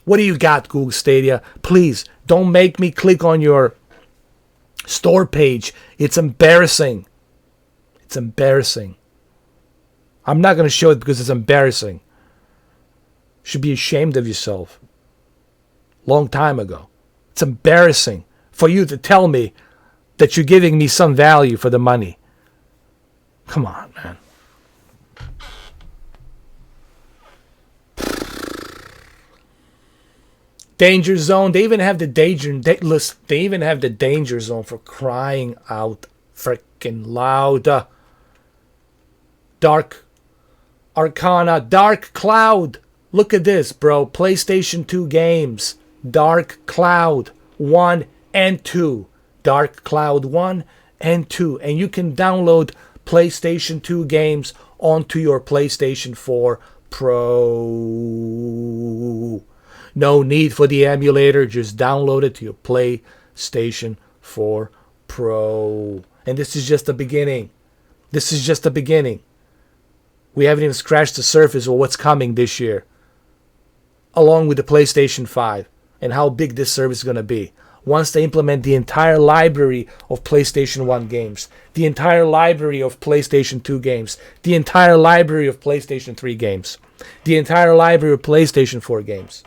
What do you got, Google Stadia? Please, don't make me click on your store page. It's embarrassing. It's embarrassing. I'm not going to show it because it's embarrassing. You should be ashamed of yourself. Long time ago. It's embarrassing for you to tell me that you're giving me some value for the money. Come on, man. Danger Zone. They even have the They even have the Danger Zone, for crying out freaking loud. Dark Arcana. Dark Cloud. Look at this, bro. PlayStation 2 games. Dark Cloud 1 and 2. Dark Cloud 1 and 2. And you can download PlayStation 2 games onto your PlayStation 4 Pro. No need for the emulator. Just download it to your PlayStation 4 Pro. And this is just the beginning. This is just the beginning. We haven't even scratched the surface of what's coming this year. Along with the PlayStation 5 and how big this service is going to be. Once they implement the entire library of PlayStation 1 games, the entire library of PlayStation 2 games, the entire library of PlayStation 3 games, the entire library of PlayStation 4 games.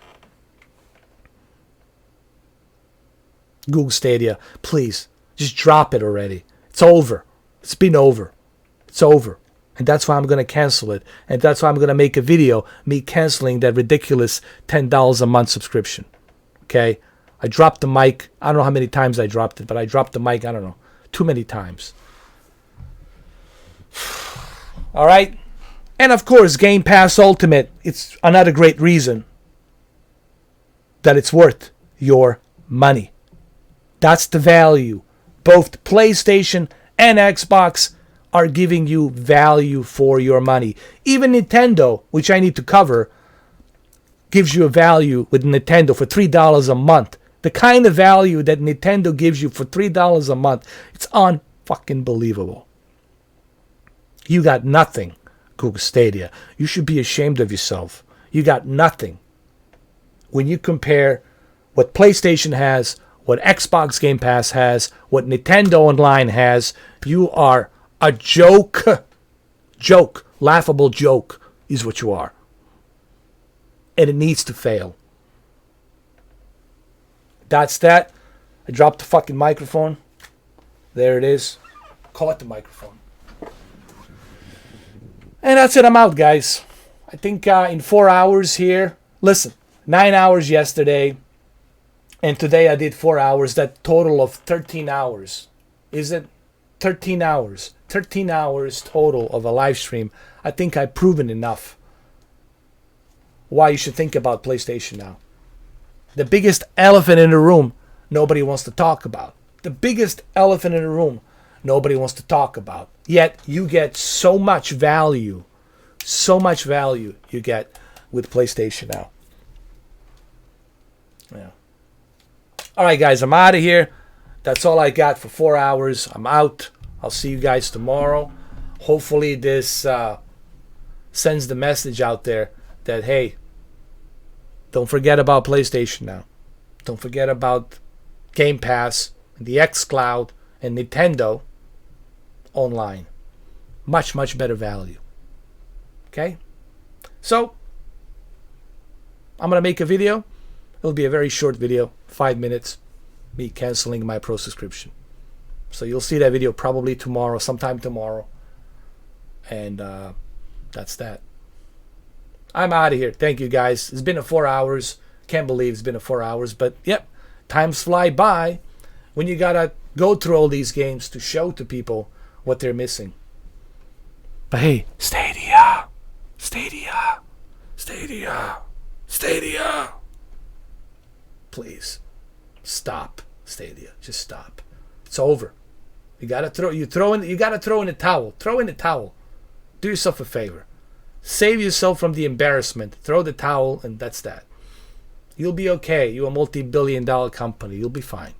Google Stadia, please, just drop it already. It's over. It's been over. It's over. And that's why I'm going to cancel it. And that's why I'm going to make a video, me canceling that ridiculous $10 a month subscription. Okay? I dropped the mic. I don't know how many times I dropped it, but I dropped the mic, I don't know, too many times. All right? And of course, Game Pass Ultimate, it's another great reason that it's worth your money. That's the value. Both PlayStation and Xbox are giving you value for your money. Even Nintendo, which I need to cover, gives you a value with Nintendo for $3 a month. The kind of value that Nintendo gives you for $3 a month, it's unfucking believable. You got nothing, Google Stadia. You should be ashamed of yourself. You got nothing. When you compare what PlayStation has, what Xbox Game Pass has, what Nintendo Online has, you are a joke. Joke. Laughable joke is what you are. And it needs to fail. That's that. I dropped the fucking microphone. There it is. Call it the microphone. And that's it. I'm out, guys. I think in 4 hours here. Listen, 9 hours yesterday, and today I did 4 hours. That total of 13 hours. Is it 13 hours? 13 hours total of a live stream. I think I've proven enough why you should think about PlayStation now. The biggest elephant in the room nobody wants to talk about. The biggest elephant in the room nobody wants to talk about. Yet you get so much value you get with PlayStation now. Yeah. All right, guys, I'm out of here. That's all I got for 4 hours. I'm out. I'll see you guys tomorrow. Hopefully this sends the message out there that, hey, don't forget about PlayStation now. Don't forget about Game Pass, and the xCloud, and Nintendo online. Much, much better value. Okay? So, I'm going to make a video. It'll be a very short video, 5 minutes, me canceling my Pro subscription. So you'll see that video probably tomorrow, sometime tomorrow. And that's that. I'm out of here. Thank you, guys. It's been 4 hours. Can't believe it's been 4 hours. But, yep, times fly by when you got to go through all these games to show to people what they're missing. But, hey, Stadia. Stadia. Stadia. Stadia. Please. Stop, Stadia. Just stop. It's over. You gotta throw in the towel. Throw in the towel. Do yourself a favor. Save yourself from the embarrassment. Throw the towel, and that's that. You'll be okay. You're a multi-billion-dollar company. You'll be fine.